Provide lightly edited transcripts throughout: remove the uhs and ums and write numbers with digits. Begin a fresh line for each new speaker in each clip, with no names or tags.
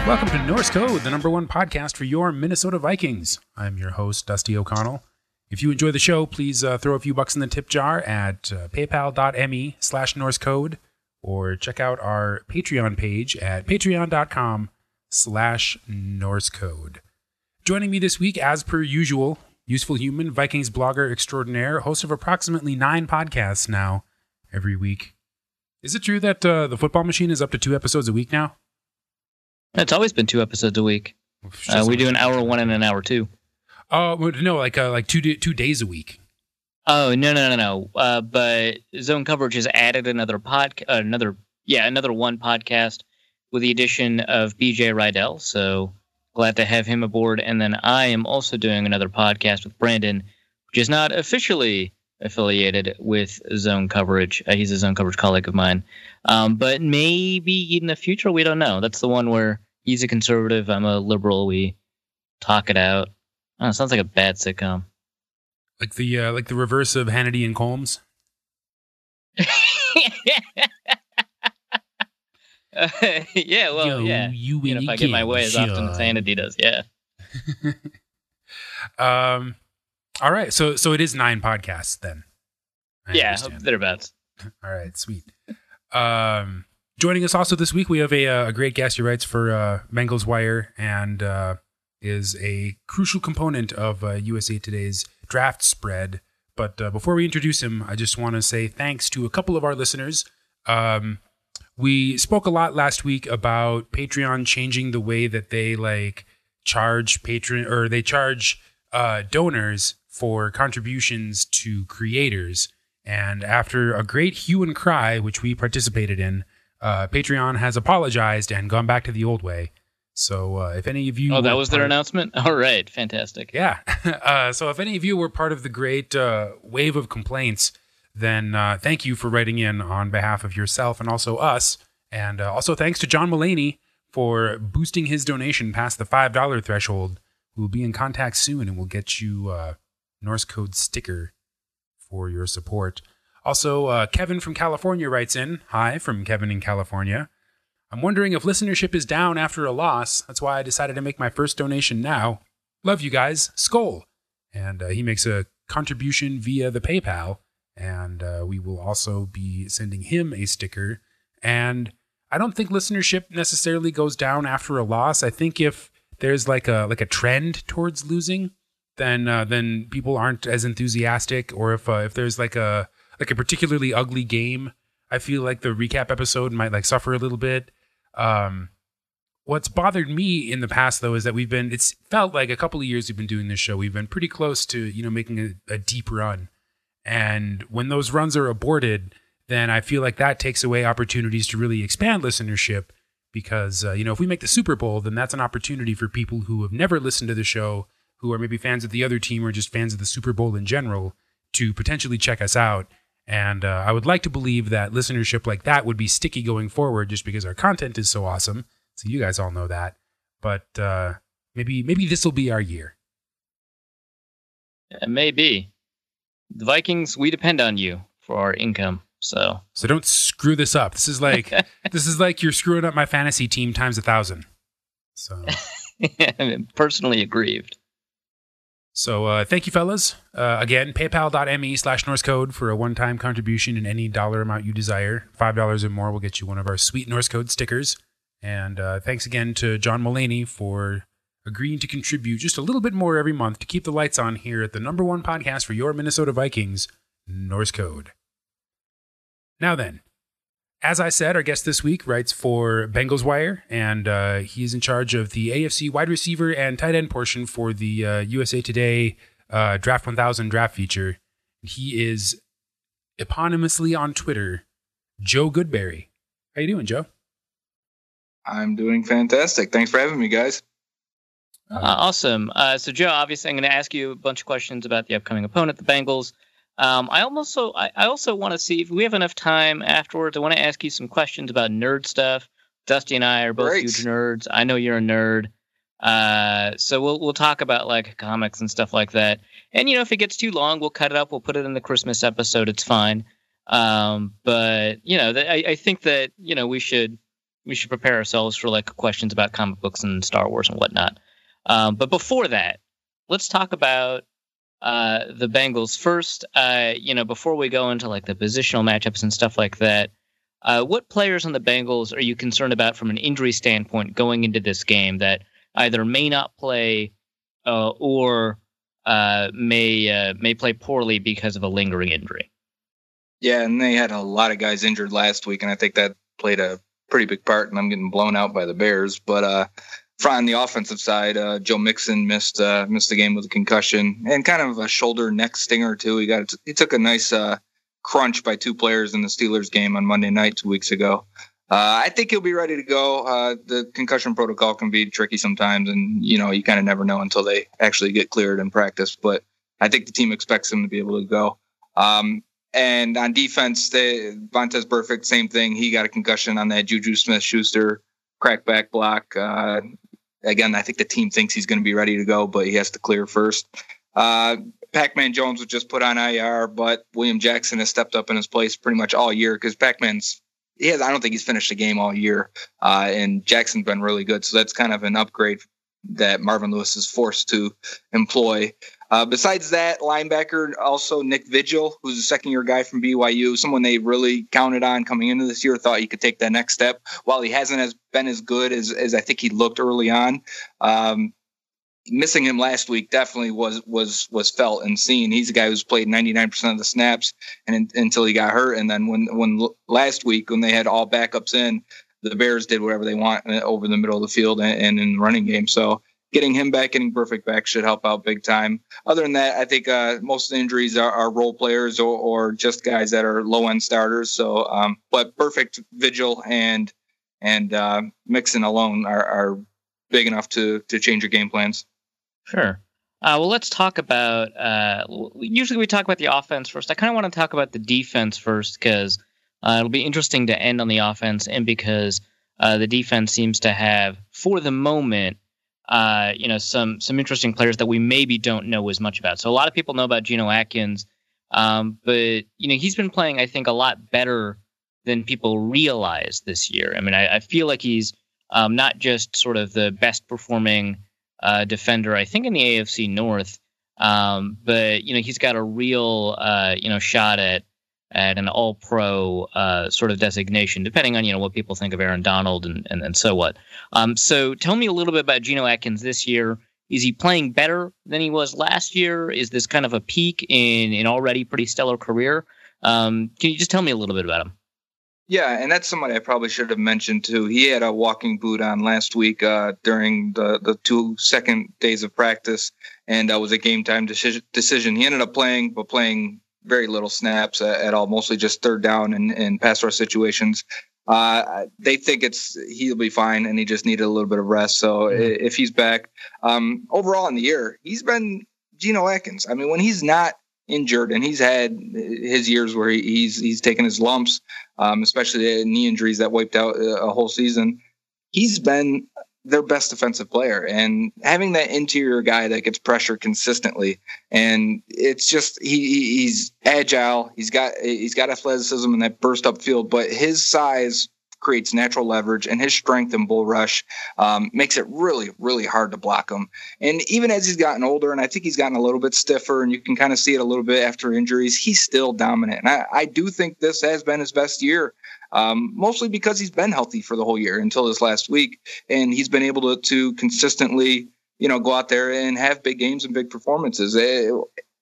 Welcome to Norse Code, the #1 podcast for your Minnesota Vikings. I'm your host, Dusty O'Connell. If you enjoy the show, please throw a few bucks in the tip jar at paypal.me/NorseCode or check out our Patreon page at patreon.com/NorseCode. Joining me this week, as per usual, useful human, Vikings blogger extraordinaire, host of approximately 9 podcasts now every week. Is it true that the Football Machine is up to 2 episodes a week now?
It's always been 2 episodes a week. We do an hour 1 and an hour 2.
Oh, no, like 2 days a week.
Oh, no. But Zone Coverage has added another one podcast with the addition of BJ Rydell. So glad to have him aboard. And then I am also doing another podcast with Brandon, which is not officially affiliated with Zone Coverage. He's a Zone Coverage colleague of mine. But maybe in the future, we don't know. That's the one where he's a conservative, I'm a liberal. We talk it out. Oh, it sounds like a bad sitcom.
Like the reverse of Hannity and Colmes.
Yeah, well, yeah. If I get my way as often as Hannity does, yeah.
All right, so it is 9 podcasts then.
Yeah, thereabouts.
All right, sweet. Joining us also this week, we have a great guest who writes for Bengals Wire and is a crucial component of USA Today's draft spread. But before we introduce him, I just want to say thanks to a couple of our listeners. We spoke a lot last week about Patreon changing the way that they charge donors for contributions to creators. And after a great hue and cry, which we participated in, Patreon has apologized and gone back to the old way. So if any of you...
Oh, that was their announcement? All right, fantastic.
Yeah. So if any of you were part of the great wave of complaints, then thank you for writing in on behalf of yourself and also us. And also thanks to John Mulaney for boosting his donation past the $5 threshold. We'll be in contact soon and we'll get you a Norse Code sticker for your support. Also, Kevin from California writes in. Hi, from Kevin in California. I'm wondering if listenership is down after a loss. That's why I decided to make my first donation now. Love you guys. Skol. And he makes a contribution via the PayPal. And we will also be sending him a sticker. And I don't think listenership necessarily goes down after a loss. I think if there's like a trend towards losing, then people aren't as enthusiastic. Or if there's like a particularly ugly game, I feel like the recap episode might suffer a little bit. What's bothered me in the past though is that it's felt like a couple of years we've been doing this show. We've been pretty close to, making a deep run. And when those runs are aborted, then I feel like that takes away opportunities to really expand listenership because, if we make the Super Bowl, then that's an opportunity for people who have never listened to the show, who are maybe fans of the other team or just fans of the Super Bowl in general, to potentially check us out. And I would like to believe that listenership like that would be sticky going forward just because our content is so awesome. So you guys all know that. But maybe this will be our year.
Yeah, maybe. The Vikings, we depend on you for our income. So
don't screw this up. This is like you're screwing up my fantasy team times 1,000. So
I'm personally aggrieved.
So thank you, fellas. Again, paypal.me/NorseCode for a one-time contribution in any dollar amount you desire. $5 or more will get you one of our sweet Norse Code stickers. And thanks again to John Mulaney for agreeing to contribute just a little bit more every month to keep the lights on here at the #1 podcast for your Minnesota Vikings, Norse Code. Now then, as I said, our guest this week writes for Bengals Wire, and he is in charge of the AFC wide receiver and tight end portion for the USA Today Draft 1000 draft feature. He is eponymously on Twitter, Joe Goodberry. How you doing, Joe?
I'm doing fantastic. Thanks for having me, guys.
Awesome. So, Joe, obviously, I'm going to ask you a bunch of questions about the upcoming opponent, the Bengals. I also want to see if we have enough time afterwards. I want to ask you some questions about nerd stuff. Dusty and I are both huge nerds. I know you're a nerd. So we'll talk about like comics and stuff like that. And if it gets too long, we'll cut it up. We'll put it in the Christmas episode. It's fine. But I think that we should we should prepare ourselves for like questions about comic books and Star Wars and whatnot. But before that, let's talk about the Bengals first. Before we go into like the positional matchups and stuff like that, what players on the Bengals are you concerned about from an injury standpoint going into this game that either may not play or may play poorly because of a lingering injury?
Yeah, and they had a lot of guys injured last week, and I think that played a pretty big part in them getting blown out by the Bears. But on the offensive side, Joe Mixon missed the game with a concussion and kind of a shoulder neck stinger too. He took a nice crunch by two players in the Steelers game on Monday night 2 weeks ago. I think he'll be ready to go. The concussion protocol can be tricky sometimes, and you kind of never know until they actually get cleared in practice. But I think the team expects him to be able to go. And on defense, Vontaze Burfict, same thing. He got a concussion on that Juju Smith-Schuster crackback block. Again, I think the team thinks he's going to be ready to go, but he has to clear first. Pac-Man Jones was just put on IR, but William Jackson has stepped up in his place pretty much all year because I don't think he's finished a game all year. And Jackson's been really good. So that's kind of an upgrade that Marvin Lewis is forced to employ. Besides that, linebacker, also Nick Vigil, who's a second-year guy from BYU, someone they really counted on coming into this year, thought he could take that next step. While he hasn't been as good as I think he looked early on, missing him last week definitely was felt and seen. He's a guy who's played 99% of the snaps and until he got hurt. And then when last week, when they had all backups in, the Bears did whatever they want over the middle of the field and in the running game. So getting him back, getting Burfict back should help out big time. Other than that, I think most of the injuries are role players or just guys that are low-end starters. So, but Burfict, Vigil, and Mixon alone are big enough to change your game plans.
Sure. Well, let's talk about usually we talk about the offense first. I kind of want to talk about the defense first because it'll be interesting to end on the offense and because the defense seems to have, for the moment, some interesting players that we maybe don't know as much about. So a lot of people know about Geno Atkins, but he's been playing, I think, a lot better than people realize this year. I mean, I feel like he's not just sort of the best performing defender, I think, in the AFC North, but he's got a real shot at an all-pro sort of designation, depending on what people think of Aaron Donald and so what. So tell me a little bit about Geno Atkins this year. Is he playing better than he was last year? Is this kind of a peak in an already pretty stellar career? Can you just tell me a little bit about him?
Yeah, and that's somebody I probably should have mentioned too. He had a walking boot on last week during the 2 second days of practice, and that was a game time decision. He ended up playing very little snaps at all, mostly just third down and pass rush situations. They think he'll be fine, and he just needed a little bit of rest. So if he's back, overall in the year, he's been Geno Atkins. I mean, when he's not injured, and he's had his years where he's taken his lumps, especially knee injuries that wiped out a whole season, he's been their best defensive player. And having that interior guy that gets pressure consistently, and it's just he's agile, he's got athleticism and that burst up field, but his size creates natural leverage, and his strength in bull rush makes it really, really hard to block him. And even as he's gotten older, and I think he's gotten a little bit stiffer, and you can kind of see it a little bit after injuries, he's still dominant. And I do think this has been his best year, mostly because he's been healthy for the whole year until this last week, and he's been able to consistently, go out there and have big games and big performances.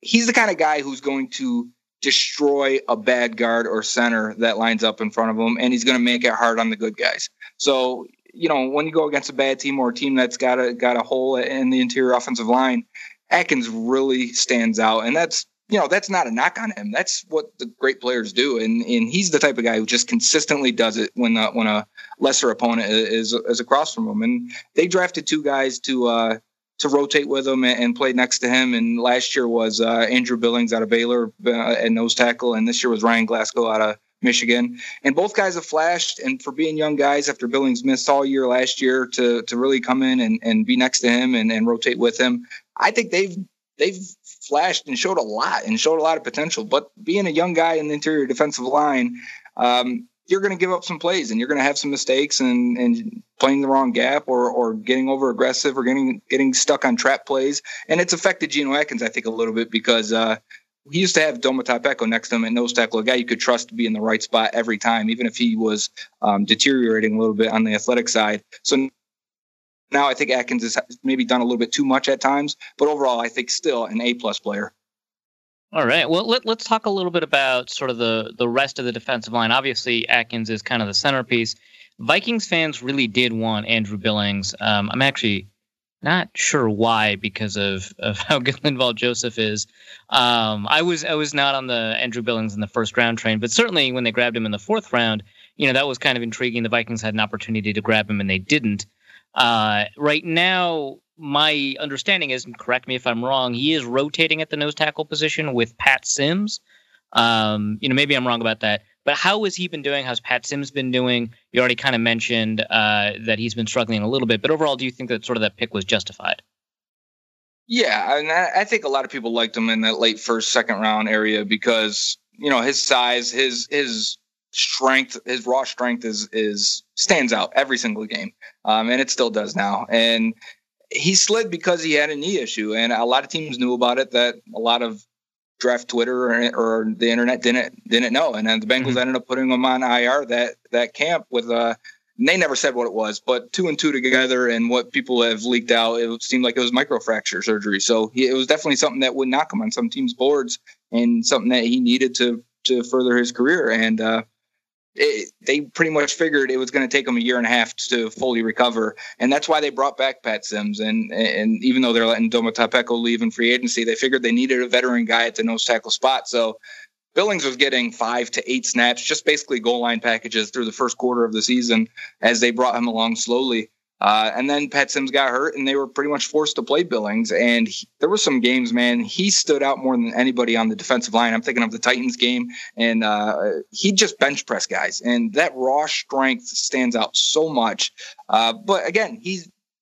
He's the kind of guy who's going to destroy a bad guard or center that lines up in front of him, and he's going to make it hard on the good guys. So, when you go against a bad team or a team that's got a hole in the interior offensive line, Atkins really stands out, and that's not a knock on him. That's what the great players do, and he's the type of guy who just consistently does it when a lesser opponent is across from him. And they drafted two guys to rotate with him and play next to him. And last year was Andrew Billings out of Baylor at nose tackle, and this year was Ryan Glasgow out of Michigan. And both guys have flashed, and for being young guys after Billings missed all year last year to really come in and be next to him and rotate with him, I think they've flashed and showed a lot of potential. But being a young guy in the interior defensive line, you're going to give up some plays and you're going to have some mistakes and playing the wrong gap or getting over aggressive or getting stuck on trap plays. And it's affected Geno Atkins, I think, a little bit because he used to have Domotapeko next to him at nose tackle, a guy you could trust to be in the right spot every time, even if he was deteriorating a little bit on the athletic side. So now I think Atkins has maybe done a little bit too much at times, but overall I think still an A-plus player.
All right. Well, let's talk a little bit about sort of the rest of the defensive line. Obviously, Atkins is kind of the centerpiece. Vikings fans really did want Andrew Billings. I'm actually not sure why, because of how good Linval Joseph is. I was not on the Andrew Billings in the first round train, but certainly when they grabbed him in the fourth round, that was kind of intriguing. The Vikings had an opportunity to grab him and they didn't. Right now, my understanding is, and correct me if I'm wrong, he is rotating at the nose tackle position with Pat Sims. Maybe I'm wrong about that. But how has he been doing? How's Pat Sims been doing? You already kind of mentioned that he's been struggling a little bit. But overall, do you think that sort of that pick was justified?
Yeah, and I think a lot of people liked him in that late first, second round area because, his size, his strength, his raw strength is stands out every single game. And it still does now. And he slid because he had a knee issue. And a lot of teams knew about it that a lot of draft Twitter or the internet didn't know. And then the Bengals ended up putting him on IR that camp with they never said what it was, but 2 and 2 together and what people have leaked out, it seemed like it was microfracture surgery. So it was definitely something that would knock him on some teams' boards and something that he needed to further his career. And they pretty much figured it was going to take him a year and a half to fully recover. And that's why they brought back Pat Sims. And even though they're letting Domotapeko leave in free agency, they figured they needed a veteran guy at the nose tackle spot. So Billings was getting 5 to 8 snaps, just basically goal line packages through the first quarter of the season as they brought him along slowly. And then Pat Sims got hurt and they were pretty much forced to play Billings. And there were some games, man, he stood out more than anybody on the defensive line. I'm thinking of the Titans game, and he just bench press guys. And that raw strength stands out so much. But again,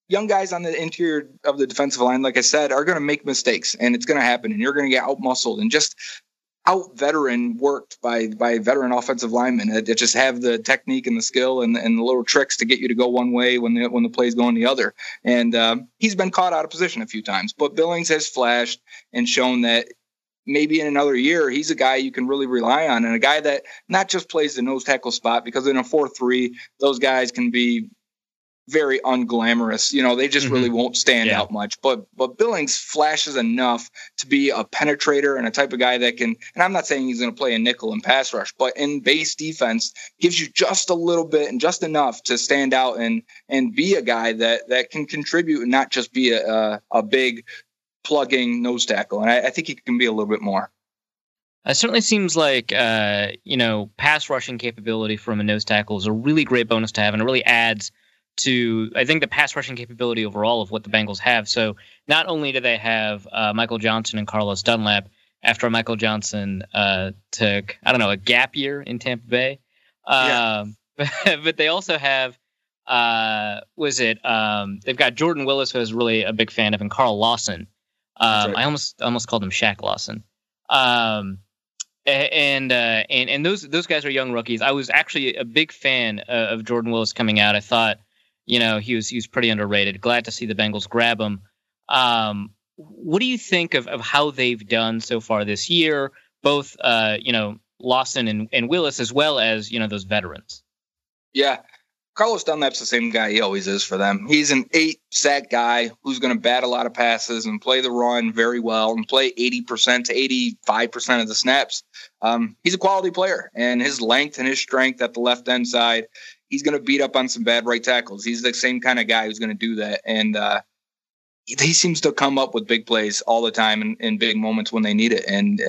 young guys on the interior of the defensive line, like I said, are going to make mistakes, and it's going to happen. And you're going to get out-muscled and just out-veteran worked by veteran offensive linemen that just have the technique and the skill and the little tricks to get you to go one way when the play's going the other. And he's been caught out of position a few times, but Billings has flashed and shown that maybe in another year, he's a guy you can really rely on, and a guy that not just plays the nose tackle spot, because in a 4-3, those guys can be very unglamorous. They just really won't stand out much. But Billings flashes enough to be a penetrator and a type of guy that can, and I'm not saying he's going to play a nickel and pass rush, but in base defense gives you just a little bit and just enough to stand out and be a guy that can contribute and not just be a big plugging nose tackle. And I think he can be a little bit more.
It certainly seems like, pass rushing capability from a nose tackle is a really great bonus to have, and it really adds to, I think, the pass rushing capability overall of what the Bengals have. So not only do they have Michael Johnson and Carlos Dunlap after Michael Johnson took, a gap year in Tampa Bay, but they also have, they've got Jordan Willis, who I was really a big fan of, and Carl Lawson. Right. I almost called him Shaq Lawson. And those guys are young rookies. I was actually a big fan of Jordan Willis coming out. I thought, he was pretty underrated. Glad to see the Bengals grab him. What do you think of how they've done so far this year? Both, Lawson and Willis, as well as, those veterans.
Yeah. Carlos Dunlap's the same guy he always is for them. He's an 8-sack guy who's going to bat a lot of passes and play the run very well and play 80% to 85% of the snaps. He's a quality player, and his length and his strength at the left end side, he's going to beat up on some bad right tackles. He's the same kind of guy who's going to do that. And he seems to come up with big plays all the time in big moments when they need it. And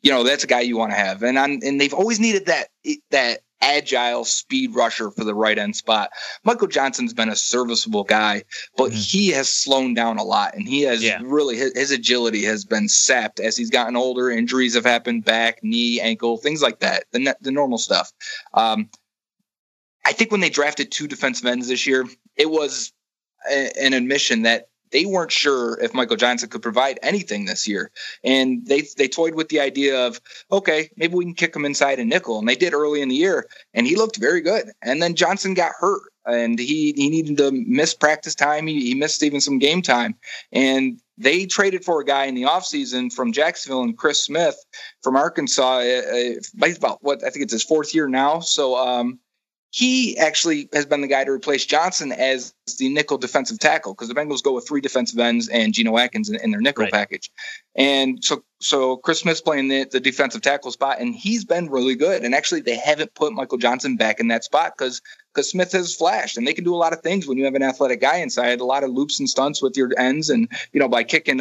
that's a guy you want to have. And they've always needed that agile speed rusher for the right end spot. Michael Johnson's been a serviceable guy, but he has slowed down a lot, and he has really, his agility has been sapped as he's gotten older. Injuries have happened, back, knee, ankle, things like that, the normal stuff. I think when they drafted 2 defensive ends this year, it was an admission that they weren't sure if Michael Johnson could provide anything this year. And they toyed with the idea of, okay, maybe we can kick him inside a nickel. And they did early in the year, and he looked very good. And then Johnson got hurt, and he needed to miss practice time. He missed even some game time. And they traded for a guy in the offseason from Jacksonville, and Chris Smith from Arkansas. He's about, I think it's his fourth year now. So he actually has been the guy to replace Johnson as the nickel defensive tackle, because the Bengals go with 3 defensive ends and Geno Atkins in their nickel package. And so Chris Smith's playing the defensive tackle spot, and he's been really good. And actually, they haven't put Michael Johnson back in that spot because Smith has flashed, and they can do a lot of things when you have an athletic guy inside, a lot of loops and stunts with your ends. And, by kicking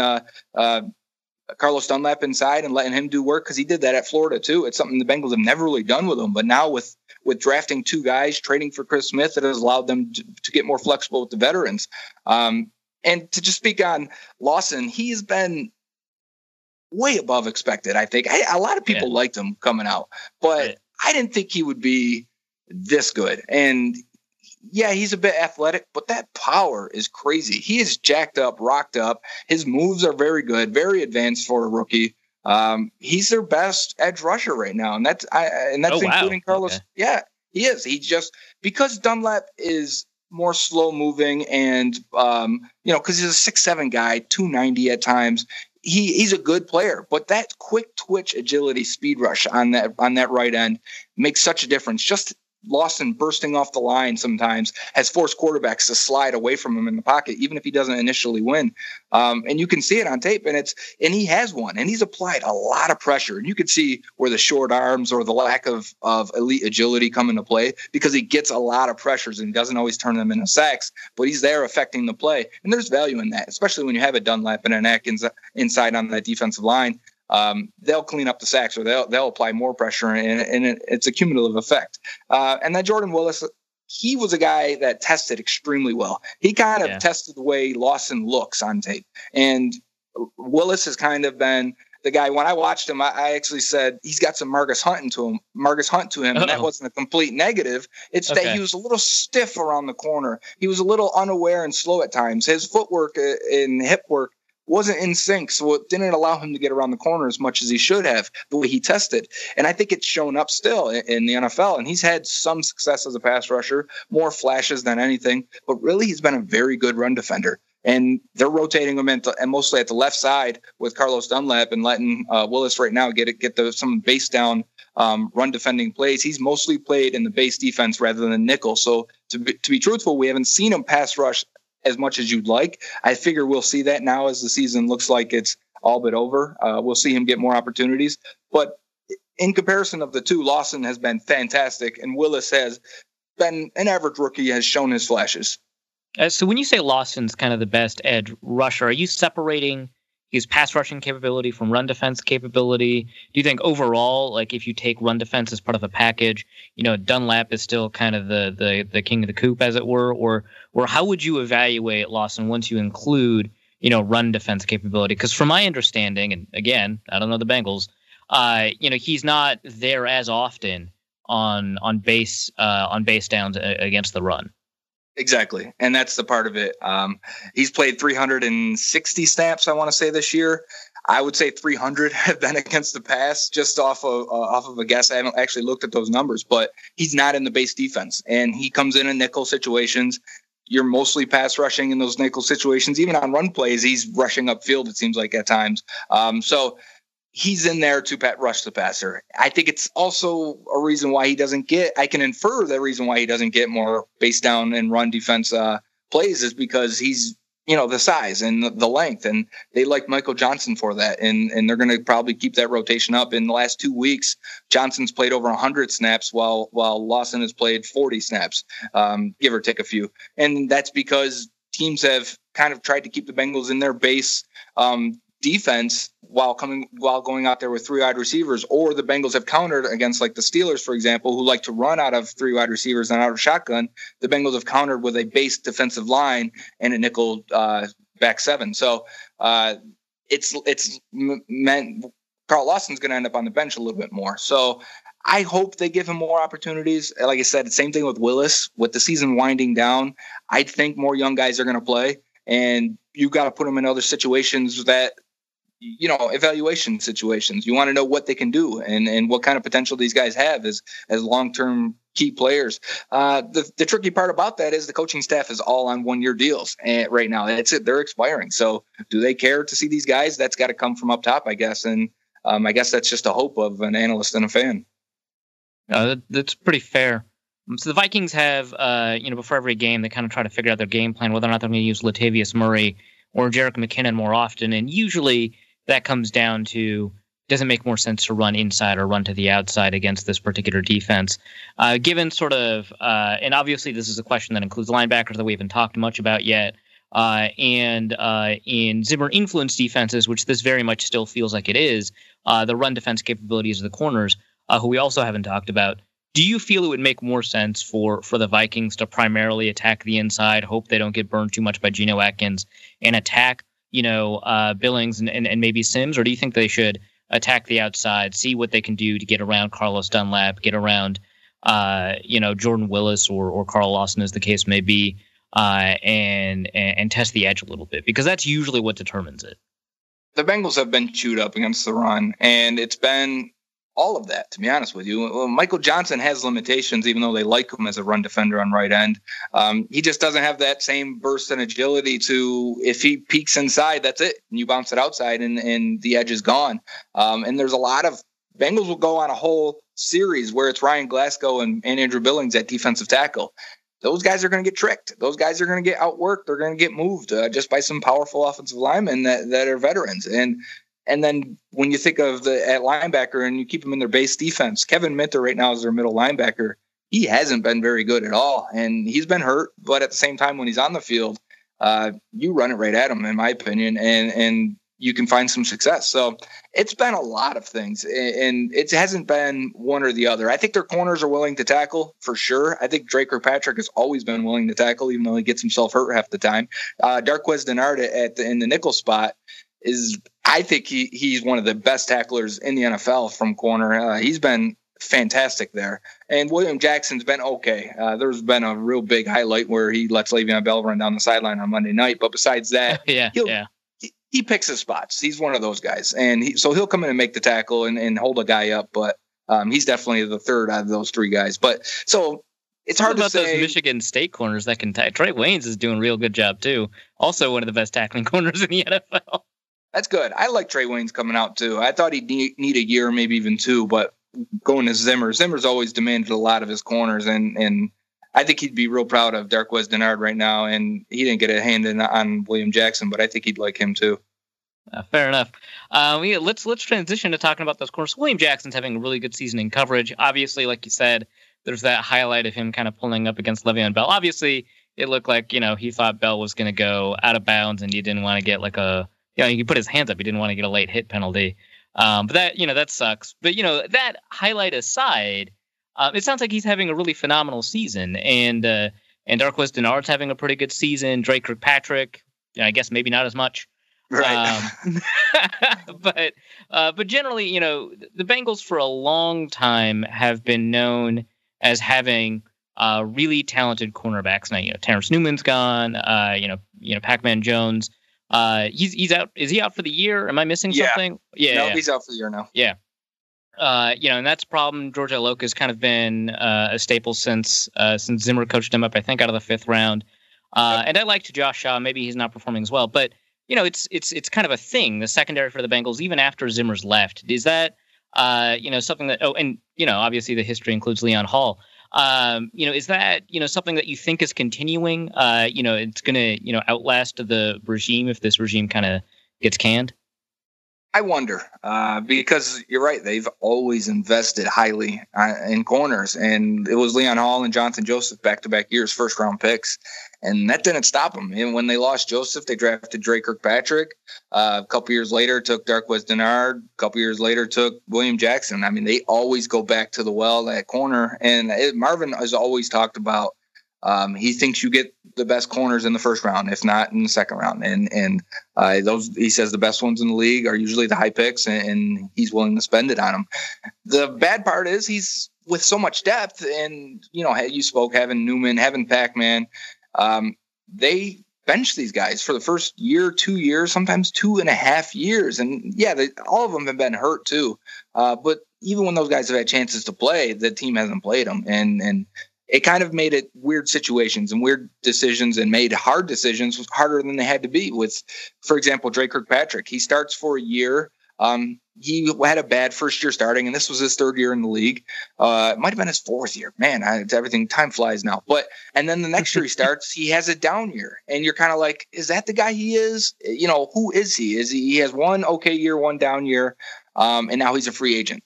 Carlos Dunlap inside and letting him do work, because he did that at Florida too. It's something the Bengals have never really done with him. But now with drafting 2 guys, trading for Chris Smith, it has allowed them to get more flexible with the veterans. And to just speak on Lawson, he's been way above expected, I think. A lot of people liked him coming out, but I didn't think he would be this good. And yeah, he's a bit athletic, but that power is crazy. He is jacked up, rocked up. His moves are very good, very advanced for a rookie. He's their best edge rusher right now, and that's including Carlos. Okay. Yeah, he is. He just, because Dunlap is more slow moving, and because he's a 6'7" guy, 290 at times. He's a good player, but that quick twitch, agility, speed rush on that right end makes such a difference. Just Lawson bursting off the line sometimes has forced quarterbacks to slide away from him in the pocket, even if he doesn't initially win. And you can see it on tape, and he has won, and he's applied a lot of pressure. And you can see where the short arms or the lack of elite agility come into play, because he gets a lot of pressures and he doesn't always turn them into sacks, but he's there affecting the play. And there's value in that, especially when you have a Dunlap and an Atkins inside on that defensive line. They'll clean up the sacks, or they'll apply more pressure, and it's a cumulative effect. And then Jordan Willis, he was a guy that tested extremely well. He kind of tested the way Lawson looks on tape. And Willis has kind of been the guy. When I watched him, I actually said he's got some Margus Hunt to him, and that wasn't a complete negative. It's that he was a little stiff around the corner. He was a little unaware and slow at times. His footwork and hip work wasn't in sync, so it didn't allow him to get around the corner as much as he should have, the way he tested. And I think it's shown up still in the NFL, and he's had some success as a pass rusher, more flashes than anything, but really he's been a very good run defender. And they're rotating him and mostly at the left side with Carlos Dunlap, and letting Willis right now get some base down run defending plays. He's mostly played in the base defense rather than nickel. So to be truthful, we haven't seen him pass rush as much as you'd like. I figure we'll see that now as the season looks like it's all but over. We'll see him get more opportunities. But in comparison of the two, Lawson has been fantastic, and Willis has been an average rookie, has shown his flashes.
So when you say Lawson's kind of the best edge rusher, are you separating his pass rushing capability from run defense capability? Do you think overall, like if you take run defense as part of a package, Dunlap is still kind of the king of the coop, as it were, or how would you evaluate Lawson once you include, run defense capability? Because from my understanding, and again, I don't know the Bengals, he's not there as often on base downs against the run.
Exactly. And that's the part of it. He's played 360 snaps, I want to say, this year. I would say 300 have been against the pass, just off of a guess. I haven't actually looked at those numbers, but he's not in the base defense, and he comes in nickel situations. You're mostly pass rushing in those nickel situations. Even on run plays, he's rushing upfield, it seems like, at times. So he's in there to rush the passer. I think it's also a reason why he doesn't get, I can infer the reason why he doesn't get more base down and run defense plays is because he's, the size and the length, and they like Michael Johnson for that. And they're going to probably keep that rotation up. In the last 2 weeks, Johnson's played over 100 snaps while Lawson has played 40 snaps, give or take a few. And that's because teams have kind of tried to keep the Bengals in their base defense while going out there with 3 wide receivers, or the Bengals have countered against, like the Steelers, for example, who like to run out of 3 wide receivers and out of shotgun. The Bengals have countered with a base defensive line and a nickel back 7. So it's meant Carl Lawson's going to end up on the bench a little bit more. So I hope they give him more opportunities. Like I said, same thing with Willis. With the season winding down, I think more young guys are going to play. and you got to put them in other situations that, evaluation situations. You want to know what they can do and what kind of potential these guys have as long-term key players. The tricky part about that is the coaching staff is all on 1-year deals right now. That's it. They're expiring. So do they care to see these guys? That's got to come from up top, I guess. And I guess that's just a hope of an analyst and a fan.
That's pretty fair. So the Vikings have, before every game, they kind of try to figure out their game plan, whether or not they're going to use Latavius Murray or Jerick McKinnon more often. And usually that comes down to, does it make more sense to run inside or run to the outside against this particular defense? Given sort of, and obviously this is a question that includes linebackers that we haven't talked much about yet, and in Zimmer-influenced defenses, which this very much still feels like it is, the run defense capabilities of the corners, who we also haven't talked about. Do you feel it would make more sense for the Vikings to primarily attack the inside, hope they don't get burned too much by Geno Atkins, and attack, Billings and maybe Sims? Or do you think they should attack the outside, see what they can do to get around Carlos Dunlap, get around, Jordan Willis or Carl Lawson, as the case may be, and test the edge a little bit? Because that's usually what determines it.
The Bengals have been chewed up against the run, and it's been all of that, to be honest with you. Well, Michael Johnson has limitations, even though they like him as a run defender on right end. He just doesn't have that same burst and agility to, if he peeks inside, that's it. And you bounce it outside and the edge is gone. And there's a lot of Bengals will go on a whole series where it's Ryan Glasgow and Andrew Billings at defensive tackle. Those guys are going to get tricked. Those guys are going to get outworked. They're going to get moved just by some powerful offensive linemen that are veterans. And then when you think of at linebacker and you keep them in their base defense, Kevin Minter right now is their middle linebacker. He hasn't been very good at all, and he's been hurt. But at the same time, when he's on the field, you run it right at him, in my opinion, and you can find some success. So it's been a lot of things, and it hasn't been one or the other. I think their corners are willing to tackle for sure. I think Drake Kirkpatrick has always been willing to tackle, even though he gets himself hurt half the time. Darqueze Dennard in the nickel spot I think he's one of the best tacklers in the NFL from corner. He's been fantastic there. And William Jackson's been okay. There's been a real big highlight where he lets Le'Veon Bell run down the sideline on Monday night. But besides that, he picks his spots. He's one of those guys. And so he'll come in and make the tackle and hold a guy up. But he's definitely the third out of those three guys. But so it's hard to say.
Those Michigan State corners that can Trey Waynes is doing a real good job, too. Also one of the best tackling corners in the NFL.
That's good. I like Trey Waynes coming out, too. I thought he'd need a year, maybe even two, but going to Zimmer's always demanded a lot of his corners, and I think he'd be real proud of Darqueze Dennard right now, and he didn't get a hand in on William Jackson, but I think he'd like him, too.
Fair enough. Let's transition to talking about those corners. William Jackson's having a really good season in coverage. Obviously, like you said, there's that highlight of him kind of pulling up against Le'Veon Bell. Obviously, it looked like, he thought Bell was going to go out of bounds, and he didn't want to get like he could put his hands up. He didn't want to get a late hit penalty. But that, that sucks. But, that highlight aside, it sounds like he's having a really phenomenal season. And Darqueze Dennard's having a pretty good season. Drake Kirkpatrick, I guess maybe not as much.
Right.
But generally, the Bengals for a long time have been known as having really talented cornerbacks. Now, Terrence Newman's gone. Pac-Man Jones. He's out. Is he out for the year? Am I missing something?
Yeah. He's out for the year now.
Yeah. And that's a problem. George Iloka's kind of been a staple since Zimmer coached him up, I think, out of the 5th round. And I liked Josh Shaw. Maybe he's not performing as well, but it's kind of a thing. The secondary for the Bengals, even after Zimmer's left, is that something that? Oh, and obviously the history includes Leon Hall. Is that, something that you think is continuing? It's going to, outlast the regime if this regime kind of gets canned?
I wonder, because you're right. They've always invested highly in corners, and it was Leon Hall and Jonathan Joseph back-to-back years, first-round picks, and that didn't stop them. And when they lost Joseph, they drafted Drake Kirkpatrick. A couple years later, took Darqueze Dennard. A couple years later, took William Jackson. I mean, they always go back to the well at corner, and Marvin has always talked about he thinks you get the best corners in the first round, if not in the second round. And those, he says, the best ones in the league are usually the high picks, and he's willing to spend it on them. The bad part is he's with so much depth, and you spoke having Newman, having Pac-Man. They bench these guys for the first year, 2 years, sometimes 2.5 years. And yeah, all of them have been hurt too. But even when those guys have had chances to play, the team hasn't played them. And it kind of made it weird situations and weird decisions and made hard decisions harder than they had to be with, for example, Drake Kirkpatrick. He starts for a year. He had a bad first year starting, and this was his third year in the league. It might have been his fourth year. Man, time flies now. And then the next year he starts, he has a down year, and you're kind of like, is that the guy he is? Who is he? He has one okay year, one down year, and now he's a free agent.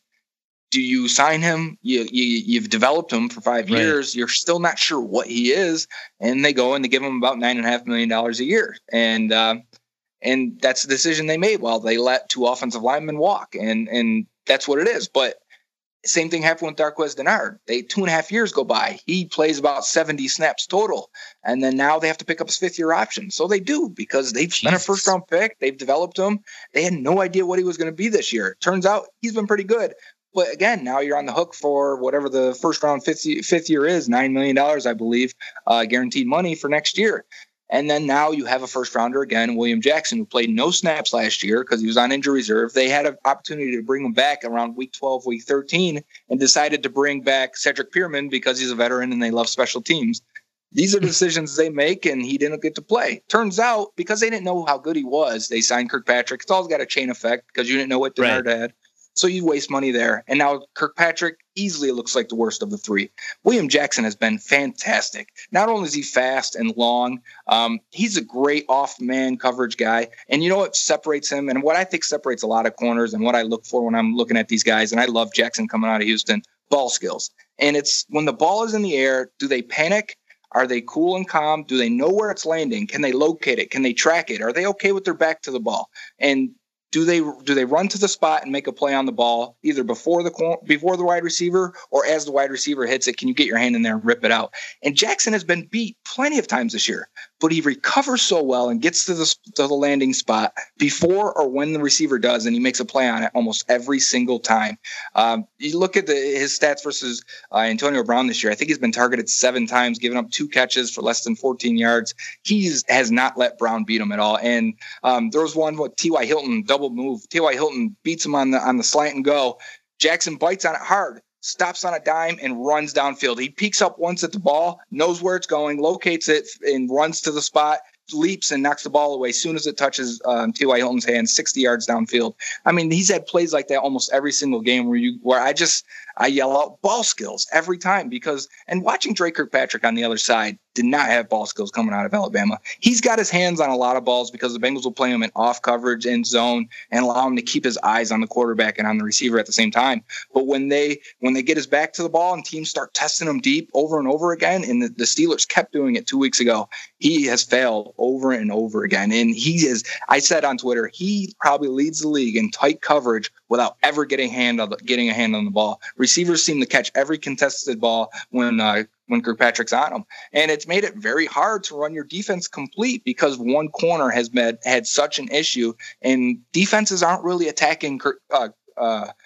Do you sign him? You've developed him for 5 years. You're still not sure what he is, and they go and they give him about $9.5 million a year, and that's the decision they made. Well, they let 2 offensive linemen walk, and that's what it is. But same thing happened with Darqueze Dennard. 2.5 years go by. He plays about 70 snaps total, and then now they have to pick up his 5th-year option. So they do, because they've spent a first-round pick. They've developed him. They had no idea what he was going to be this year. Turns out he's been pretty good. But again, now you're on the hook for whatever the first-round 5th year is, $9 million, I believe, guaranteed money for next year. And then now you have a first-rounder again, William Jackson, who played no snaps last year because he was on injury reserve. They had an opportunity to bring him back around week 12, week 13, and decided to bring back Cedric Pierman because he's a veteran and they love special teams. These are decisions they make, and he didn't get to play. Turns out, because they didn't know how good he was, they signed Kirkpatrick. It's all got a chain effect because you didn't know what Dennard had. So you waste money there. And now Kirkpatrick easily looks like the worst of the 3. William Jackson has been fantastic. Not only is he fast and long, he's a great off-man coverage guy. And you know what separates him, and what I think separates a lot of corners and what I look for when I'm looking at these guys, and I love Jackson coming out of Houston, ball skills. And it's when the ball is in the air, do they panic? Are they cool and calm? Do they know where it's landing? Can they locate it? Can they track it? Are they okay with their back to the ball? And do they run to the spot and make a play on the ball either before the wide receiver or as the wide receiver hits it? Can you get your hand in there and rip it out? And Jackson has been beat plenty of times this year, but he recovers so well and gets to the landing spot before or when the receiver does, and he makes a play on it almost every single time. You look at his stats versus Antonio Brown this year. I think he's been targeted 7 times, given up 2 catches for less than 14 yards. He has not let Brown beat him at all. And there was one with T.Y. Hilton double move. T.Y. Hilton beats him on the slant and go. Jackson bites on it hard, stops on a dime, and runs downfield. He peeks up once at the ball, knows where it's going, locates it, and runs to the spot, leaps and knocks the ball away as soon as it touches T.Y. Hilton's hand, 60 yards downfield. I mean, he's had plays like that almost every single game where I yell out ball skills every time and watching Drake Kirkpatrick on the other side did not have ball skills coming out of Alabama. He's got his hands on a lot of balls because the Bengals will play him in off coverage and zone and allow him to keep his eyes on the quarterback and on the receiver at the same time. But when they get his back to the ball and teams start testing him deep over and over again, and the Steelers kept doing it 2 weeks ago, he has failed over and over again. And I said on Twitter, he probably leads the league in tight coverage without ever getting a hand on the ball. Receivers seem to catch every contested ball when Kirkpatrick's on them. And it's made it very hard to run your defense complete because one corner has had such an issue, and defenses aren't really attacking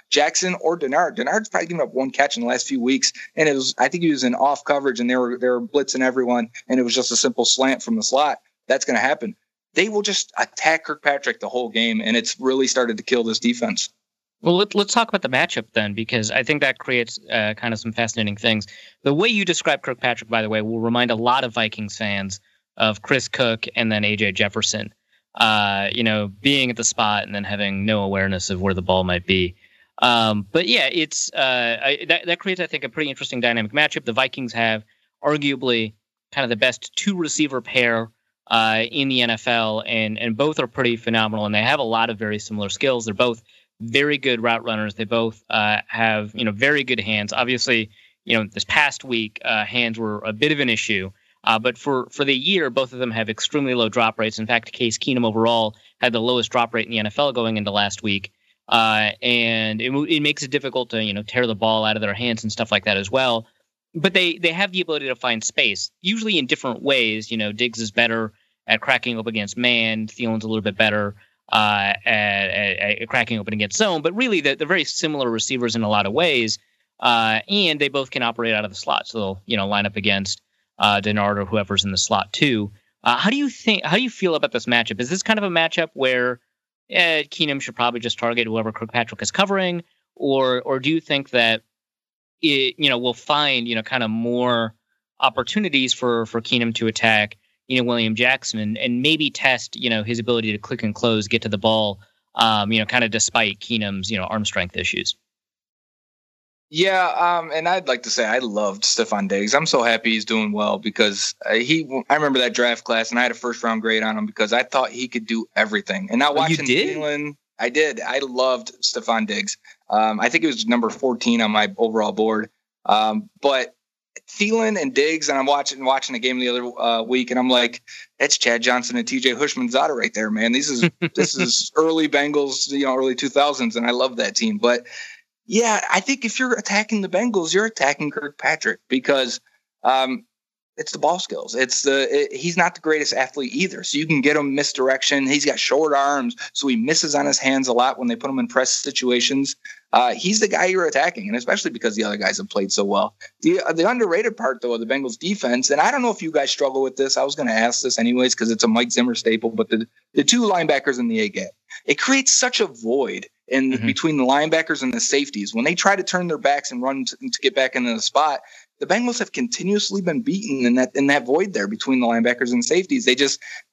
Jackson or Dennard. Dennard's probably given up 1 catch in the last few weeks, and I think he was in off coverage, and they were blitzing everyone, and it was just a simple slant from the slot. That's going to happen. They will just attack Kirkpatrick the whole game, and it's really started to kill this defense.
Well, let's talk about the matchup then, because I think that creates kind of some fascinating things. The way you describe Kirkpatrick, by the way, will remind a lot of Vikings fans of Chris Cook and then A.J. Jefferson, being at the spot and then having no awareness of where the ball might be. But yeah, it's that creates, I think, a pretty interesting dynamic matchup. The Vikings have arguably kind of the best 2-receiver pair in the NFL, and both are pretty phenomenal, and they have a lot of very similar skills. They're both very good route runners. They both have, very good hands. Obviously, this past week, hands were a bit of an issue. But for the year, both of them have extremely low drop rates. In fact, Case Keenum overall had the lowest drop rate in the NFL going into last week. And it makes it difficult to, tear the ball out of their hands and stuff like that as well. But they have the ability to find space, usually in different ways. Diggs is better at cracking up against man. Thielen's a little bit better at cracking open against zone, but really they're very similar receivers in a lot of ways, and they both can operate out of the slot. So they'll line up against Dennard or whoever's in the slot too. How do you feel about this matchup? Is this kind of a matchup where Keenum should probably just target whoever Kirkpatrick is covering, or do you think that we'll find kind of more opportunities for Keenum to attack William Jackson and maybe test his ability to click and close, get to the ball, kind of despite Keenum's arm strength issues?
Yeah, and I'd like to say I loved Stephon Diggs. I'm so happy he's doing well because I remember that draft class and I had a first round grade on him because I thought he could do everything. And now watching Thielen, I did. I loved Stephon Diggs. I think it was number 14 on my overall board. But Thielen and Diggs, and I'm watching the game the other week, and I'm like, that's Chad Johnson and TJ Hushmanzada right there, man. This is early Bengals, early 2000s, and I love that team. But yeah, I think if you're attacking the Bengals, you're attacking Kirkpatrick because it's the ball skills. He's not the greatest athlete either. So you can get him misdirection. He's got short arms, so he misses on his hands a lot when they put him in press situations. He's the guy you're attacking, and especially because the other guys have played so well. The underrated part, though, of the Bengals defense, and I don't know if you guys struggle with this. I was going to ask this anyways because it's a Mike Zimmer staple, but the two linebackers in the A gap, it creates such a void between the linebackers and the safeties. When they try to turn their backs and run to get back into the spot, the Bengals have continuously been beaten in that void there between the linebackers and safeties.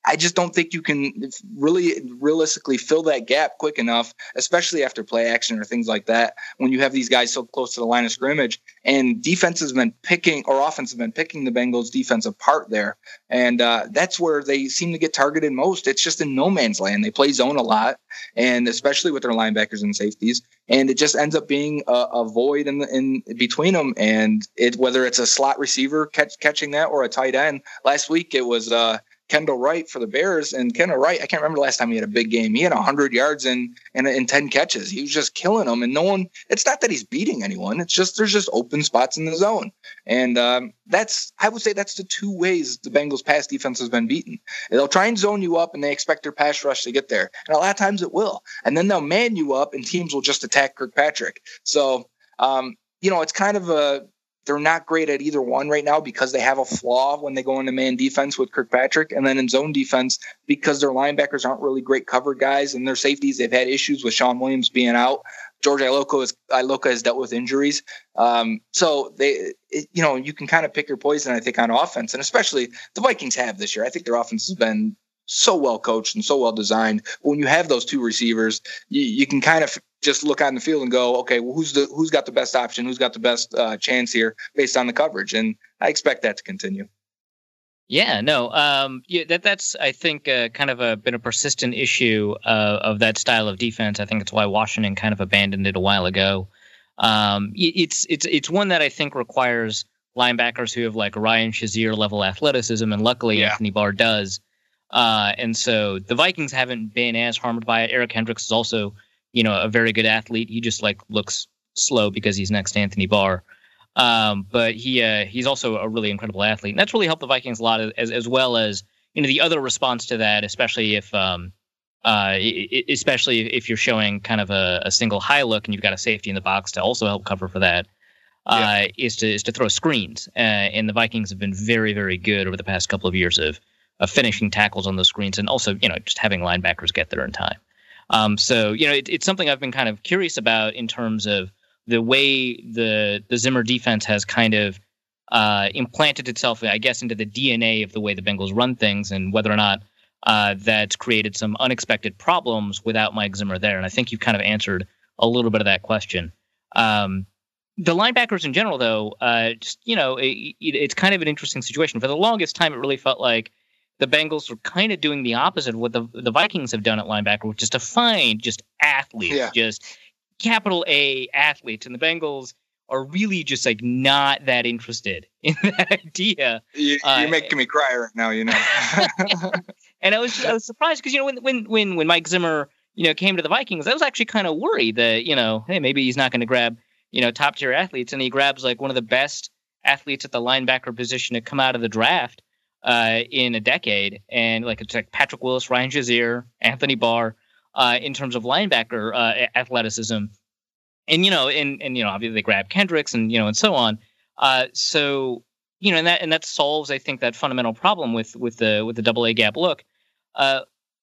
I just don't think you can really realistically fill that gap quick enough, especially after play action or things like that, when you have these guys so close to the line of scrimmage. And offense has been picking the Bengals defense apart there. And that's where they seem to get targeted most. It's just in no man's land. They play zone a lot, and especially with their linebackers and safeties. And it just ends up being a void in between them. And whether it's a slot receiver catching that or a tight end. Last week it was Kendall Wright for the Bears, and Kendall Wright, I can't remember the last time he had a big game. He had 100 yards in 10 catches. He was just killing them, and no one. It's not that he's beating anyone. It's just there's just open spots in the zone, and I would say that's the two ways the Bengals pass defense has been beaten. They'll try and zone you up, and they expect their pass rush to get there, and a lot of times it will, and then they'll man you up, and teams will just attack Kirkpatrick. So it's kind of they're not great at either one right now because they have a flaw when they go into man defense with Kirkpatrick, and then in zone defense because their linebackers aren't really great covered guys, and their safeties, they've had issues with Sean Williams being out. George Iloka has dealt with injuries. So you can kind of pick your poison, I think, on offense, and especially the Vikings have this year. I think their offense has been so well coached and so well designed. When you have those two receivers, you can kind of just look on the field and go, okay, well, who's got the best option? Who's got the best chance here based on the coverage? And I expect that to continue.
Yeah, no, that's I think kind of been a persistent issue of that style of defense. I think it's why Washington kind of abandoned it a while ago. It's one that I think requires linebackers who have like Ryan Shazier level athleticism, and luckily Anthony Barr does. And so the Vikings haven't been as harmed by it. Eric Hendricks is also, a very good athlete. He just looks slow because he's next to Anthony Barr. But he's also a really incredible athlete. And that's really helped the Vikings a lot, as well as, the other response to that, especially if you're showing kind of a single high look and you've got a safety in the box to also help cover for that, is to throw screens. And the Vikings have been very, very good over the past couple of years of finishing tackles on those screens, and also, just having linebackers get there in time. So it's something I've been kind of curious about in terms of the way the Zimmer defense has kind of implanted itself, I guess, into the DNA of the way the Bengals run things, and whether or not that's created some unexpected problems without Mike Zimmer there. And I think you've kind of answered a little bit of that question. The linebackers in general, though, it's kind of an interesting situation. For the longest time, it really felt like the Bengals were kind of doing the opposite of what the Vikings have done at linebacker, which is to find just athletes, just capital A athletes. And the Bengals are really just like not that interested in that idea.
You're making me cry right now,
And I was surprised because, when Mike Zimmer, came to the Vikings, I was actually kind of worried that, hey, maybe he's not going to grab, top tier athletes. And he grabs like one of the best athletes at the linebacker position to come out of the draft in a decade, and it's like Patrick Willis, Ryan Shazier, Anthony Barr, in terms of linebacker athleticism, and obviously they grab Kendricks and and so on. So and that solves, I think, that fundamental problem with the double A gap look.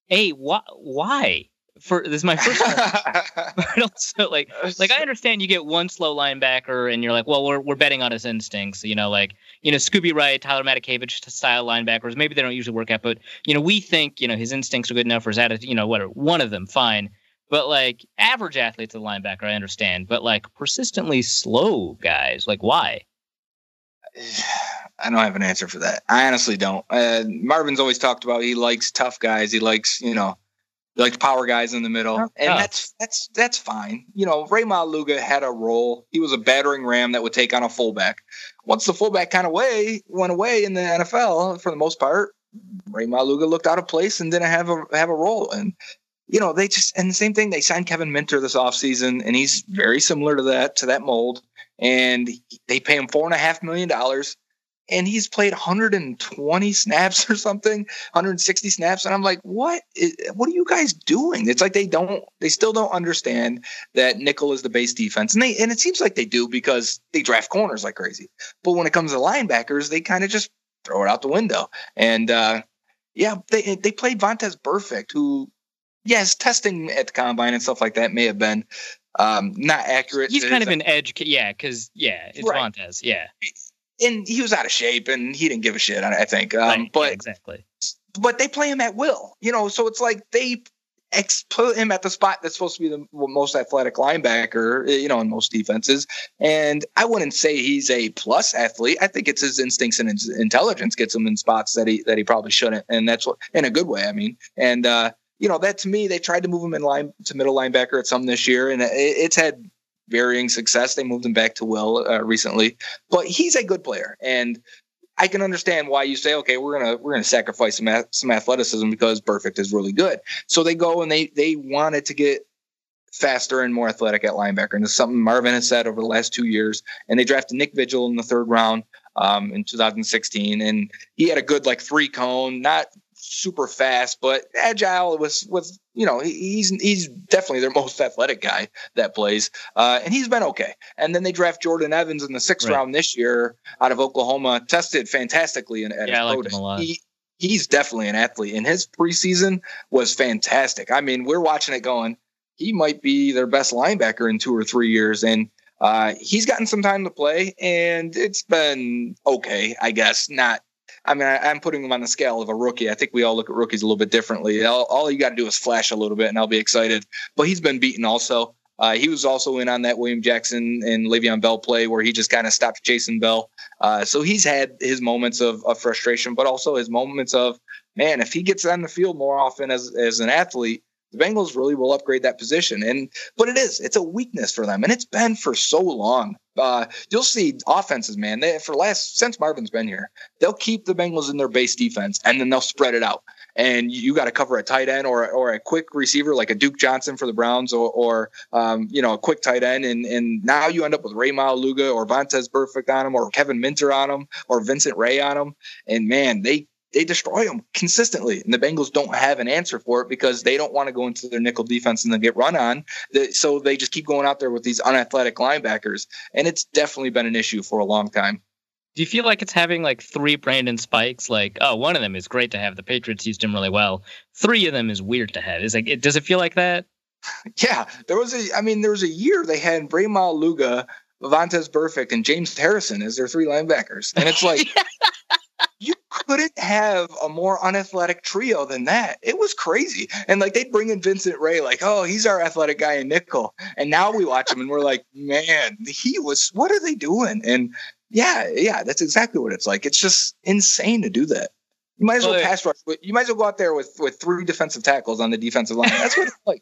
Why? This is my first question. But also, like I understand you get one slow linebacker, and you're like, well, we're betting on his instincts. Scooby Wright, Tyler Matakevich style linebackers. Maybe they don't usually work out, but we think his instincts are good enough for his attitude. Whatever, one of them, fine. But like average athletes at linebacker, I understand. But like persistently slow guys, like why?
I don't have an answer for that. I honestly don't. Marvin's always talked about he likes tough guys. He likes, he likes power guys in the middle. And that's fine. Ray Maluga had a role. He was a battering ram that would take on a fullback. Once the fullback kind of went away in the NFL, for the most part, Ray Maluga looked out of place and didn't have a role. And, and the same thing, they signed Kevin Minter this offseason, and he's very similar to that mold. And they pay him $4.5 million. And he's played 120 snaps or something, 160 snaps. And I'm like, what are you guys doing? It's like they still don't understand that nickel is the base defense. And it seems like they do because they draft corners like crazy. But when it comes to linebackers, they kind of just throw it out the window. And they played Vontaze Burfict, who, yes, testing at the combine and stuff like that may have been not accurate.
He's kind of an edge. Yeah, because, it's right. Vontaze. Yeah.
And he was out of shape, and he didn't give a shit, I think.
Right. But exactly.
But they play him at will, so it's like they put him at the spot that's supposed to be the most athletic linebacker, in most defenses. And I wouldn't say he's a plus athlete. I think it's his instincts and his intelligence gets him in spots that he probably shouldn't, and that's in a good way. I mean, and that to me, they tried to move him to middle linebacker at some this year, and it's had varying success. They moved him back to will recently, but he's a good player, and I can understand why you say, okay, we're gonna sacrifice some athleticism because Burfict is really good. So they go and they wanted to get faster and more athletic at linebacker, and it's something Marvin has said over the last 2 years. And they drafted Nick Vigil in the 3rd round in 2016, and he had a good 3-cone, not super fast, but agile. He's definitely their most athletic guy that plays, and he's been okay. And then they draft Jordan Evans in the 6th round this year out of Oklahoma. Tested fantastically at his
I liked him a lot.
He's definitely an athlete, and his preseason was fantastic. I mean, we're watching it going, he might be their best linebacker in 2 or 3 years, and he's gotten some time to play, and it's been okay, I guess. I'm putting him on the scale of a rookie. I think we all look at rookies a little bit differently. All you got to do is flash a little bit, and I'll be excited. But he's been beaten also. He was also in on that William Jackson and Le'Veon Bell play where he just kind of stopped chasing Bell. So he's had his moments of frustration, but also his moments of, man, if he gets on the field more often as an athlete, the Bengals really will upgrade that position. But it's a weakness for them, and it's been for so long. You'll see offenses, man, since Marvin's been here, they'll keep the Bengals in their base defense, and then they'll spread it out. And you got to cover a tight end or a quick receiver like a Duke Johnson for the Browns or a quick tight end. And now you end up with Ray Maluga or Vontaze Burfict on him or Kevin Minter on him or Vincent Ray on him. And, man, they destroy them consistently. And the Bengals don't have an answer for it because they don't want to go into their nickel defense and then get run on. So they just keep going out there with these unathletic linebackers. And it's definitely been an issue for a long time.
Do you feel like it's having 3 Brandon Spikes? One of them is great to have. The Patriots used him really well. 3 of them is weird to have. Does it feel like that?
Yeah. There was a year they had Ray Maluga, Vontaze Burfict, and James Harrison as their 3 linebackers. And it's like, you couldn't have a more unathletic trio than that. It was crazy. And they'd bring in Vincent Ray, he's our athletic guy in nickel. And now we watch him and we're like, man, what are they doing? And yeah, that's exactly what it's like. It's just insane to do that. You might as well pass rush. You might as well go out there with 3 defensive tackles on the defensive line. That's what it's like.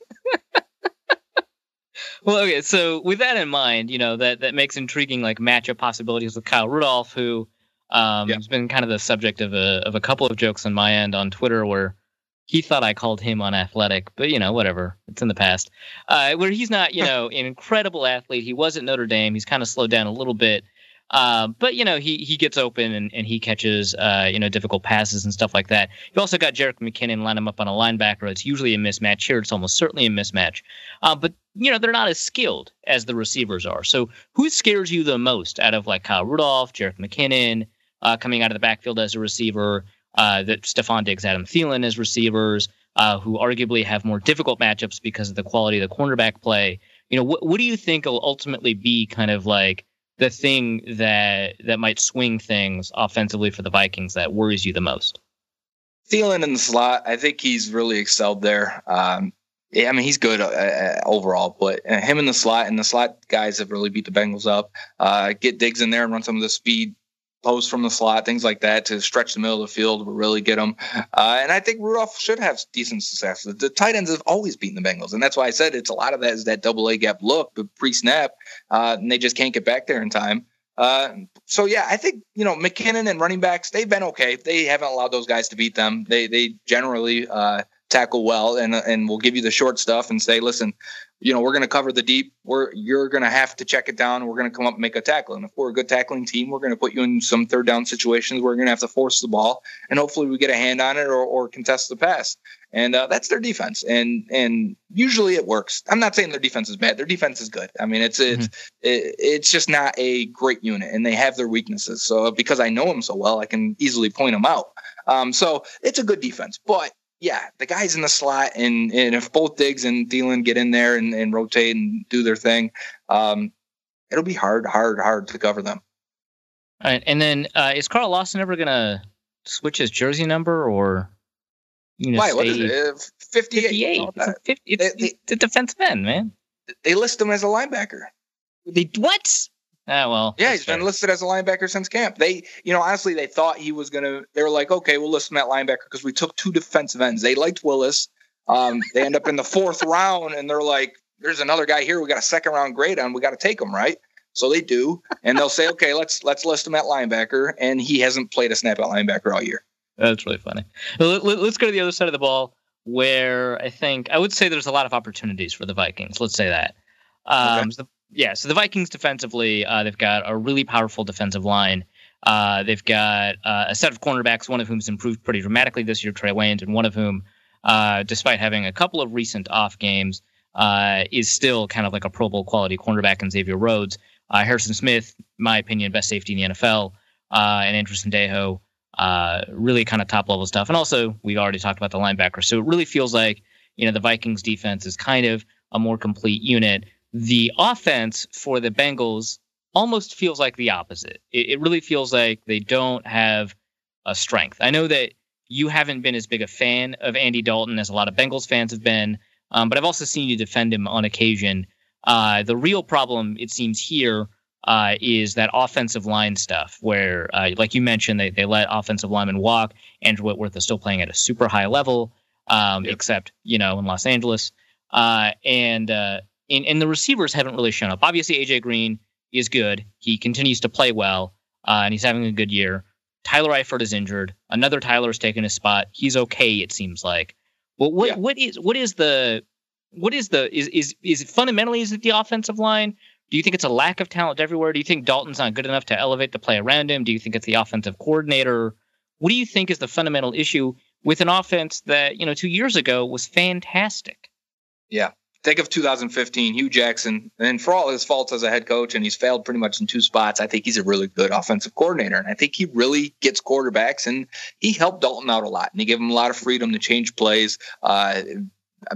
Well, okay. So with that in mind, that makes intriguing matchup possibilities with Kyle Rudolph, who has been kind of the subject of a couple of jokes on my end on Twitter where he thought I called him unathletic, but whatever. It's in the past. Where he's not, an incredible athlete. He was at Notre Dame. He's kind of slowed down a little bit. But he gets open and he catches, difficult passes and stuff like that. You also got Jerick McKinnon line him up on a linebacker. It's usually a mismatch. Here it's almost certainly a mismatch. But they're not as skilled as the receivers are. So who scares you the most out of Kyle Rudolph, Jerick McKinnon, coming out of the backfield as a receiver, that Stephon Diggs, Adam Thielen as receivers, who arguably have more difficult matchups because of the quality of the cornerback play. What do you think will ultimately be kind of like the thing that might swing things offensively for the Vikings that worries you the most?
Thielen in the slot, I think he's really excelled there. He's good overall, but him in the slot guys have really beat the Bengals up. Get Diggs in there and run some of the speed posts from the slot, things like that to stretch the middle of the field will really get them. And I think Rudolph should have decent success. The tight ends have always beaten the Bengals, and that's why I said it's a lot of that is that double A gap look, but pre-snap, and they just can't get back there in time. So yeah, I think, McKinnon and running backs, they've been okay. They haven't allowed those guys to beat them. They generally tackle well and will give you the short stuff and say, listen, we're going to cover the deep. You're going to have to check it down. And we're going to come up and make a tackle. And if we're a good tackling team, we're going to put you in some third down situations where we're going to have to force the ball, and hopefully we get a hand on it or contest the pass. And that's their defense. And usually it works. I'm not saying their defense is bad. Their defense is good. I mean, it's just not a great unit, and they have their weaknesses. So because I know them so well, I can easily point them out. So it's a good defense, but yeah, the guys in the slot, and if both Diggs and Thielen get in there and rotate and do their thing, it'll be hard to cover them.
All right, and then is Carl Lawson ever gonna switch his jersey number, or
why? What is it? 58.
It's the defensive end, man.
They list him as a linebacker.
They what? Well,
yeah, he's been listed as a linebacker since camp. They, honestly, they thought he was they were like, okay, we'll list him at linebacker because we took 2 defensive ends. They liked Willis. They end up in the 4th round, and they're like, there's another guy here we got a 2nd round grade on. We got to take him, right? So they do, and they'll say, okay, let's list him at linebacker, and he hasn't played a snap at linebacker all year. That's
really funny. Let's go to the other side of the ball, where I would say there's a lot of opportunities for the Vikings. Let's say that. Okay. So the Vikings defensively, they've got a really powerful defensive line. They've got a set of cornerbacks, one of whom's improved pretty dramatically this year, Trey Waynes, and one of whom, despite having a couple of recent off games, is still kind of like a Pro Bowl quality cornerback in Xavier Rhodes. Harrison Smith, in my opinion, best safety in the NFL, and Andrew Sendejo, really kind of top level stuff. And also, we already talked about the linebacker. So it really feels like, the Vikings defense is kind of a more complete unit. The offense for the Bengals almost feels like the opposite. It really feels like they don't have a strength. I know that you haven't been as big a fan of Andy Dalton as a lot of Bengals fans have been, but I've also seen you defend him on occasion. The real problem, it seems here, is that offensive line stuff where, like you mentioned, they let offensive linemen walk. Andrew Whitworth is still playing at a super high level, except, in Los Angeles. And the receivers haven't really shown up. Obviously, AJ Green is good. He continues to play well, and he's having a good year. Tyler Eifert is injured. Another Tyler's taken his spot. He's okay, it seems like. Well, is it fundamentally, is it the offensive line? Do you think it's a lack of talent everywhere? Do you think Dalton's not good enough to elevate the play around him? Do you think it's the offensive coordinator? What do you think is the fundamental issue with an offense that, 2 years ago was fantastic?
Yeah. Think of 2015, Hugh Jackson, and for all his faults as a head coach, and he's failed pretty much in 2 spots, I think he's a really good offensive coordinator, and I think he really gets quarterbacks, and he helped Dalton out a lot, and he gave him a lot of freedom to change plays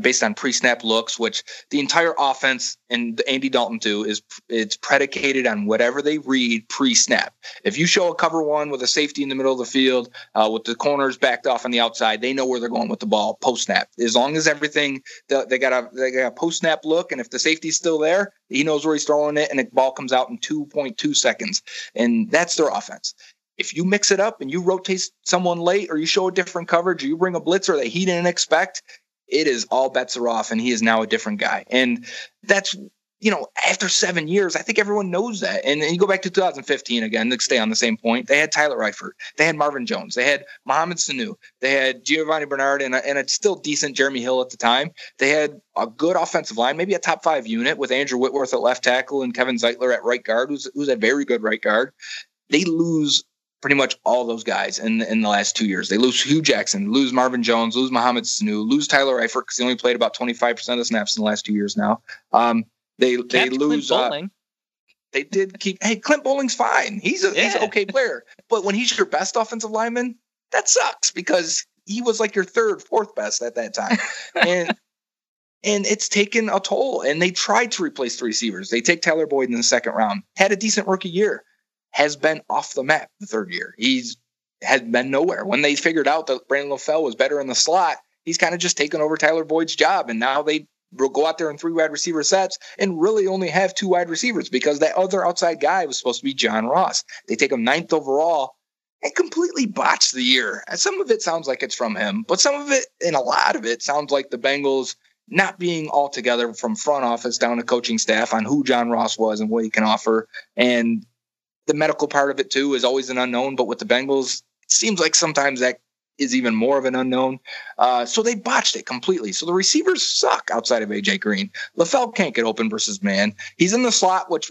based on pre-snap looks, which the entire offense and Andy Dalton too it's predicated on whatever they read pre-snap. If you show a cover 1 with a safety in the middle of the field, with the corners backed off on the outside, they know where they're going with the ball post-snap. As long as everything, they got a post-snap look, and if the safety's still there, he knows where he's throwing it, and the ball comes out in 2.2 seconds. And that's their offense. If you mix it up and you rotate someone late, or you show a different coverage, or you bring a blitzer that he didn't expect, it is all bets are off, and he is now a different guy. And that's, after 7 years, I think everyone knows that. And you go back to 2015 again, to stay on the same point. They had Tyler Eifert. They had Marvin Jones. They had Mohamed Sanu. They had Giovanni Bernard and a still decent Jeremy Hill at the time. They had a good offensive line, maybe a top 5 unit with Andrew Whitworth at left tackle and Kevin Zeitler at right guard, who's a very good right guard. They lose pretty much all those guys in the last 2 years. They lose Hugh Jackson, lose Marvin Jones, lose Mohamed Sanu, lose Tyler Eifert because he only played about 25% of the snaps in the last 2 years now. They lose They did keep. Hey, Clint Bowling's fine. He's an okay player. But when he's your best offensive lineman, that sucks because he was like your third, fourth best at that time, and it's taken a toll. And they tried to replace the receivers. They take Tyler Boyd in the second round. Had a decent rookie year. Has been off the map the third year. Has been nowhere. When they figured out that Brandon LaFell was better in the slot, he's kind of just taken over Tyler Boyd's job, and now they go out there in 3 wide receiver sets and really only have 2 wide receivers because that other outside guy was supposed to be John Ross. They take him 9th overall and completely botch the year. And some of it sounds like it's from him, but some of it, and a lot of it, sounds like the Bengals not being all together from front office down to coaching staff on who John Ross was and what he can offer. And the medical part of it, too, is always an unknown. But with the Bengals, it seems like sometimes that is even more of an unknown. So they botched it completely. So the receivers suck outside of A.J. Green. LaFell can't get open versus man. He's in the slot, which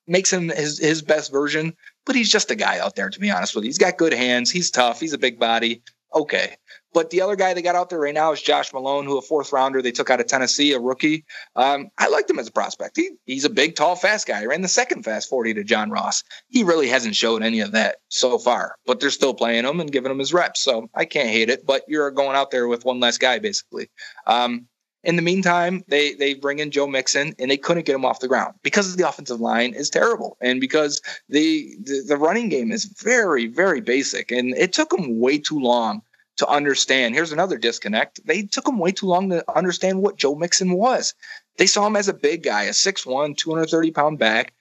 makes him his best version. But he's just a guy out there, to be honest with you. He's got good hands. He's tough. He's a big body. Okay. But the other guy they got out there right now is Josh Malone, who a 4th rounder they took out of Tennessee, a rookie. I liked him as a prospect. He's a big, tall, fast guy. He ran the second fast 40 to John Ross. He really hasn't showed any of that so far, but they're still playing him and giving him his reps. So I can't hate it, but you're going out there with one less guy, basically. In the meantime, they bring in Joe Mixon, and they couldn't get him off the ground because the offensive line is terrible, and because the running game is very, very basic, and it took them way too long to understand. Here's another disconnect. They took him way too long to understand what Joe Mixon was. They saw him as a big guy, a 6'1", 230-pound back.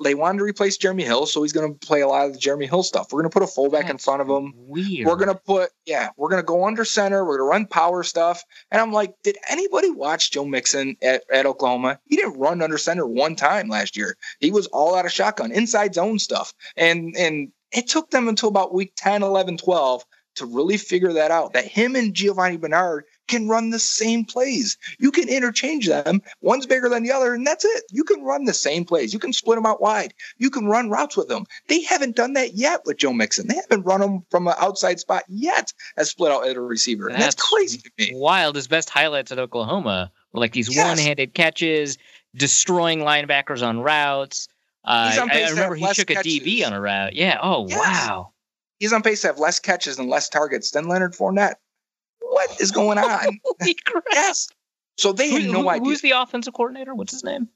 They wanted to replace Jeremy Hill, so he's going to play a lot of the Jeremy Hill stuff. We're going to put a fullback in front of him.
Weird.
We're going to go under center. We're going to run power stuff. And I'm like, did anybody watch Joe Mixon at Oklahoma? He didn't run under center one time last year. He was all out of shotgun, inside zone stuff. And it took them until about week 10, 11, 12 to really figure that out, that him and Giovanni Bernard can run the same plays. You can interchange them. One's bigger than the other, and that's it. You can run the same plays. You can split them out wide. You can run routes with them. They haven't done that yet with Joe Mixon. They haven't run them from an outside spot yet as split out at a receiver. And that's crazy to me.
Wild. His best highlights at Oklahoma were like these one-handed catches, destroying linebackers on routes. I remember he took a DB on a route. Yeah. Oh, yes. Wow.
He's on pace to have less catches and less targets than Leonard Fournette. What is going on?
Holy crap.
Yes. So they had no idea.
Who's the offensive coordinator? What's his name?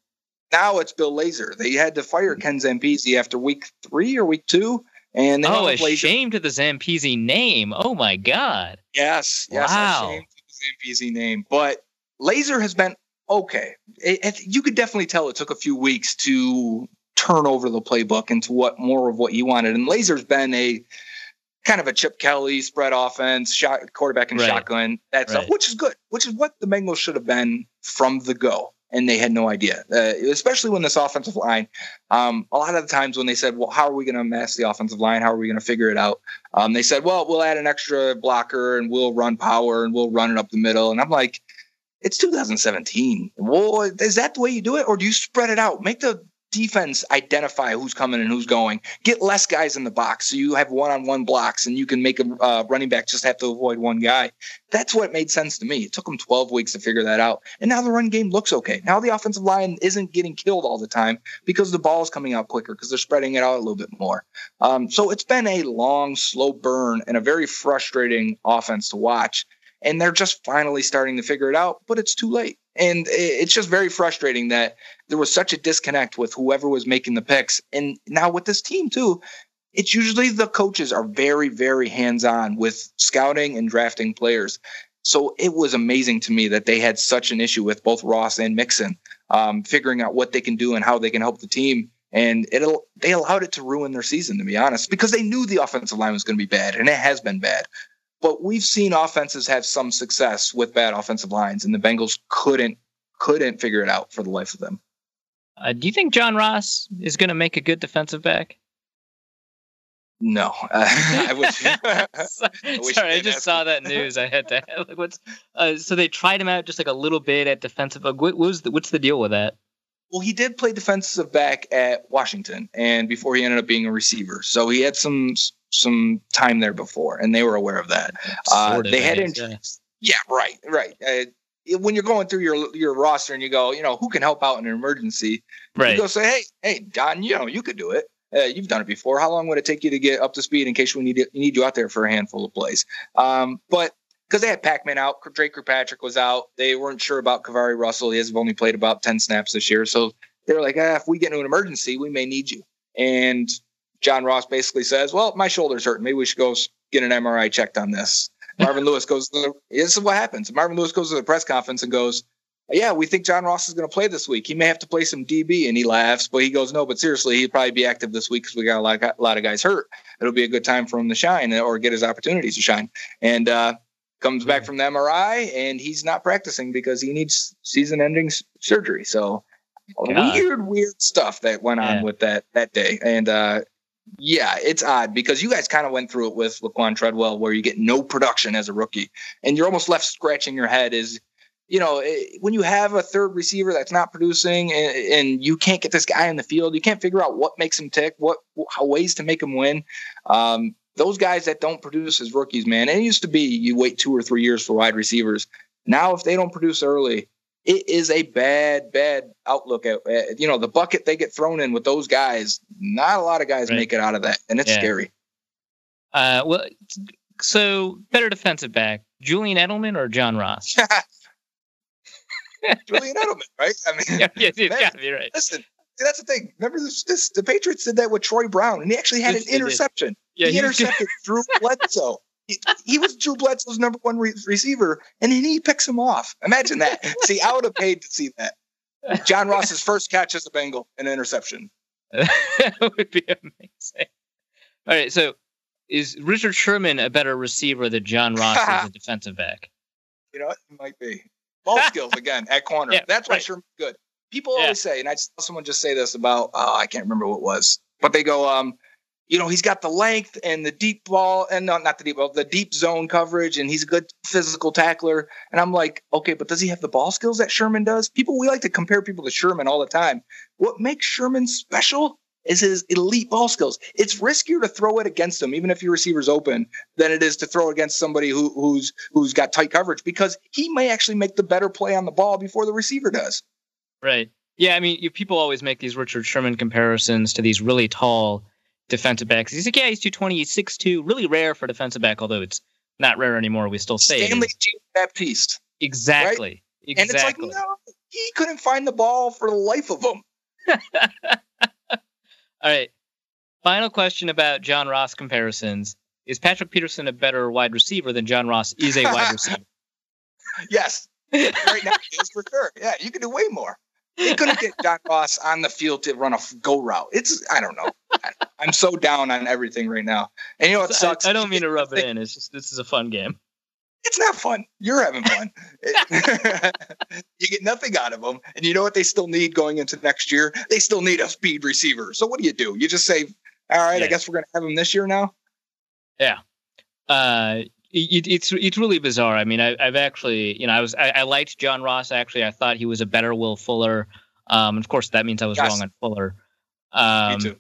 Now it's Bill Lazor. They had to fire Ken Zampese after week 3 or week 2. And they
a shame to the Zampese name. Oh, my God.
Yes.
Wow.
A shame to the Zampese name. But Lazor has been okay. You could definitely tell it took a few weeks to turn over the playbook into more of what he wanted. And Lazor's been a kind of a Chip Kelly spread offense, quarterback and shotgun, that stuff, which is good, which is what the Bengals should have been from the go. And they had no idea, especially when this offensive line, a lot of the times when they said, well, how are we going to mask the offensive line? How are we going to figure it out? They said, well, we'll add an extra blocker and we'll run power and we'll run it up the middle. And I'm like, it's 2017. Well, is that the way you do it? Or do you spread it out? Make the defense identify who's coming and who's going. Get less guys in the box so you have one-on-one blocks and you can make a running back just have to avoid one guy. That's what made sense to me. It took them 12 weeks to figure that out. And now the run game looks okay. Now the offensive line isn't getting killed all the time because the ball is coming out quicker because they're spreading it out a little bit more. So it's been a long, slow burn and a very frustrating offense to watch. And they're just finally starting to figure it out, but it's too late. And it's just very frustrating that there was such a disconnect with whoever was making the picks. And now with this team, too, it's usually the coaches are very, very hands-on with scouting and drafting players. So it was amazing to me that they had such an issue with both Ross and Mixon, figuring out what they can do and how they can help the team. And they allowed it to ruin their season, to be honest, because they knew the offensive line was going to be bad, and it has been bad. But we've seen offenses have some success with bad offensive lines, and the Bengals couldn't figure it out for the life of them.
Do you think John Ross is going to make a good defensive back?
No, I wish.
Sorry, I just saw that news. I had to. So they tried him out just like a little bit at defensive. What's the deal with that?
Well, he did play defensive back at Washington, and before he ended up being a receiver, so he had some time there before, and they were aware of that. They had injuries. Yeah, right. when you're going through your roster and you go, who can help out in an emergency? Right. You go say, hey, John, you could do it. You've done it before. How long would it take you to get up to speed in case we need you out there for a handful of plays? But because they had Pac-Man out, Drake Kirkpatrick was out. They weren't sure about Kavari Russell. He has only played about 10 snaps this year. So they were like, if we get into an emergency, we may need you. And John Ross basically says, well, my shoulder's hurting. Maybe we should go get an MRI checked on this. Marvin Lewis goes, this is what happens. Marvin Lewis goes to the press conference and goes, yeah, we think John Ross is going to play this week. He may have to play some DB. And he laughs, but he goes, no, but seriously, he'd probably be active this week because we got a lot of guys hurt. It'll be a good time for him to shine or get his opportunities to shine. And comes back from the MRI and he's not practicing because he needs season-ending surgery. So weird stuff that went on with that day. And it's odd because you guys kind of went through it with Laquan Treadwell where you get no production as a rookie and you're almost left scratching your head is, when you have a third receiver that's not producing and you can't get this guy in the field, you can't figure out what makes him tick, how ways to make him win. Those guys that don't produce as rookies, man, it used to be you wait 2 or 3 years for wide receivers. Now, if they don't produce early, it is a bad outlook at the bucket they get thrown in with those guys. Not a lot of guys make it out of that, and it's scary.
So better defensive back, Julian Edelman or John Ross?
Julian Edelman, right? I mean,
it's got to be right.
Listen, that's the thing. Remember this? The Patriots did that with Troy Brown, and he actually had an interception. He intercepted Drew Bledsoe. He was Drew Bledsoe's number one receiver, and then he picks him off. Imagine that. See, I would have paid to see that. John Ross's first catch as a Bengal, an interception.
That would be amazing. All right, so is Richard Sherman a better receiver than John Ross as a defensive back?
You know what? It might be. Ball skills, again, at corner. That's why Sherman's good. People always say, and I saw someone just say this about, I can't remember what it was, but they go, he's got the length and the deep ball, and no, not the deep ball, the deep zone coverage, and he's a good physical tackler. And I'm like, okay, but does he have the ball skills that Sherman does? We like to compare people to Sherman all the time. What makes Sherman special is his elite ball skills. It's riskier to throw it against him, even if your receiver's open, than it is to throw it against somebody who's got tight coverage, because he may actually make the better play on the ball before the receiver does.
Right. Yeah, I mean, people always make these Richard Sherman comparisons to these really tall defensive backs. He's like, he's 220, he's 6'2", really rare for defensive back, although it's not rare anymore. We still say
Stanley Jean-Baptiste.
Exactly. Right?
And it's like, no, he couldn't find the ball for the life of him.
All right. Final question about John Ross comparisons. Is Patrick Peterson a better wide receiver than John Ross is a wide receiver?
Yes. Right now, he is for sure. Yeah, you can do way more. They couldn't get John Ross on the field to run a go route. I don't know. I'm so down on everything right now. And you know what sucks?
I don't mean to rub it in. It's just, this is a fun game.
It's not fun. You're having fun. You get nothing out of them. And you know what they still need going into next year? They still need a speed receiver. So what do? You just say, all right, I guess we're going to have him this year now?
Yeah. It's really bizarre. I mean, I've actually, I liked John Ross. Actually, I thought he was a better Will Fuller. Of course, that means I was wrong on Fuller.
Me too.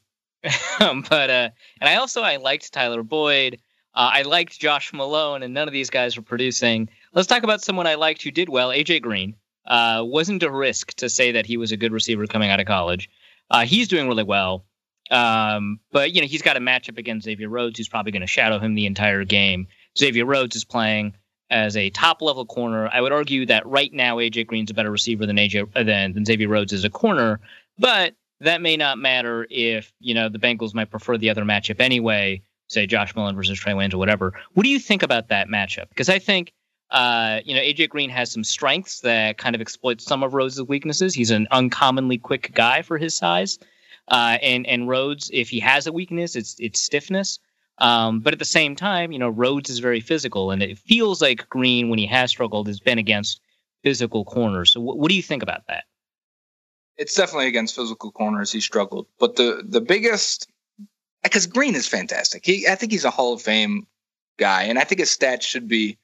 But and I liked Tyler Boyd. I liked Josh Malone, and none of these guys were producing. Let's talk about someone I liked who did well. AJ Green wasn't a risk to say that he was a good receiver coming out of college. He's doing really well. But he's got a matchup against Xavier Rhodes, who's probably going to shadow him the entire game. Xavier Rhodes is playing as a top-level corner. I would argue that right now AJ Green's a better receiver than Xavier Rhodes is a corner, but that may not matter if, the Bengals might prefer the other matchup anyway, say Josh Mullen versus Trey Lance or whatever. What do you think about that matchup? Because I think, AJ Green has some strengths that kind of exploit some of Rhodes' weaknesses. He's an uncommonly quick guy for his size. And Rhodes, if he has a weakness, it's stiffness. But at the same time, Rhodes is very physical, and it feels like Green, when he has struggled, has been against physical corners. So what do you think about that?
It's definitely against physical corners he struggled. But the biggest, because Green is fantastic. I think he's a Hall of Fame guy, and I think his stats should be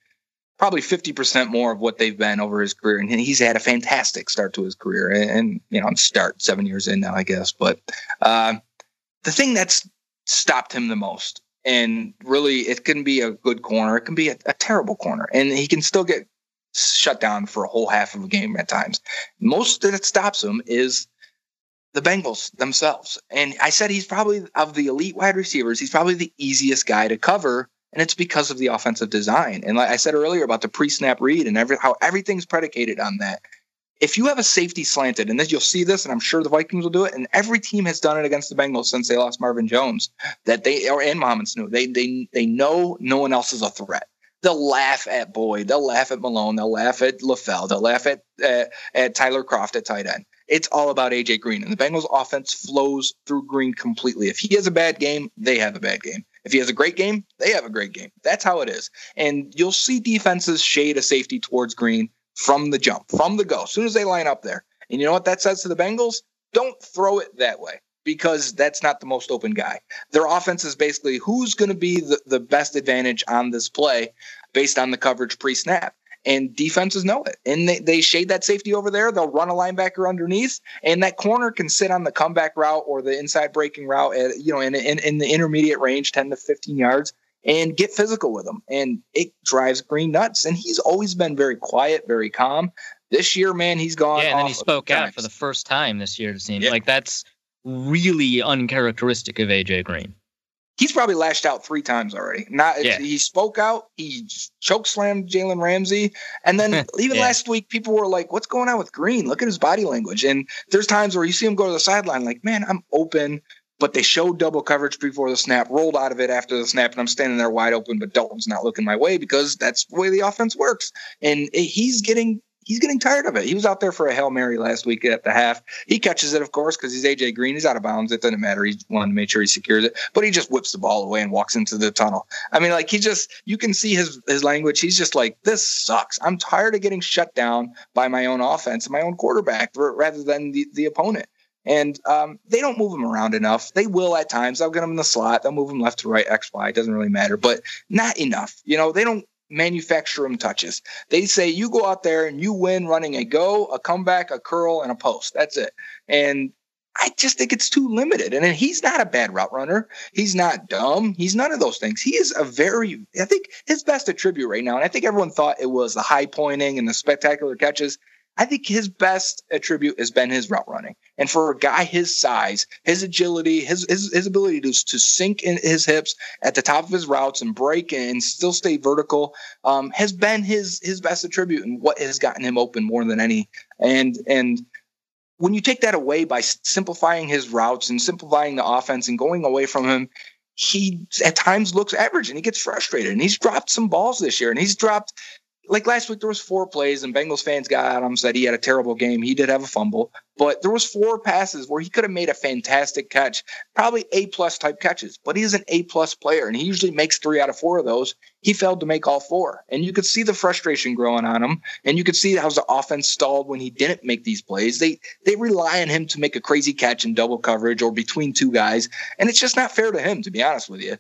probably 50% more of what they've been over his career. And he's had a fantastic start to his career. And 7 years in now, I guess. But the thing that's stopped him the most, and really it can be a good corner, it can be a terrible corner, and he can still get shut down for a whole half of a game at times. Most that stops him is the Bengals themselves. And I said he's probably, of the elite wide receivers, he's probably the easiest guy to cover, and it's because of the offensive design. And like I said earlier about the pre-snap read and how everything's predicated on that. If you have a safety slanted, and then you'll see this, and I'm sure the Vikings will do it, and every team has done it against the Bengals since they lost Marvin Jones, and Mohamed Sanu, they know no one else is a threat. They'll laugh at Boyd, they'll laugh at Malone, they'll laugh at LaFell, they'll laugh at Tyler Kroft at tight end. It's all about AJ Green, and the Bengals offense flows through Green completely. If he has a bad game, they have a bad game. If he has a great game, they have a great game. That's how it is. And you'll see defenses shade a safety towards Green from the jump, from the go, as soon as they line up there. And you know what that says to the Bengals? Don't throw it that way, because that's not the most open guy. Their offense is basically who's going to be the best advantage on this play based on the coverage pre-snap. And defenses know it. And they shade that safety over there. They'll run a linebacker underneath, and that corner can sit on the comeback route or the inside breaking route at, in the intermediate range, 10 to 15 yards, and get physical with him. And it drives Green nuts. And he's always been very quiet, very calm. This year, man, he's gone.
Yeah, and then he spoke out for the first time this year, it seems. Yeah. Like, that's really uncharacteristic of AJ Green.
He's probably lashed out 3 times already. He spoke out. He choke slammed Jalen Ramsey. And then even last week, people were like, what's going on with Green? Look at his body language. And there's times where you see him go to the sideline like, man, I'm open. But they showed double coverage before the snap, rolled out of it after the snap, and I'm standing there wide open, but Dalton's not looking my way because that's the way the offense works. And he's getting tired of it. He was out there for a Hail Mary last week at the half. He catches it, of course, because he's AJ Green. He's out of bounds. It doesn't matter. He wanted to make sure he secures it, but he just whips the ball away and walks into the tunnel. I mean, like, you can see his language. He's just like, this sucks. I'm tired of getting shut down by my own offense and my own quarterback rather than the opponent. And they don't move him around enough. They will at times. They'll get him in the slot. They'll move him left to right, X, Y. It doesn't really matter, but not enough. They don't manufacture him touches. They say you go out there and you win running a go, a comeback, a curl, and a post. That's it. And I just think it's too limited. And he's not a bad route runner. He's not dumb. He's none of those things. He is I think his best attribute right now, and I think everyone thought it was the high pointing and the spectacular catches. I think his best attribute has been his route running. And for a guy his size, his agility, his ability to sink in his hips at the top of his routes and break and still stay vertical has been his best attribute and what has gotten him open more than any. And when you take that away by simplifying his routes and simplifying the offense and going away from him, he at times looks average and he gets frustrated. And he's dropped some balls this year, and he's dropped. Like last week, there was 4 plays, and Bengals fans got at him, said he had a terrible game. He did have a fumble, but there was 4 passes where he could have made a fantastic catch, probably A-plus type catches, but he is an A-plus player, and he usually makes 3 out of 4 of those. He failed to make all 4, and you could see the frustration growing on him, and you could see how the offense stalled when he didn't make these plays. They rely on him to make a crazy catch in double coverage or between 2 guys, and it's just not fair to him, to be honest with you.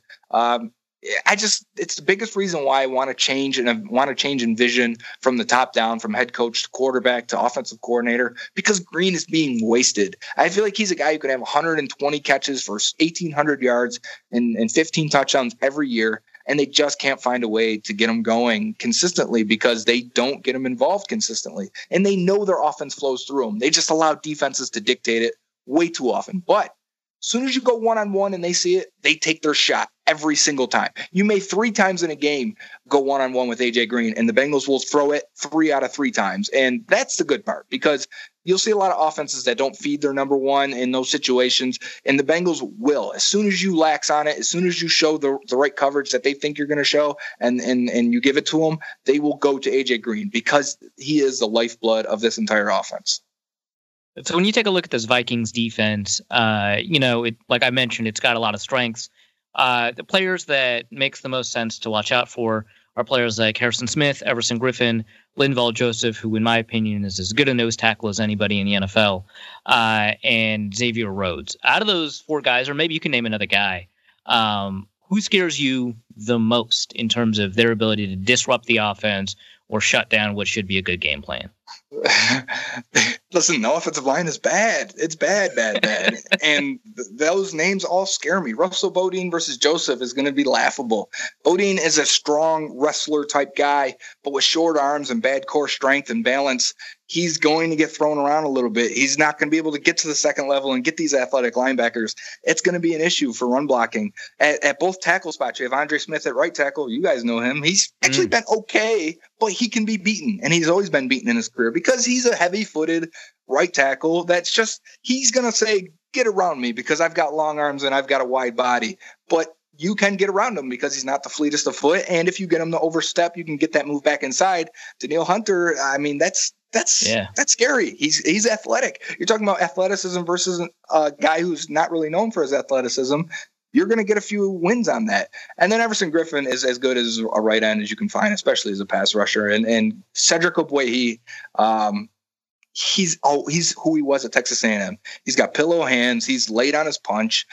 It's the biggest reason why I want to change, and I want to change in vision from the top down, from head coach to quarterback to offensive coordinator, because Green is being wasted. I feel like he's a guy who could have 120 catches for 1,800 yards and 15 touchdowns every year, and they just can't find a way to get him going consistently because they don't get him involved consistently. And they know their offense flows through them. They just allow defenses to dictate it way too often. But as soon as you go one-on-one and they see it, they take their shot every single time. You may 3 times in a game go one-on-one with AJ Green, and the Bengals will throw it 3 out of 3 times. And that's the good part, because you'll see a lot of offenses that don't feed their number one in those situations, and the Bengals will. As soon as you lax on it, as soon as you show the right coverage that they think you're going to show and you give it to them, they will go to AJ Green because he is the lifeblood of this entire offense.
So when you take a look at this Vikings defense, like I mentioned, it's got a lot of strengths. The players that makes the most sense to watch out for are players like Harrison Smith, Everson Griffin, Linval Joseph, who in my opinion is as good a nose tackle as anybody in the NFL, and Xavier Rhodes. Out of those 4 guys, or maybe you can name another guy, who scares you the most in terms of their ability to disrupt the offense or shut down what should be a good game plan.
Listen, no offensive line is bad. It's bad. And those names all scare me. Russell Bodine versus Joseph is going to be laughable. Bodine is a strong wrestler type guy, but with short arms and bad core strength and balance, he's going to get thrown around a little bit. He's not going to be able to get to the second level and get these athletic linebackers. It's going to be an issue for run blocking. At both tackle spots, you have Andre Smith at right tackle. You guys know him. He's actually been okay, but he can be beaten, and he's always been beaten in his career because he's a heavy-footed right tackle. That's just, he's going to say, get around me because I've got long arms and I've got a wide body. But you can get around him because he's not the fleetest of foot. And if you get him to overstep, you can get that move back inside. Daniil Hunter, I mean, that's scary. He's athletic. You're talking about athleticism versus a guy who's not really known for his athleticism. You're going to get a few wins on that. And then Everson Griffin is as good as a right end as you can find, especially as a pass rusher. And Cedric Ogbuehi, he's who he was at Texas A&M. He's got pillow hands. He's late on his punch.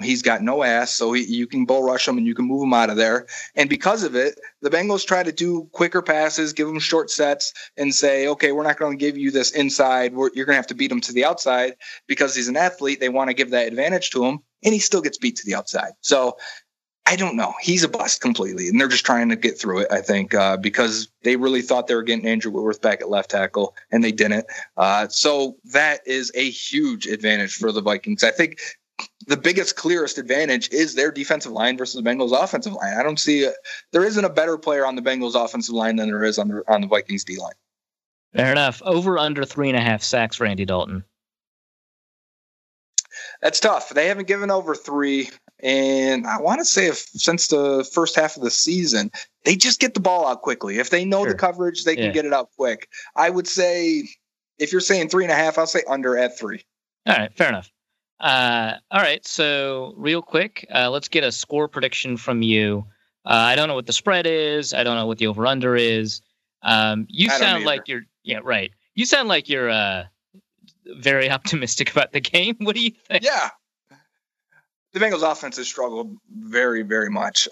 He's got no ass, so you can bull rush him and you can move him out of there. And because of it, the Bengals try to do quicker passes, give him short sets, and say, okay, we're not going to give you this inside. You're going to have to beat him to the outside because he's an athlete. They want to give that advantage to him, and he still gets beat to the outside. So I don't know. He's a bust completely, and they're just trying to get through it, I think, because they really thought they were getting Andrew Whitworth back at left tackle, and they didn't. So that is a huge advantage for the Vikings. I think the biggest, clearest advantage is their defensive line versus the Bengals' offensive line. I don't see there isn't a better player on the Bengals' offensive line than there is on the Vikings' D line.
Fair enough. Over under 3.5 sacks for Andy Dalton.
That's tough. They haven't given over 3. And I want to say since the first half of the season, they just get the ball out quickly. If they know the coverage, they can get it out quick. I would say if you're saying 3.5, I'll say under at 3.
All right. Fair enough. All right. So real quick, let's get a score prediction from you. I don't know what the spread is. I don't know what the over under is. You sound like you're right. You sound like you're very optimistic about the game. What do you think?
Yeah. The Bengals offense has struggled very, very much.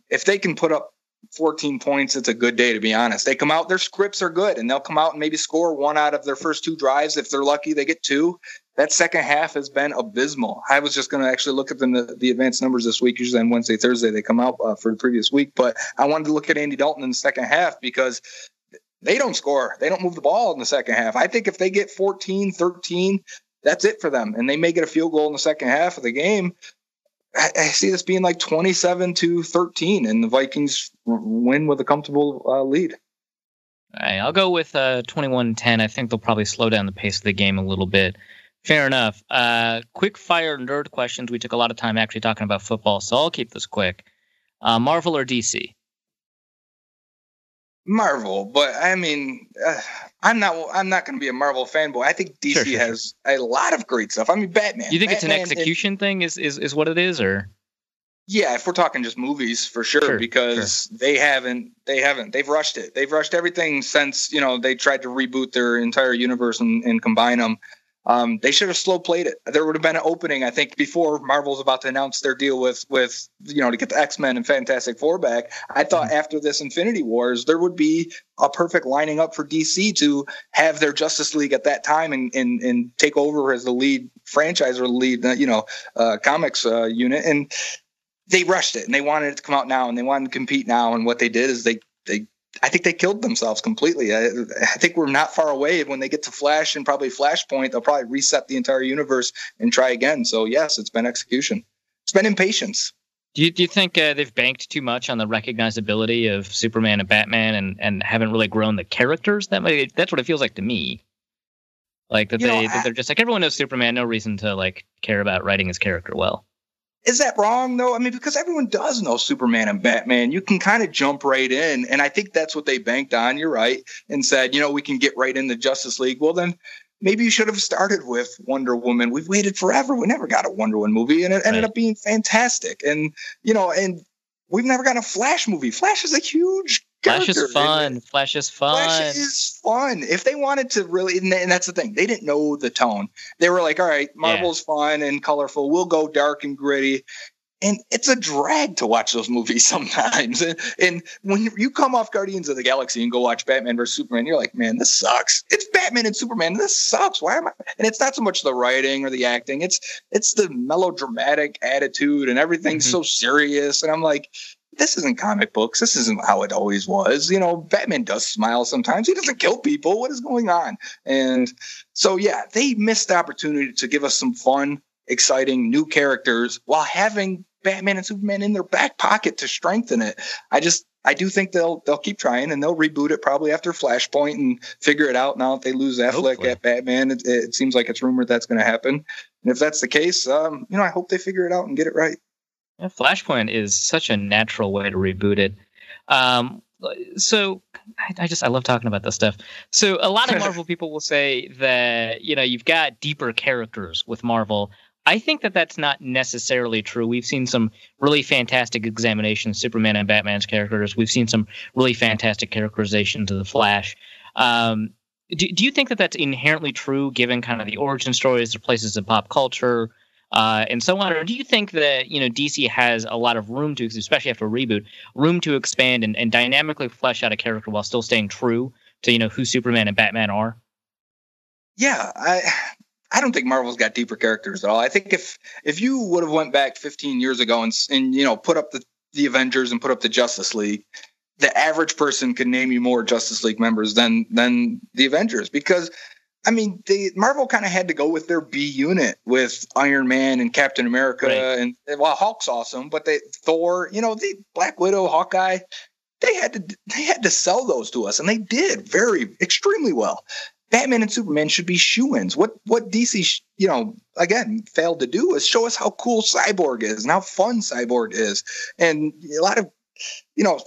If they can put up 14 points, it's a good day, to be honest. They come out, their scripts are good, and they'll come out and maybe score 1 out of their first 2 drives. If they're lucky, they get 2. That second half has been abysmal. I was just going to actually look at the advanced numbers this week. Usually on Wednesday, Thursday, they come out for the previous week. But I wanted to look at Andy Dalton in the second half because they don't score. They don't move the ball in the second half. I think if they get 14, 13, that's it for them. And they may get a field goal in the second half of the game. I see this being like 27-13, and the Vikings win with a comfortable lead.
All right, I'll go with 21-10. I think they'll probably slow down the pace of the game a little bit. Fair enough. Quick fire nerd questions. We took a lot of time actually talking about football, so I'll keep this quick. Marvel or DC?
Marvel, but I mean, I'm not going to be a Marvel fanboy. I think DC has a lot of great stuff. I mean, Batman.
You think
Batman,
it's an execution thing? Is what it is, or?
Yeah, if we're talking just movies, for sure, because they've rushed it. They've rushed everything since they tried to reboot their entire universe and combine them. They should have slow played it. There would have been an opening, I think, before Marvel's about to announce their deal with to get the X-Men and Fantastic Four back. I thought after this Infinity Wars, there would be a perfect lining up for DC to have their Justice League at that time and take over as the lead franchise or lead, comics unit. And they rushed it, and they wanted it to come out now, and they wanted to compete now. And what they did is I think they killed themselves completely. I think we're not far away. When they get to Flash and probably Flashpoint, they'll probably reset the entire universe and try again. So, yes, it's been execution. It's been impatience.
Do you think they've banked too much on the recognizability of Superman and Batman and haven't really grown the characters? That's what it feels like to me. Like that they're just like, everyone knows Superman, no reason to care about writing his character well.
Is that wrong, though? I mean, because everyone does know Superman and Batman. You can kind of jump right in. And I think that's what they banked on. You're right. And said, we can get right in the Justice League. Well, then maybe you should have started with Wonder Woman. We've waited forever. We never got a Wonder Woman movie. And it ended up being fantastic. And, and we've never gotten a Flash movie. Flash is a huge character.
Flash is fun. If they wanted to really, and that's the thing, they didn't know the tone. They were like, all right, Marvel's fun and colorful. We'll go dark and gritty.
And it's a drag to watch those movies sometimes. And when you come off Guardians of the Galaxy and go watch Batman vs. Superman, you're like, man, this sucks. It's Batman and Superman. This sucks. Why am I? And it's not so much the writing or the acting. It's the melodramatic attitude and everything's so serious. And I'm like, this isn't comic books. This isn't how it always was. You know, Batman does smile sometimes. He doesn't kill people. What is going on? And so, yeah, they missed the opportunity to give us some fun, exciting new characters while having Batman and Superman in their back pocket to strengthen it. I do think they'll keep trying, and they'll reboot it probably after Flashpoint and figure it out. Now if they lose Affleck at Batman, it seems like it's rumored that's going to happen. And if that's the case, I hope they figure it out and get it right.
Yeah, Flashpoint is such a natural way to reboot it. So I love talking about this stuff. So a lot of Marvel people will say that, you've got deeper characters with Marvel. I think that that's not necessarily true. We've seen some really fantastic examinations of Superman and Batman's characters. We've seen some really fantastic characterizations of the Flash. Do you think that that's inherently true, given kind of the origin stories, the places in pop culture, and so on? Or do you think that, DC has a lot of room to, especially after a reboot, room to expand and dynamically flesh out a character while still staying true to, who Superman and Batman are?
Yeah, I don't think Marvel's got deeper characters at all. I think if you would have went back 15 years ago and put up the Avengers and put up the Justice League, the average person could name you more Justice League members than the Avengers, because Marvel kind of had to go with their B unit with Iron Man and Captain America, right. And Hulk's awesome, but Thor, the Black Widow, Hawkeye, they had to sell those to us, and they did extremely well. Batman and Superman should be shoo-ins. What DC, again, failed to do is show us how cool Cyborg is and how fun Cyborg is. And a lot of,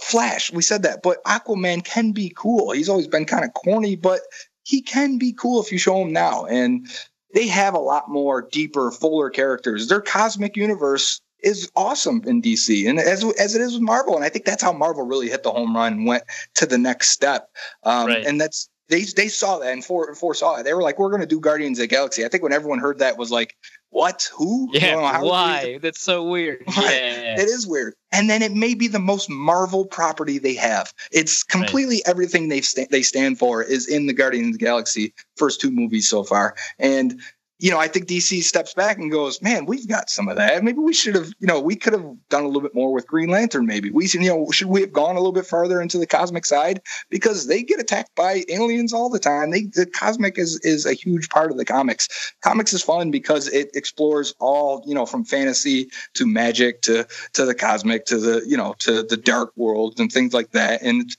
Flash, we said that, but Aquaman can be cool. He's always been kind of corny, but he can be cool if you show him now. And they have a lot more deeper, fuller characters. Their cosmic universe is awesome in DC, and as it is with Marvel. And I think that's how Marvel really hit the home run and went to the next step. Right. And that's, They saw that and foresaw it. They were like, we're going to do Guardians of the Galaxy. I think when everyone heard that was like, what? Who?
Yeah, why? That's so weird. Yeah.
It is weird. And then it may be the most Marvel property they have. It's completely everything they stand for is in the Guardians of the Galaxy first two movies so far. And I think DC steps back and goes, man, we've got some of that. Maybe we should have, we could have done a little bit more with Green Lantern. Maybe should we have gone a little bit farther into the cosmic side, because they get attacked by aliens all the time. The cosmic is a huge part of the comics. Comics is fun because it explores all, from fantasy to magic to the cosmic to the dark world and things like that. And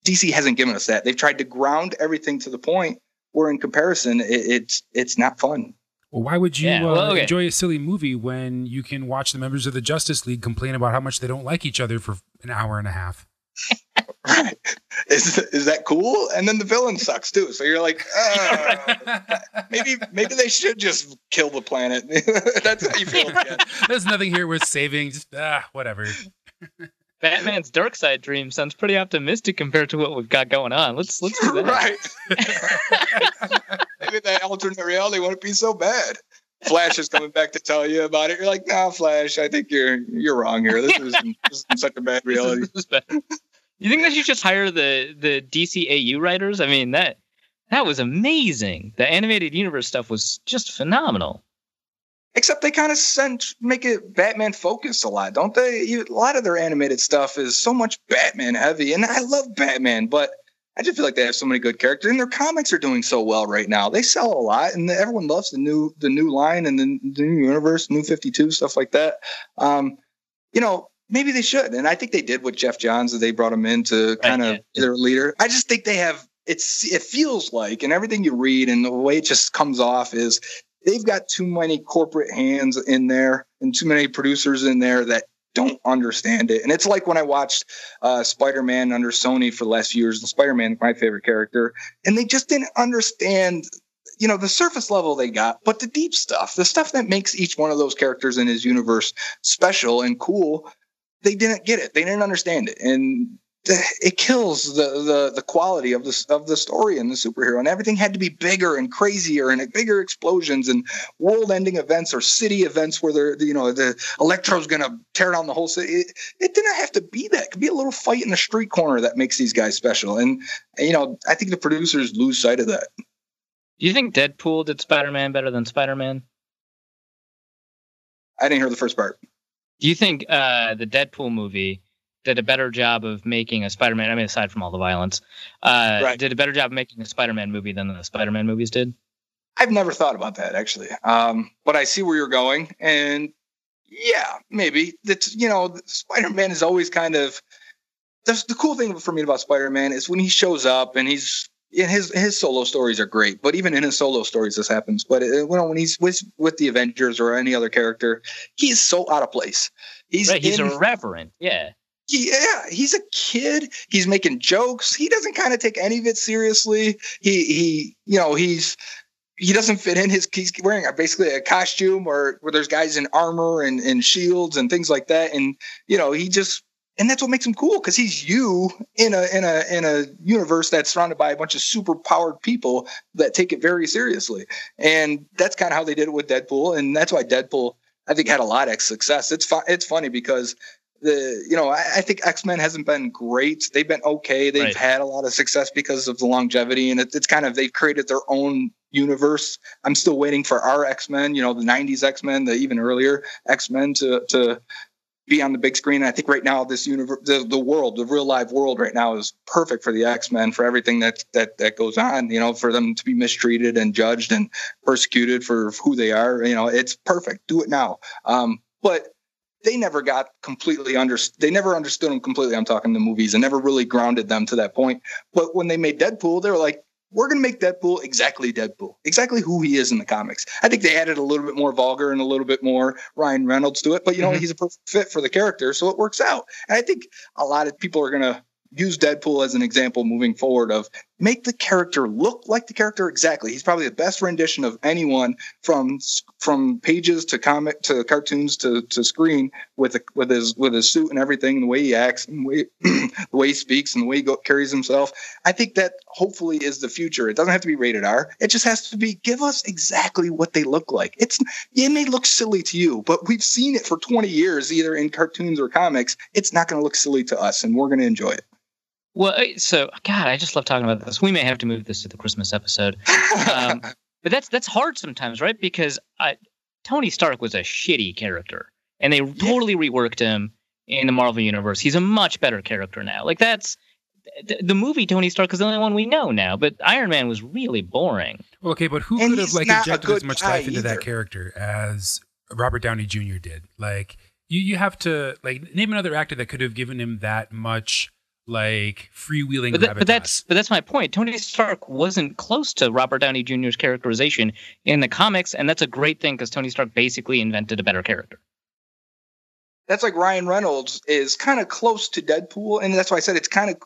DC hasn't given us that. They've tried to ground everything to the point where in comparison, it's not fun.
Well, why would you enjoy a silly movie when you can watch the members of the Justice League complain about how much they don't like each other for an hour and a half?
Right. Is that cool? And then the villain sucks too. So you're like, maybe they should just kill the planet. That's how you feel. Yeah.
There's nothing here worth saving. Just whatever.
Batman's dark side dream sounds pretty optimistic compared to what we've got going on. Let's do that.
Right. Maybe that alternate reality wouldn't be so bad. Flash is coming back to tell you about it. You're like, nah, Flash, I think you're wrong here. This is such a bad reality.
This is bad. You think that you just hire the DCAU writers? I mean, that was amazing. The animated universe stuff was just phenomenal.
Except they kind of make it Batman focused a lot, don't they? A lot of their animated stuff is so much Batman heavy, and I love Batman, but I just feel like they have so many good characters, and their comics are doing so well right now. They sell a lot, and everyone loves the new line and the new universe, New 52, stuff like that. Maybe they should, and I think they did with Jeff Johns. They brought him in to kind of their leader. I just think they have. It feels like, and everything you read and the way it just comes off is, they've got too many corporate hands in there and too many producers in there that don't understand it. And it's like when I watched Spider-Man under Sony for the last few years, and Spider-Man, my favorite character, and they just didn't understand, the surface level they got, but the deep stuff, the stuff that makes each one of those characters in his universe special and cool, they didn't get it. They didn't understand it. And it kills the quality of the story and the superhero, and everything had to be bigger and crazier and bigger explosions and world-ending events or city events where the Electro's gonna tear down the whole city. It didn't have to be that. It could be a little fight in the street corner that makes these guys special, and I think the producers lose sight of that.
Do you think Deadpool did Spider-Man better than Spider-Man?
I didn't hear the first part.
Do you think the Deadpool movie did a better job of making a Spider-Man, I mean, aside from all the violence, did a better job of making a Spider-Man movie than the Spider-Man movies did?
I've never thought about that, actually. But I see where you're going. And yeah, maybe. That's, Spider-Man is always kind of... The cool thing for me about Spider-Man is when he shows up and his solo stories are great. But even in his solo stories, this happens. But when he's with the Avengers or any other character, he is so out of place. He's
irreverent, yeah.
Yeah, he's a kid. He's making jokes. He doesn't kind of take any of it seriously. He doesn't fit in. He's wearing basically a costume where there's guys in armor and shields and things like that. And and that's what makes him cool, because he's you in a universe that's surrounded by a bunch of super powered people that take it very seriously. And that's kind of how they did it with Deadpool, and that's why Deadpool, I think, had a lot of success. It's funny because I think X-Men hasn't been great. They've been okay. They've had a lot of success because of the longevity, and it's kind of, they've created their own universe. I'm still waiting for our X-Men, the 90s X-Men, the even earlier X-Men to be on the big screen. And I think right now this universe, the world, the real live world right now is perfect for the X-Men, for everything that goes on, for them to be mistreated and judged and persecuted for who they are. It's perfect. Do it now. But they never got completely they never understood them completely. I'm talking the movies, and never really grounded them to that point. But when they made Deadpool, they were like, we're going to make Deadpool, exactly who he is in the comics. I think they added a little bit more vulgar and a little bit more Ryan Reynolds to it, but he's a perfect fit for the character, so it works out. And I think a lot of people are going to use Deadpool as an example moving forward of make the character look like the character exactly. He's probably the best rendition of anyone from pages to comic to cartoons to screen with his suit and everything, the way he acts and the way he speaks and the way he carries himself. I think that hopefully is the future. It doesn't have to be rated R. It just has to be, give us exactly what they look like. It may look silly to you, but we've seen it for 20 years, either in cartoons or comics. It's not going to look silly to us, and we're going to enjoy it.
Well, so, God, I just love talking about this. We may have to move this to the Christmas episode. But that's hard sometimes, right? Because Tony Stark was a shitty character, and they totally reworked him in the Marvel Universe. He's a much better character now. Like, that's... The movie Tony Stark is the only one we know now, but Iron Man was really boring.
Well, okay, but who could have injected as much life into that character as Robert Downey Jr. did? Like, you have to name another actor that could have given him that much freewheeling gravitas.
But that's my point. Tony Stark wasn't close to Robert Downey Jr.'s characterization in the comics, and that's a great thing because Tony Stark basically invented a better character.
That's like Ryan Reynolds is kind of close to Deadpool, and that's why I said it's kind of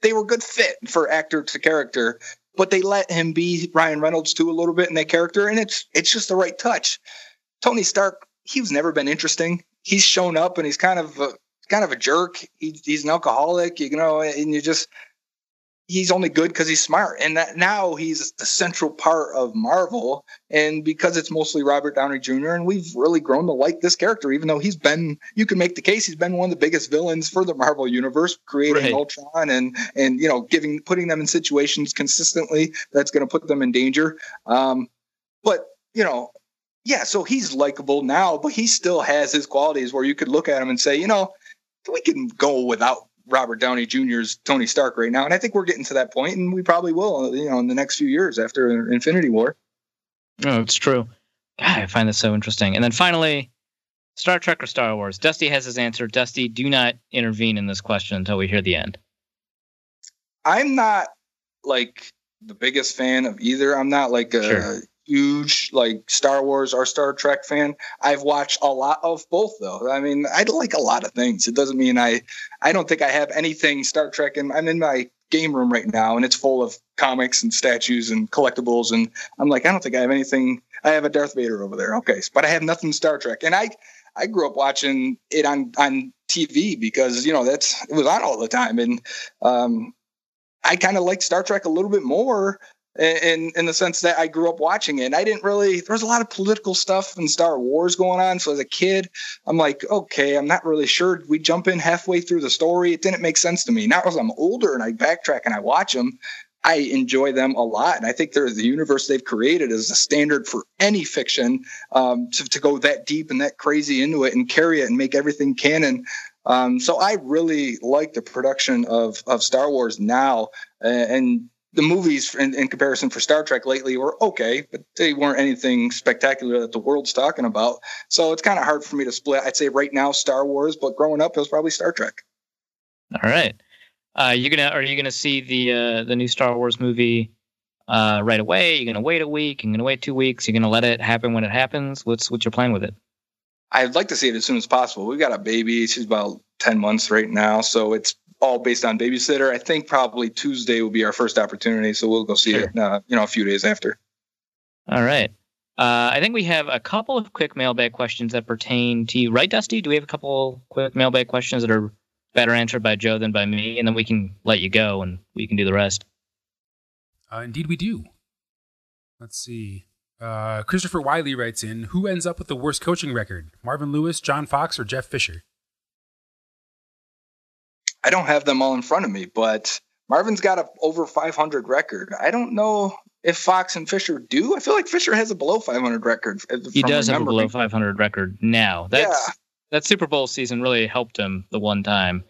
they were good fit for actor to character, but they let him be Ryan Reynolds too a little bit in that character, and it's just the right touch. Tony Stark, he's never been interesting. He's shown up and he's kind of a jerk. He's an alcoholic, and he's only good because he's smart. And that now he's the central part of Marvel. And because it's mostly Robert Downey Jr., and we've really grown to like this character, even though you can make the case he's been one of the biggest villains for the Marvel universe, creating Ultron and putting them in situations consistently that's going to put them in danger. So he's likable now, but he still has his qualities where you could look at him and say, we can go without Robert Downey Jr.'s Tony Stark right now. And I think we're getting to that point, and we probably will, in the next few years after Infinity War.
No, it's true. God, I find this so interesting. And then finally, Star Trek or Star Wars? Dusty has his answer. Dusty, do not intervene in this question until we hear the end.
I'm not the biggest fan of either. I'm not a huge Star Wars or Star Trek fan. I've watched a lot of both, though. I mean, I like a lot of things. It doesn't mean I don't think I have anything Star Trek, and I'm in my game room right now, and it's full of comics and statues and collectibles, and I'm I don't think I have anything. I have a Darth Vader over there, okay, but I have nothing Star Trek, and I grew up watching it on TV because, it was on all the time. And I kind of liked Star Trek a little bit more in the sense that I grew up watching it. And I didn't really, there was a lot of political stuff in Star Wars going on. So as a kid, I'm like, okay, I'm not really sure. We jump in halfway through the story. It didn't make sense to me. Now as I'm older and I backtrack and I watch them, I enjoy them a lot. And I think the universe they've created is a standard for any fiction to go that deep and that crazy into it and carry it and make everything canon. So I really like the production of Star Wars now, and the movies in comparison for Star Trek lately were okay, but they weren't anything spectacular that the world's talking about. So it's kind of hard for me to split. I'd say right now Star Wars, but growing up it was probably Star Trek.
All right. Are you gonna see the new Star Wars movie right away? You're gonna wait a week? You're gonna wait 2 weeks? You're gonna let it happen when it happens? What's your plan with it?
I'd like to see it as soon as possible. We've got a baby. She's about 10 months right now, so it's all based on babysitter. I think probably Tuesday will be our first opportunity, so we'll go see it a few days after. All
right. I think we have a couple of quick mailbag questions that pertain to you, right, Dusty? Do we have a couple quick mailbag questions that are better answered by Joe than by me, and then we can let you go and we can do the rest?
Indeed we do. Let's see. Christopher Wiley writes in, who ends up with the worst coaching record? Marvin Lewis, John Fox, or Jeff Fisher?
I don't have them all in front of me, but Marvin's got a over 500 record. I don't know if Fox and Fisher do. I feel like Fisher has a below 500 record.
He does have a below 500 record now. That Super Bowl season really helped him the one time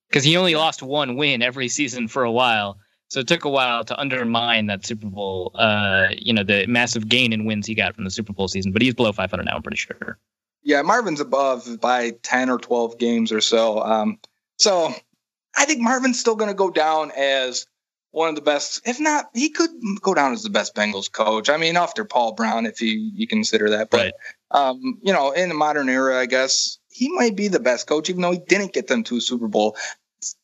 because he only lost one win every season for a while. So it took a while to undermine that Super Bowl, the massive gain in wins he got from the Super Bowl season. But he's below 500 now, I'm pretty sure.
Yeah, Marvin's above by 10 or 12 games or so. So I think Marvin's still going to go down as one of the best. If not, he could go down as the best Bengals coach. I mean, after Paul Brown, if you consider that. But,
right.
In the modern era, I guess, he might be the best coach, even though he didn't get them to a Super Bowl.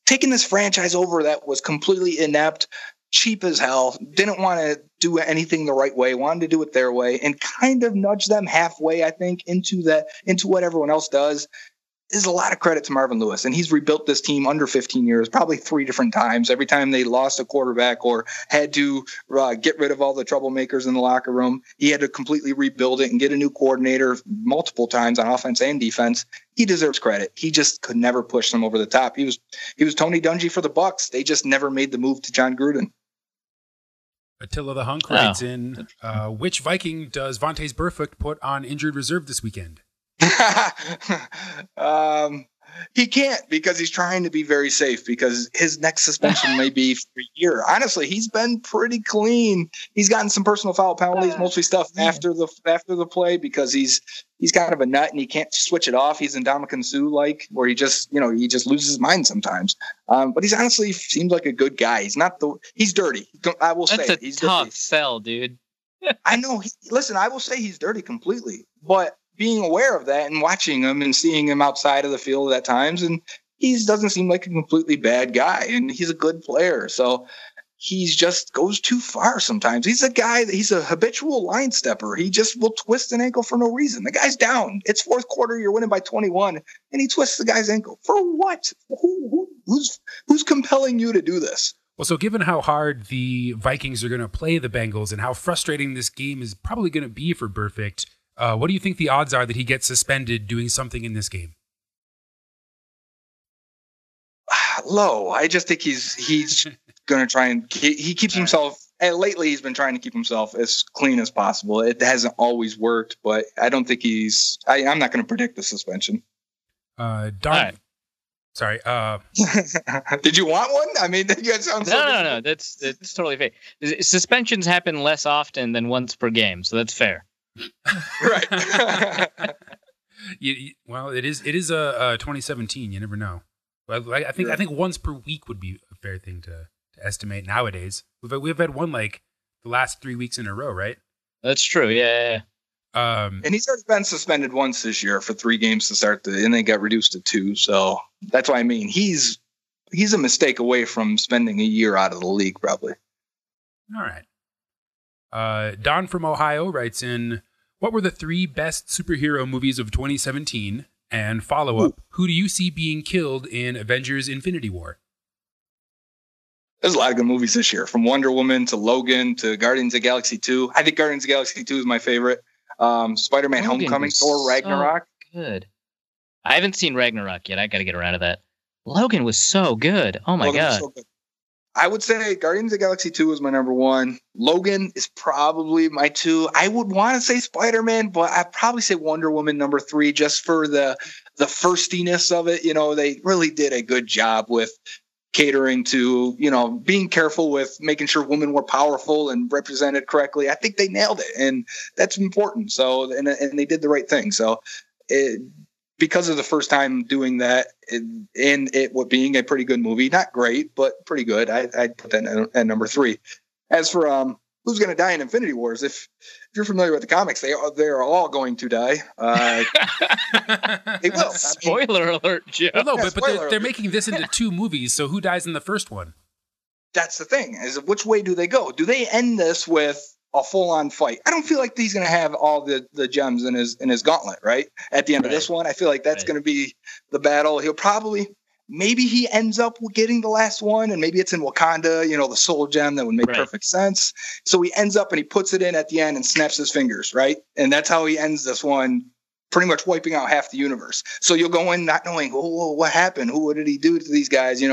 Taking this franchise over that was completely inept, cheap as hell, didn't want to do anything the right way, wanted to do it their way, and kind of nudge them halfway, I think, into what everyone else does, is a lot of credit to Marvin Lewis. And he's rebuilt this team under 15 years, probably 3 different times. Every time they lost a quarterback or had to get rid of all the troublemakers in the locker room, he had to completely rebuild it and get a new coordinator multiple times on offense and defense. He deserves credit. He just could never push them over the top. He was Tony Dungy for the Bucs. They just never made the move to John Gruden.
Attila the Hunk writes in, which Viking does Vontaze Burfict put on injured reserve this weekend?
He can't because he's trying to be very safe because his next suspension may be for a year. Honestly, he's been pretty clean. He's gotten some personal foul penalties, mostly stuff after the play because he's kind of a nut and he can't switch it off. He's Ndamukong Suh where he just loses his mind sometimes. But he's honestly seems like a good guy. He's dirty. I will say
that's
he's
a tough
dirty.
sell, dude.
I know. Listen, I will say he's dirty completely, but being aware of that and watching him and seeing him outside of the field at times, and he doesn't seem like a completely bad guy, and he's a good player. So he just goes too far sometimes. He's a habitual line stepper. He just will twist an ankle for no reason. The guy's down. It's fourth quarter. You're winning by 21, and he twists the guy's ankle for what? Who's compelling you to do this?
Well, so given how hard the Vikings are going to play the Bengals and how frustrating this game is probably going to be for Burfict, what do you think the odds are that he gets suspended doing something in this game?
Low. I just think he's going to try and he keeps himself. And lately, he's been trying to keep himself as clean as possible. It hasn't always worked, but I don't think I'm not going to predict the suspension.
Right. Sorry.
Did you want one? I mean, you guys sound
no. That's totally fair. Suspensions happen less often than once per game, so that's fair.
Right.
Well, it is a 2017. You never know. Well, I think once per week would be a fair thing to estimate nowadays. We've had one like the last 3 weeks in a row, right?
That's true. Yeah.
And he's already been suspended once this year for 3 games to start, and they got reduced to 2. So that's what I mean. He's a mistake away from spending a year out of the league, probably.
All right. Don from Ohio writes in, what were the 3 best superhero movies of 2017? And follow-up, who do you see being killed in Avengers Infinity War?
There's a lot of good movies this year, from Wonder Woman to Logan to Guardians of the Galaxy 2. I think Guardians of the Galaxy 2 is my favorite. Spider-Man Homecoming, Thor Ragnarok.
Good. I haven't seen Ragnarok yet. I got to get around to that. Logan was so good. Oh my God.
So good. I would say Guardians of the Galaxy 2 is my number one. Logan is probably my 2. I would want to say Spider-Man, but I'd probably say Wonder Woman number 3 just for the firstiness of it. They really did a good job with catering to, being careful with making sure women were powerful and represented correctly. I think they nailed it, and that's important. So, and they did the right thing. So, because of the first time doing that, and it being a pretty good movie, not great, but pretty good, I'd put that at number 3. As for who's going to die in Infinity Wars, if you're familiar with the comics, they are all going to die. They will.
Spoiler alert, Joe.
Well, no, but they're making this into 2 movies, so who dies in the first one?
That's the thing, is which way do they go? Do they end this with a full-on fight? I don't feel like he's going to have all the gems in his gauntlet, right? At the end of this one, I feel like that's going to be the battle. He'll probably... Maybe he ends up getting the last one, and maybe it's in Wakanda, the soul gem. That would make perfect sense. So he ends up and he puts it in at the end and snaps his fingers, right? And that's how he ends this one, pretty much wiping out half the universe. So you'll go in not knowing, what happened? What did he do to these guys?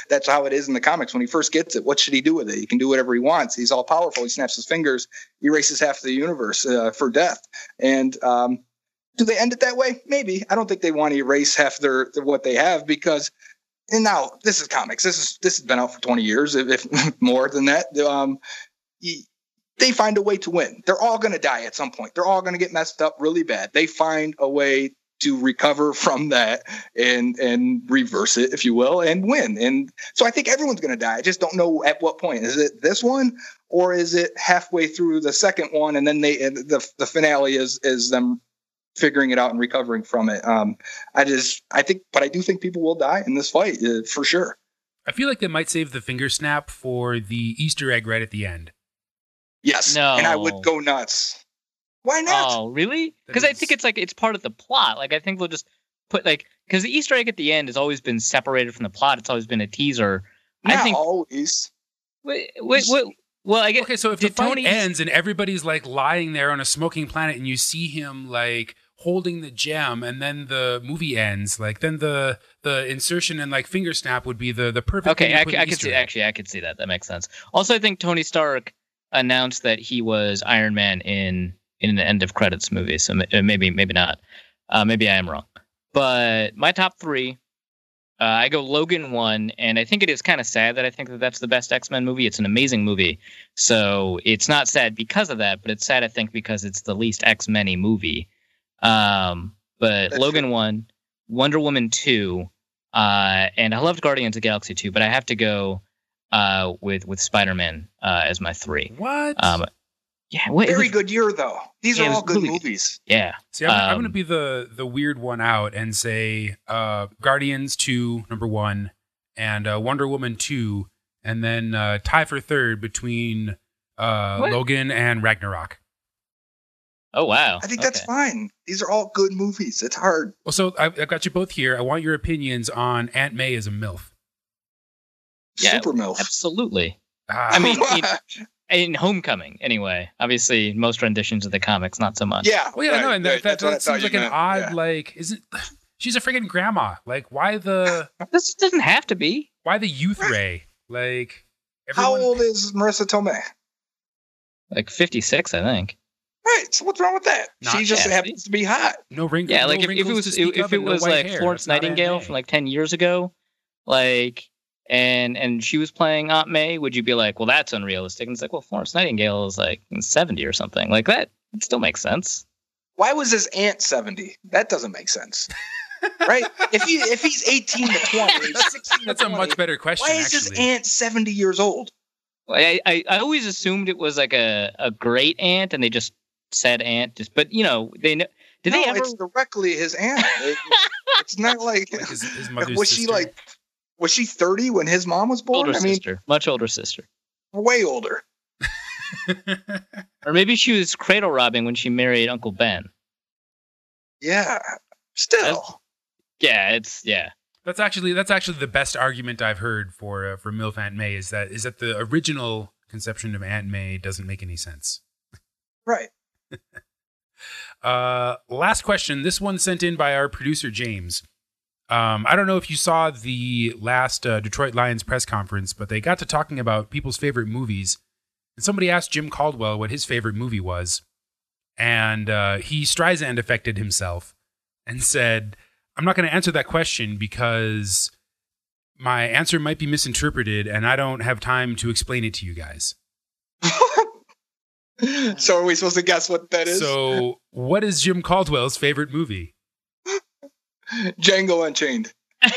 That's how it is in the comics. When he first gets it, what should he do with it? He can do whatever he wants. He's all powerful. He snaps his fingers, erases half the universe for death. And do they end it that way? Maybe. I don't think they want to erase half their what they have, because... And now this is comics. This has been out for 20 years, if more than that. They find a way to win. They're all going to die at some point. They're all going to get messed up really bad. They find a way to recover from that and reverse it, if you will, and win. And so I think everyone's going to die. I just don't know at what point. Is it this one, or is it halfway through the second one, and then the finale is them figuring it out and recovering from it? I do think people will die in this fight for sure.
I feel like they might save the finger snap for the Easter egg right at the end.
Yes. No. And I would go nuts. Why not?
Oh, really? Because I think it's part of the plot. Like, I think they'll just put because the Easter egg at the end has always been separated from the plot. It's always been a teaser.
Not always.
Wait. Well, I guess.
Okay, so if the fight ends and everybody's lying there on a smoking planet, and you see him holding the gem, and then the movie ends, then the insertion and finger snap would be the perfect.
Okay, I could see. Actually, I could see that. That makes sense. Also, I think Tony Stark announced that he was Iron Man in an end of credits movie. So maybe not. Maybe I am wrong. But my top 3. I go Logan 1, and I think it is kind of sad that I think that that's the best X-Men movie. It's an amazing movie. So it's not sad because of that, but it's sad, I think, because it's the least X-Men-y movie. But that's Logan true. 1, Wonder Woman 2, and I loved Guardians of the Galaxy 2, but I have to go with Spider-Man as my 3.
What?
Yeah,
very good year though. These are all good movies.
Yeah.
See, I'm going to be the weird one out and say Guardians 2, number 1, and Wonder Woman 2, and then tie for third between Logan and Ragnarok.
Oh wow!
I think that's fine. These are all good movies. It's hard.
Well, so I've got you both here. I want your opinions on Aunt May as a MILF.
Yeah,
super MILF.
Absolutely. I mean. In Homecoming, anyway. Obviously, most renditions of the comics, not so much.
Yeah.
Well, yeah, right, no, and that seems like an odd, isn't... She's a freaking grandma. Why the...
This doesn't have to be.
Why the youth ray? Everyone...
How old is Marissa Tomei?
56, I think.
Right, so what's wrong with that? She just happens to be hot.
No wrinkles.
Yeah, if it was Florence Nightingale from 10 years ago, and she was playing Aunt May, would you be like, well, that's unrealistic? And it's well, Florence Nightingale is 70 or something. That it still makes sense.
Why was his aunt 70? That doesn't make sense. Right? If he's 18 to 20, 16
that's to 20, a much better question.
Why is his aunt 70 years old?
I always assumed it was a great aunt, and they just said aunt. But they know. Did they ever?
It's directly his aunt. It's not
his mother's
was
sister.
She was she 30 when his mom was born?
Sister, much older sister.
Way older.
Or maybe she was cradle robbing when she married Uncle Ben.
Yeah, still.
That's actually the best argument I've heard for MILF Aunt May is that the original conception of Aunt May doesn't make any sense.
Right.
Last question. This one sent in by our producer James. I don't know if you saw the last Detroit Lions press conference, but they got to talking about people's favorite movies. And somebody asked Jim Caldwell what his favorite movie was. And he Streisand affected himself and said, I'm not going to answer that question because my answer might be misinterpreted and I don't have time to explain it to you guys.
So are we supposed to guess what that is?
So what is Jim Caldwell's favorite movie?
Django Unchained.
I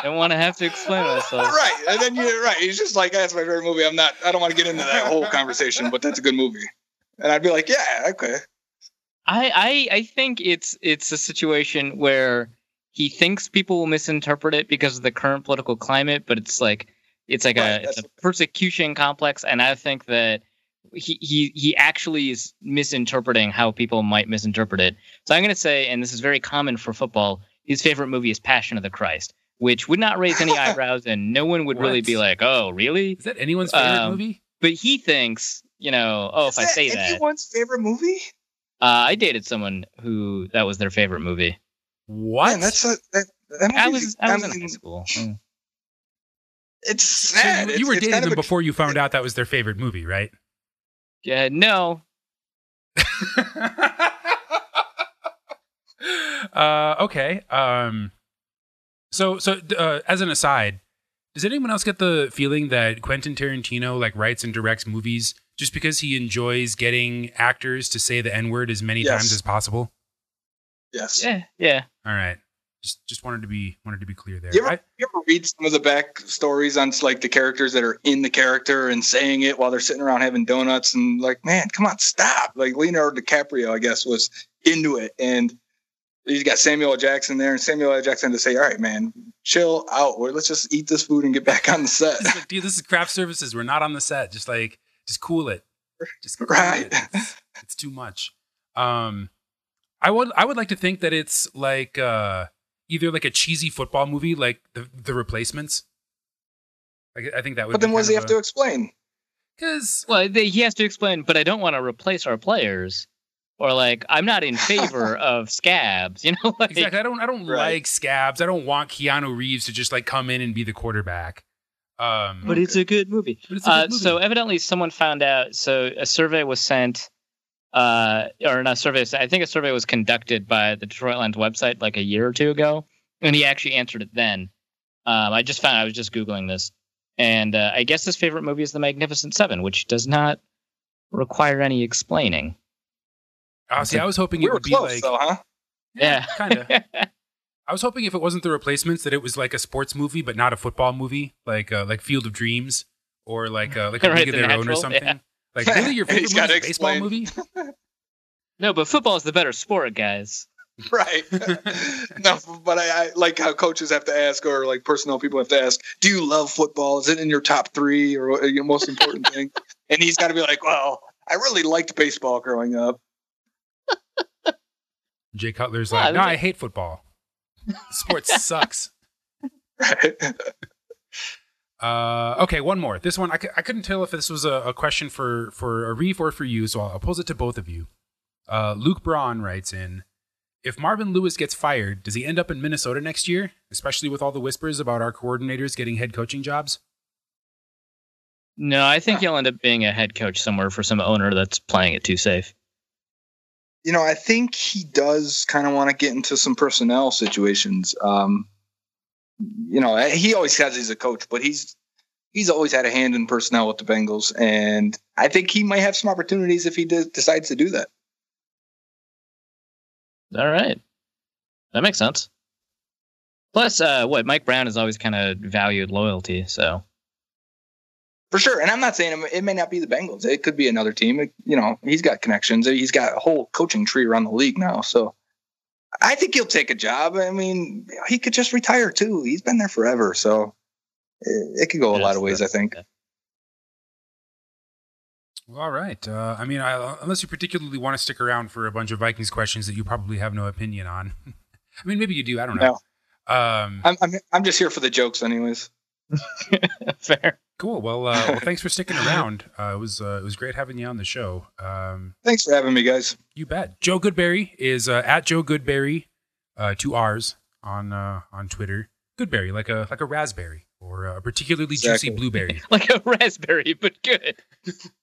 don't want to have to explain myself.
Right. And then you're right. He's just like, that's my favorite movie. I don't want to get into that whole conversation, but that's a good movie. And I'd be like, yeah, okay.
I think it's a situation where he thinks people will misinterpret it because of the current political climate, but it's a persecution complex, and I think that he actually is misinterpreting how people might misinterpret it. So I'm going to say, and this is very common for football, his favorite movie is Passion of the Christ, which would not raise any eyebrows, and no one would really be like, "Oh, really?"
Is that anyone's favorite movie?
But he thinks, if I say that,
anyone's favorite movie?
I dated someone who that was their favorite movie.
What?
Man,
I was in high school.
It's sad.
So you were dating them before you found out that was their favorite movie, right?
Yeah, no.
Okay. So as an aside, does anyone else get the feeling that Quentin Tarantino writes and directs movies just because he enjoys getting actors to say the N-word as many times as possible?
Yes.
Yeah.
All right. Just wanted to be clear there.
You ever read some of the back stories on the characters that are in the character and saying it while they're sitting around having donuts and man, come on, stop. Leonardo DiCaprio, I guess, was into it. And he's got Samuel L. Jackson there, and Samuel L. Jackson to say, all right, man, chill out. Let's just eat this food and get back on the set.
Dude, this is craft services. We're not on the set. Just cool it. Just cool
right.
It. It's too much. I would like to think that it's either a cheesy football movie like the Replacements. I think that would.
But then what does he have to explain?
Because
he has to explain. But I don't want to replace our players, or I'm not in favor of scabs.
Exactly. I don't like scabs. I don't want Keanu Reeves to just come in and be the quarterback.
But it's a good movie. So evidently someone found out. So a survey was sent. Or not a survey. I think a survey was conducted by the Detroit Lions website a year or two ago, and he actually answered it then. I was just Googling this, and I guess his favorite movie is The Magnificent Seven, which does not require any explaining.
Oh, see, I was hoping it would be
close, though, huh?
Yeah.
Kind of. I was hoping if it wasn't The Replacements that it was a sports movie, but not a football movie, like Field of Dreams or a League of Their Own or something. Yeah. Really, your favorite movie is a baseball movie?
No, but football is the better sport, guys.
Right. No, but I like how coaches have to ask, or personnel people have to ask, do you love football? Is it in your top 3 or your most important thing? And he's got to be well, I really liked baseball growing up.
Jay Cutler's no, I hate football. Sports sucks.
Right.
Okay, one more. This one, I couldn't tell if this was a question for Arif or for you, so I'll pose it to both of you. Luke Braun writes in, if Marvin Lewis gets fired, does he end up in Minnesota next year, especially with all the whispers about our coordinators getting head coaching jobs?
No, I think he'll end up being a head coach somewhere for some owner that's playing it too safe.
I think he does kind of want to get into some personnel situations. He always has as a coach, but he's always had a hand in personnel with the Bengals, and I think he might have some opportunities if he decides to do that.
All right. That makes sense. Plus, Mike Brown has always kind of valued loyalty, so.
For sure. And I'm not saying it may not be the Bengals. It could be another team. He's got connections. He's got a whole coaching tree around the league now. So I think he'll take a job. I mean, he could just retire too. He's been there forever. So it could go a lot of ways, I think.
Well, all right. I mean, unless you particularly want to stick around for a bunch of Vikings questions that you probably have no opinion on. I mean, maybe you do. I don't know.
No. I'm just here for the jokes, anyways.
Fair.
Cool. Well, thanks for sticking around. It was great having you on the show.
Thanks for having me, guys.
You bet. Joe Goodberry is at Joe Goodberry, 2 R's on Twitter. Goodberry, like a raspberry or a particularly juicy blueberry.
Like a raspberry, but good.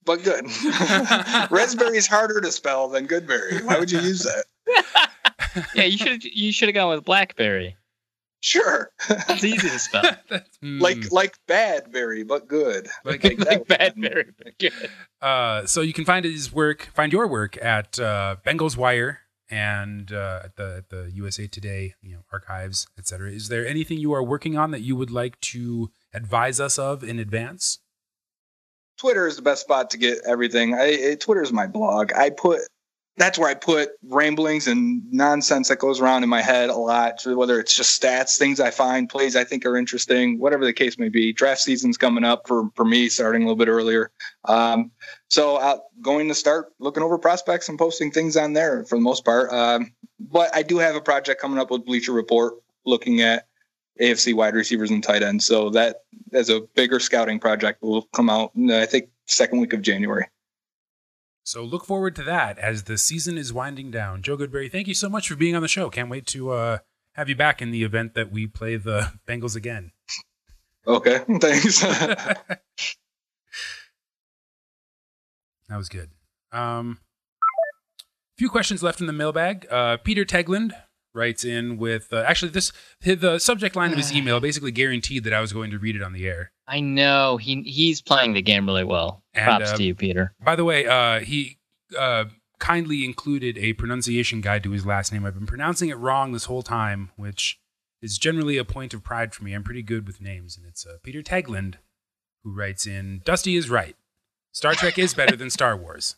But good. Raspberry's harder to spell than Goodberry. Why would you use that?
Yeah, you should have gone with blackberry.
Sure.
It's easy to spell.
Like badberry, but good.
Like badberry, but good.
So you can find your work at Bengals Wire and at the USA Today, archives, etc. Is there anything you are working on that you would like to advise us of in advance?
Twitter is the best spot to get everything. Twitter is my blog. That's where I put ramblings and nonsense that goes around in my head a lot, whether it's just stats, things I find, plays I think are interesting, whatever the case may be. Draft season's coming up for me, starting a little bit earlier. So I'm going to start looking over prospects and posting things on there for the most part. But I do have a project coming up with Bleacher Report looking at AFC wide receivers and tight ends. So that as a bigger scouting project will come out, I think, second week of January.
So look forward to that as the season is winding down. Joe Goodberry, thank you so much for being on the show. Can't wait to have you back in the event that we play the Bengals again.
Okay, thanks.
That was good. Few questions left in the mailbag. Peter Tegland writes in with the subject line of his email basically guaranteed that I was going to read it on the air.
I know he's playing the game really well. Props to you, Peter.
By the way, he kindly included a pronunciation guide to his last name. I've been pronouncing it wrong this whole time, which is generally a point of pride for me. I'm pretty good with names, and it's Peter Tegland who writes in, Dusty is right. Star Trek is better than Star Wars.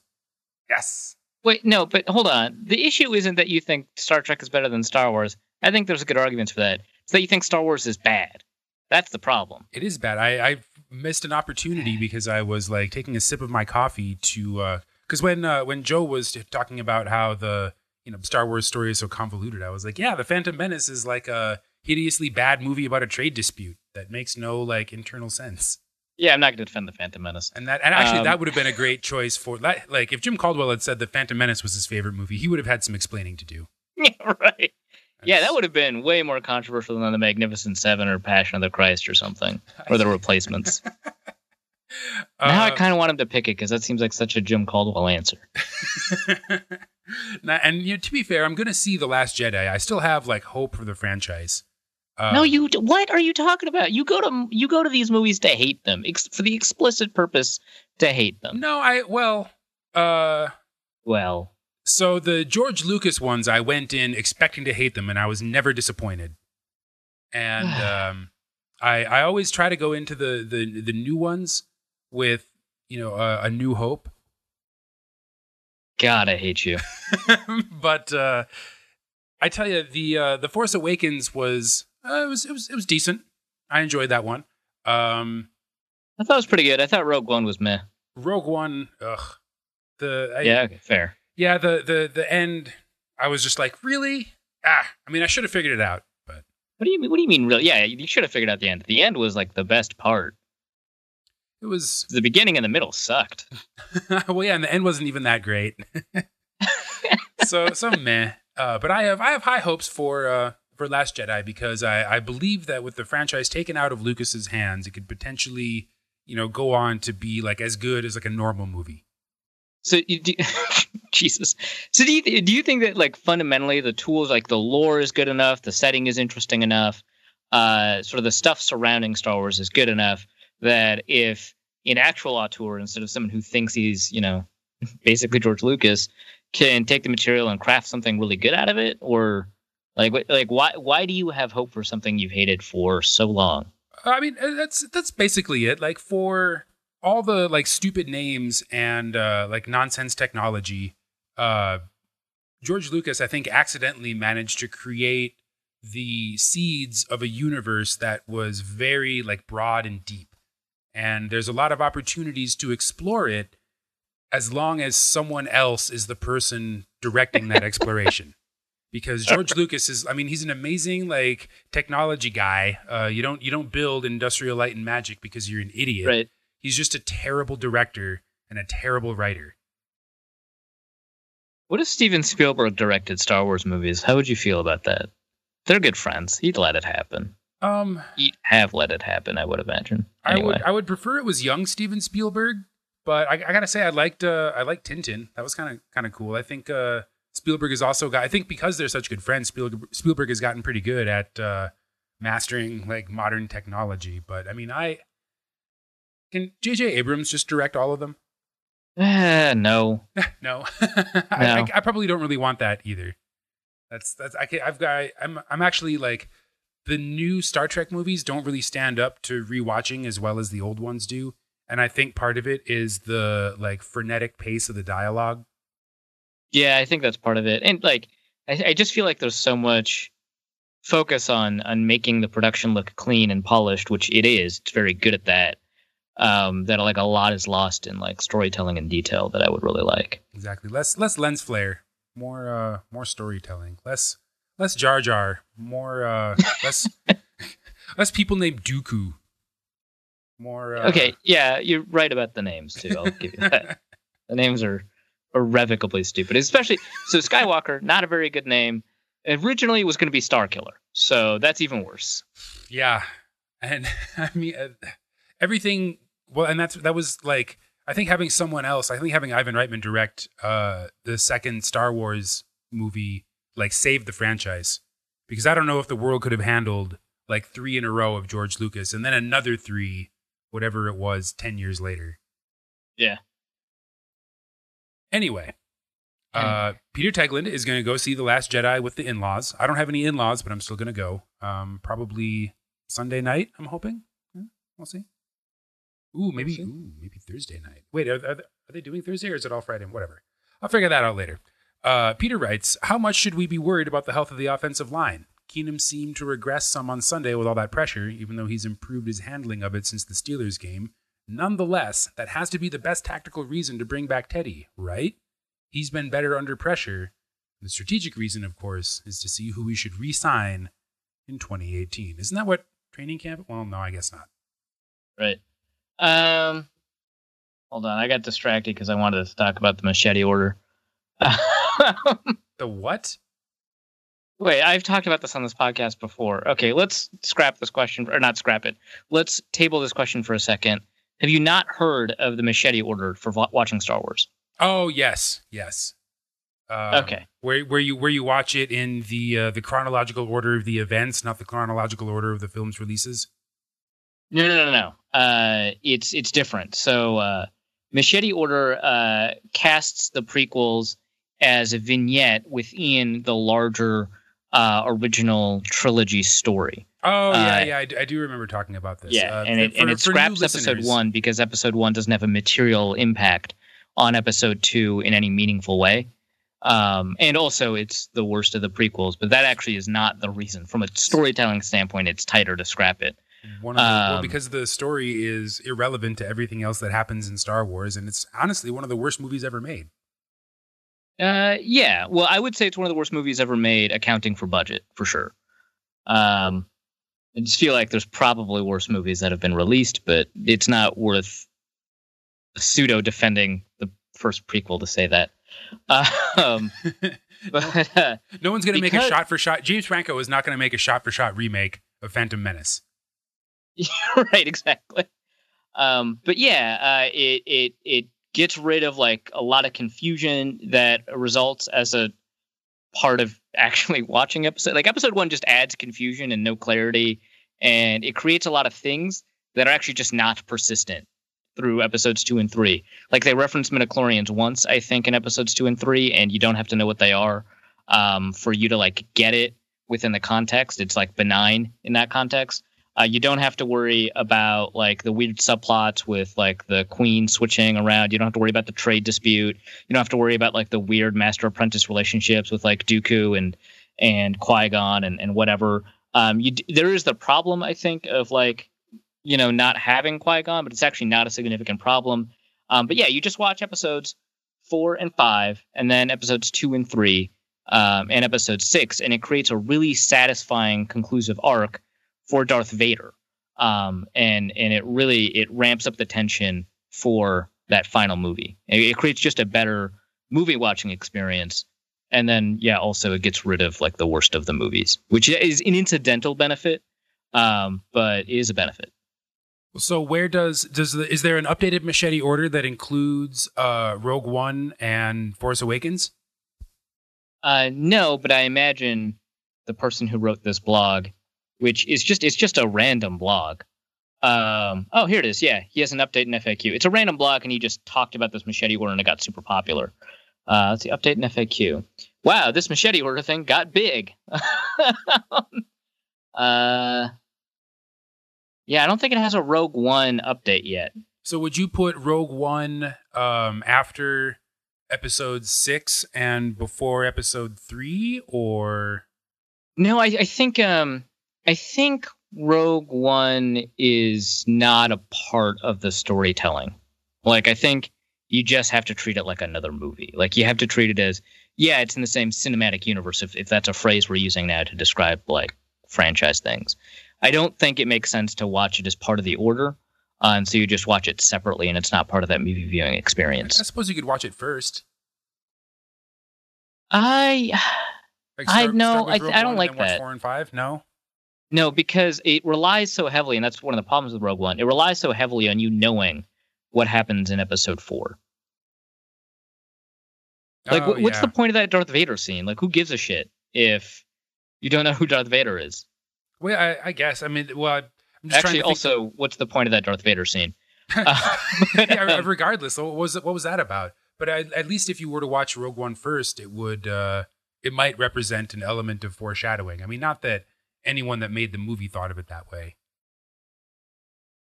Yes.
Wait, no, but hold on. The issue isn't that you think Star Trek is better than Star Wars. I think there's a good argument for that. It's that you think Star Wars is bad. That's the problem.
It is bad. I missed an opportunity because I was like taking a sip of my coffee to because when Joe was talking about how the Star Wars story is so convoluted, I was like, yeah, The Phantom Menace is like a hideously bad movie about a trade dispute that makes no like internal sense.
Yeah, I'm not going to defend The Phantom Menace.
And actually that would have been a great choice for that. Like if Jim Caldwell had said The Phantom Menace was his favorite movie, he would have had some explaining to do.
Yeah, right. Yeah, that would have been way more controversial than The Magnificent Seven or Passion of the Christ or something, or The Replacements. Now I kind of want him to pick it because that seems like such a Jim Caldwell answer.
Now, and to be fair, I'm going to see The Last Jedi. I still have like hope for the franchise.
No, what are you talking about? You go to these movies to hate them for the explicit purpose to hate them.
No,
well.
So the George Lucas ones, I went in expecting to hate them, and I was never disappointed. And I always try to go into the new ones with a new hope.
God, I hate you.
But I tell you, the Force Awakens was it was decent. I enjoyed that one.
I thought it was pretty good. I thought Rogue One was meh.
Rogue One, ugh.
Okay, fair.
Yeah, the end, I was just like, really? I mean, I should have figured it out, but
What do you mean really? Yeah, you should have figured out the end. The end was like the best part.
It was
the beginning and the middle sucked.
Well, yeah, and the end wasn't even that great. so meh. But I have high hopes for Last Jedi because I believe that with the franchise taken out of Lucas's hands, it could potentially, go on to be like as good as like a normal movie.
So, Jesus. So, do you think that like fundamentally the tools, like the lore, is good enough, the setting is interesting enough, sort of the stuff surrounding Star Wars is good enough that if an actual auteur, instead of someone who thinks he's, basically George Lucas, can take the material and craft something really good out of it, or like why do you have hope for something you've hated for so long?
I mean, that's basically it. Like for all the like stupid names and like nonsense technology, George Lucas, I think, accidentally managed to create the seeds of a universe that was very like broad and deep. And there's a lot of opportunities to explore it as long as someone else is the person directing that exploration. Because George Lucas is, I mean, he's an amazing like technology guy. You don't build Industrial Light and Magic because you're an idiot.
Right.
He's just a terrible director and a terrible writer.
What if Steven Spielberg directed Star Wars movies? How would you feel about that? They're good friends. He'd let it happen. He'd have let it happen, I would imagine. Anyway.
I would prefer it was young Steven Spielberg, but I gotta say I liked Tintin. That was kind of cool. I think Spielberg has also got. I think because they're such good friends, Spielberg has gotten pretty good at mastering like modern technology. But I mean, can J.J. Abrams just direct all of them?
No.
No. I probably don't really want that either. I'm actually like the new Star Trek movies don't really stand up to rewatching as well as the old ones do, and I think part of it is the like frenetic pace of the dialogue.
Yeah, I think that's part of it. And like, I just feel like there's so much focus on making the production look clean and polished, which it is. It's very good at that. That like a lot is lost in like storytelling and detail that I would really like.
Exactly. Less lens flare, more storytelling. Less Jar Jar, more less people named Dooku. More.
Okay, yeah, you're right about the names too. I'll give you that. The names are irrevocably stupid, especially so Skywalker, not a very good name. Originally it was going to be Starkiller, so that's even worse.
Yeah, and I mean everything. Well, and that was like I think having someone else. I think having Ivan Reitman direct the second Star Wars movie like saved the franchise, because I don't know if the world could have handled like 3 in a row of George Lucas and then another 3, whatever it was, 10 years later.
Yeah.
Anyway, Peter Tegland is going to go see The Last Jedi with the in-laws. I don't have any in-laws, but I'm still going to go. Probably Sunday night, I'm hoping. We'll see. Maybe Thursday night. Wait, are they doing Thursday or is it all Friday? Whatever. I'll figure that out later. Peter writes, how much should we be worried about the health of the offensive line? Keenum seemed to regress some on Sunday with all that pressure, even though he's improved his handling of it since the Steelers game. Nonetheless, that has to be the best tactical reason to bring back Teddy, right? He's been better under pressure. The strategic reason, of course, is to see who we should re-sign in 2018. Isn't that what training camp? Well, no, I guess not.
Right. Hold on, I got distracted because I wanted to talk about the machete order.
The what?
Wait, I've talked about this on this podcast before. Okay, let's scrap this question, or not scrap it. Let's table this question for a second. Have you not heard of the machete order for watching Star Wars?
Oh, yes.
Okay.
Where you watch it in the chronological order of the events, not the chronological order of the film's releases?
No. It's different. So machete order casts the prequels as a vignette within the larger original trilogy story.
Oh, yeah. I do remember talking about this.
Yeah, and it scraps episode 1 because episode 1 doesn't have a material impact on episode 2 in any meaningful way. And also, it's the worst of the prequels, but that actually is not the reason. From a storytelling standpoint, it's tighter to scrap it.
Because the story is irrelevant to everything else that happens in Star Wars, and it's honestly one of the worst movies ever made.
Yeah. Well, I would say it's one of the worst movies ever made, accounting for budget, for sure. I just feel like there's probably worse movies that have been released, but it's not worth pseudo defending the first prequel to say that. But
no one's going to make a shot for shot. James Franco is not going to make a shot for shot remake of Phantom Menace.
Right, exactly. But yeah, it gets rid of like a lot of confusion that results as a part of actually watching episode. Like episode 1 just adds confusion and no clarity, and it creates a lot of things that are actually just not persistent through episodes 2 and 3. Like they reference midichlorians once, I think, in episodes 2 and 3, and you don't have to know what they are for you to like get it within the context. It's like benign in that context. You don't have to worry about like the weird subplots with like the queen switching around. You don't have to worry about the trade dispute. You don't have to worry about like the weird master apprentice relationships with like Dooku and Qui-Gon and whatever. There is the problem, I think, of like, not having Qui-Gon, but it's actually not a significant problem. But yeah, you just watch episodes 4 and 5, and then episodes 2 and 3, and episode 6, and it creates a really satisfying conclusive arc for Darth Vader. And it ramps up the tension for that final movie. It creates just a better movie watching experience. And then, also it gets rid of like the worst of the movies, which is an incidental benefit, but is a benefit.
So where is there an updated machete order that includes Rogue One and Force Awakens?
No, but I imagine the person who wrote this blog, which is just a random blog. Here it is. Yeah, he has an update in FAQ. It's a random blog, and he just talked about this machete order, and it got super popular. Let's see, update in FAQ. Wow, this machete order thing got big. Yeah, I don't think it has a Rogue One update yet.
So would you put Rogue One after episode 6 and before episode 3, or?
No, I think Rogue One is not a part of the storytelling. Like, I think you just have to treat it like another movie. Like, you have to treat it as, it's in the same cinematic universe, if that's a phrase we're using now to describe, like, franchise things. I don't think it makes sense to watch it as part of the order, and so you just watch it separately, and it's not part of that movie viewing experience.
I suppose you could watch it first.
I don't like that.
4 and 5, no?
No, because it relies so heavily, and that's one of the problems with Rogue One. It relies so heavily on you knowing what happens in episode 4. Like, what's the point of that Darth Vader scene? Like, who gives a shit if you don't know who Darth Vader is?
Well, I guess. I mean, I'm just
actually also, what's the point of that Darth Vader scene?
Regardless, what was that about? But at least if you were to watch Rogue One first, it might represent an element of foreshadowing. I mean, not that anyone that made the movie thought of it that way.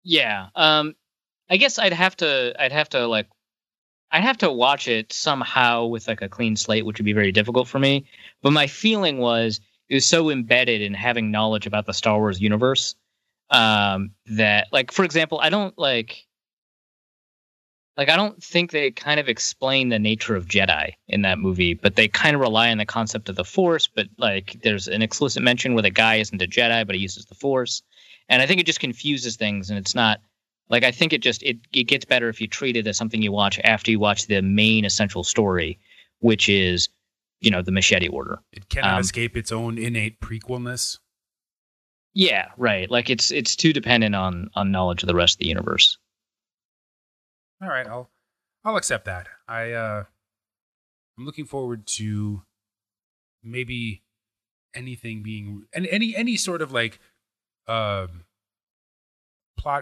Yeah. I guess I'd have to watch it somehow with like a clean slate, which would be very difficult for me. But my feeling was it was so embedded in having knowledge about the Star Wars universe that, like, for example, I don't think they kind of explain the nature of Jedi in that movie, but they kind of rely on the concept of the Force. But like, there's an explicit mention where the guy isn't a Jedi, but he uses the Force, and I think it just confuses things. And it's not like, I think it gets better if you treat it as something you watch after you watch the main essential story, which is, the machete order.
It cannot escape its own innate prequelness.
Yeah, right. Like, it's too dependent on knowledge of the rest of the universe.
All right, I'll accept that. I'm looking forward to maybe anything being any sort of like plot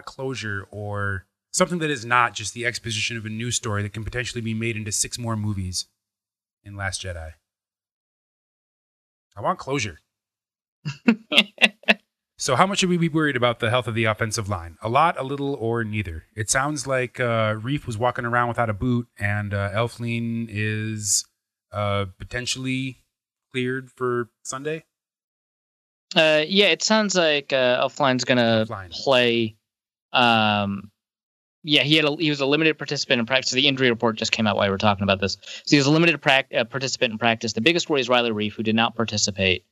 closure or something that is not just the exposition of a new story that can potentially be made into 6 more movies in Last Jedi. I want closure. So how much should we be worried about the health of the offensive line? A lot, a little, or neither? It sounds like Reef was walking around without a boot, and Elflein is potentially cleared for Sunday?
It sounds like Elflein's going to play. He was a limited participant in practice. The injury report just came out while we were talking about this. So he was a limited participant in practice. The biggest worry is Riley Reef, who did not participate.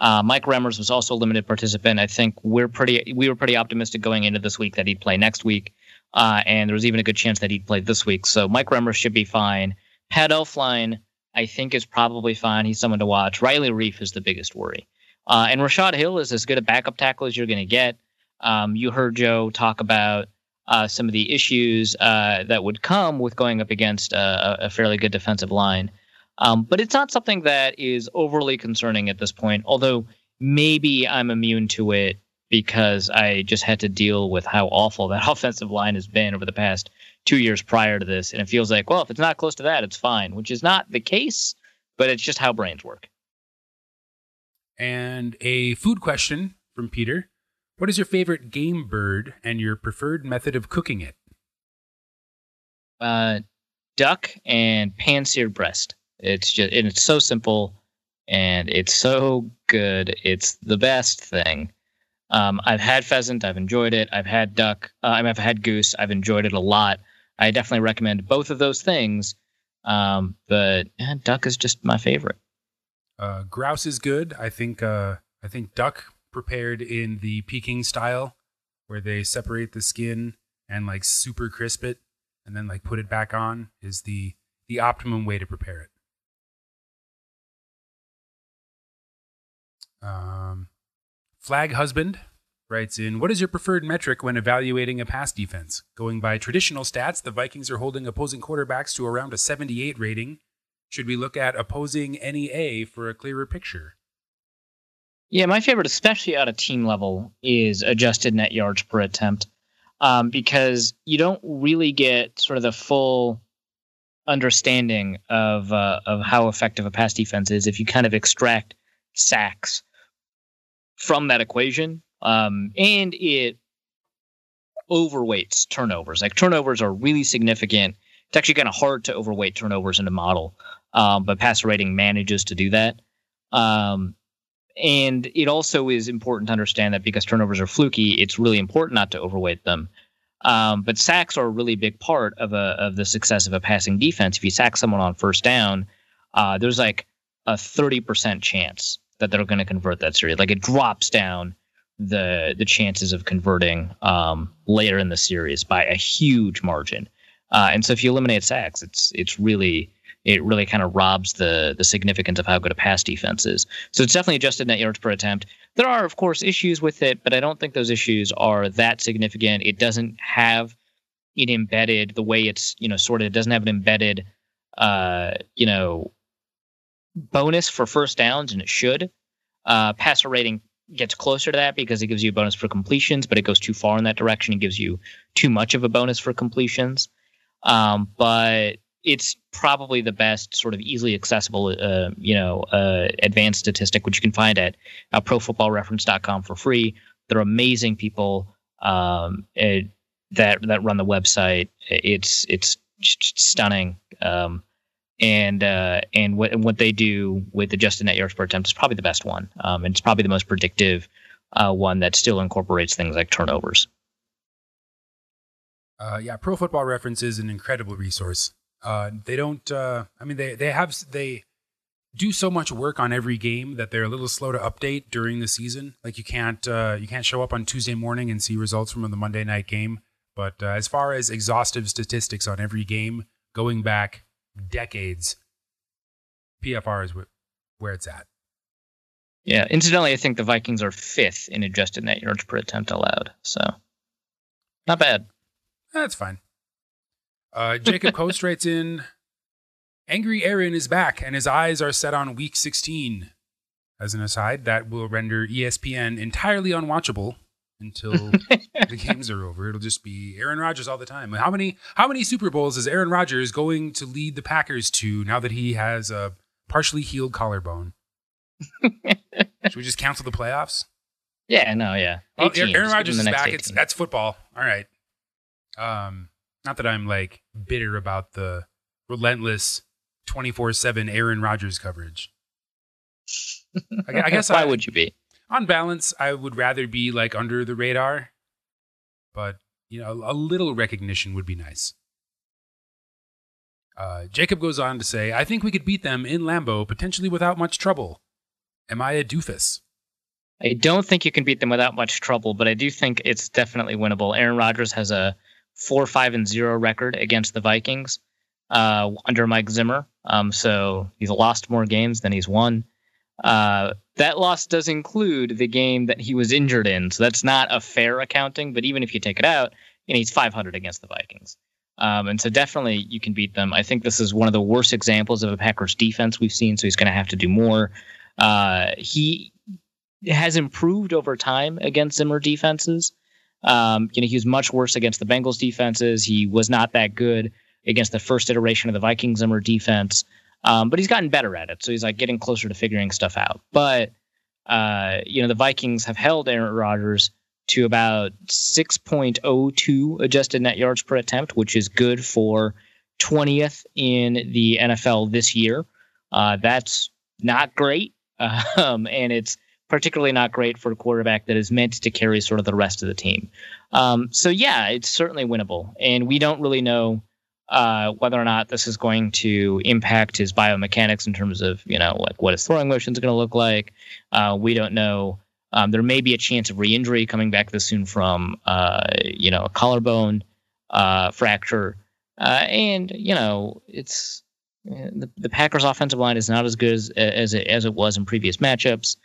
Mike Remmers was also a limited participant. I think we were pretty optimistic going into this week that he'd play next week, and there was even a good chance that he'd play this week. So Mike Remmers should be fine. Pat Elflein, I think, is probably fine. He's someone to watch. Riley Reef is the biggest worry. And Rashad Hill is as good a backup tackle as you're going to get. You heard Joe talk about some of the issues that would come with going up against a fairly good defensive line. But it's not something that is overly concerning at this point, although maybe I'm immune to it because I just had to deal with how awful that offensive line has been over the past 2 years prior to this. And it feels like, well, if it's not close to that, it's fine, which is not the case, but it's just how brains work.
And a food question from Peter. What is your favorite game bird and your preferred method of cooking it?
Duck and pan-seared breast. It's so simple and it's so good. It's the best thing. I've had pheasant. I've enjoyed it. I've had duck. I've had goose. I've enjoyed it a lot. I definitely recommend both of those things. But duck is just my favorite.
Grouse is good. I think duck prepared in the Peking style, where they separate the skin and like super crisp it and then like put it back on, is the optimum way to prepare it. Flag Husband writes in, what is your preferred metric when evaluating a pass defense? Going by traditional stats, the Vikings are holding opposing quarterbacks to around a 78 rating. Should we look at opposing NEA for a clearer picture?
Yeah, my favorite, especially at a team level, is adjusted net yards per attempt, because you don't really get sort of the full understanding of how effective a pass defense is if you kind of extract sacks from that equation, and it overweights turnovers. Like, turnovers are really significant. It's actually kind of hard to overweight turnovers in a model, but passer rating manages to do that. And it also is important to understand that because turnovers are fluky, it's really important not to overweight them. But sacks are a really big part of the success of a passing defense. If you sack someone on first down, there's like a 30% chance that they're going to convert that series. Like, it drops down the chances of converting later in the series by a huge margin. And so if you eliminate sacks, it really kind of robs the significance of how good a pass defense is. So it's definitely adjusted net yards per attempt. There are, of course, issues with it, but I don't think those issues are that significant. It doesn't have it embedded the way it's, it doesn't have an embedded, bonus for first downs, and it should. Passer rating gets closer to that because it gives you a bonus for completions, but it goes too far in that direction. It gives you too much of a bonus for completions. But it's probably the best sort of easily accessible, advanced statistic, which you can find at profootballreference.com for free. They're amazing people that run the website. It's just stunning. And what they do with adjusted net yards per attempt is probably the best one. And it's probably the most predictive one that still incorporates things like turnovers.
Pro Football Reference is an incredible resource. They don't. They do so much work on every game that they're a little slow to update during the season. Like, you can't show up on Tuesday morning and see results from the Monday night game. But as far as exhaustive statistics on every game going back decades, PFR is where it's at.
Yeah. Incidentally, I think the Vikings are 5th in adjusted net yards per attempt allowed. So not bad.
That's fine. Jacob Coast writes in, Angry Aaron is back and his eyes are set on week 16. As an aside, that will render ESPN entirely unwatchable until the games are over. It'll just be Aaron Rodgers all the time. How many Super Bowls is Aaron Rodgers going to lead the Packers to now that he has a partially healed collarbone? Should we just cancel the playoffs?
Yeah, no, yeah.
Oh, Aaron Rodgers is back. That's football. All right. Not that I'm like bitter about the relentless 24/7 Aaron Rodgers coverage. I guess
why would you be?
On balance, I would rather be like under the radar, but a little recognition would be nice. Jacob goes on to say, I think we could beat them in Lambeau, potentially without much trouble. Am I a doofus?
I don't think you can beat them without much trouble, but I do think it's definitely winnable. Aaron Rodgers has a 4-5-0 record against the Vikings under Mike Zimmer. So he's lost more games than he's won. That loss does include the game that he was injured in, so that's not a fair accounting. But even if you take it out, he's 500 against the Vikings, and so definitely you can beat them. I think this is one of the worst examples of a Packers defense we've seen, so he's going to have to do more. He has improved over time against Zimmer defenses. He was much worse against the Bengals defenses. He was not that good against the first iteration of the Vikings Zimmer defense. But he's gotten better at it. So he's like getting closer to figuring stuff out. But, the Vikings have held Aaron Rodgers to about 6.02 adjusted net yards per attempt, which is good for 20th in the NFL this year. That's not great. And it's particularly not great for a quarterback that is meant to carry sort of the rest of the team. So yeah, it's certainly winnable. And we don't really know Whether or not this is going to impact his biomechanics in terms of, like what his throwing motion is going to look like, we don't know. There may be a chance of re-injury coming back this soon from, a collarbone fracture. And it's the Packers' offensive line is not as good as it was in previous matchups.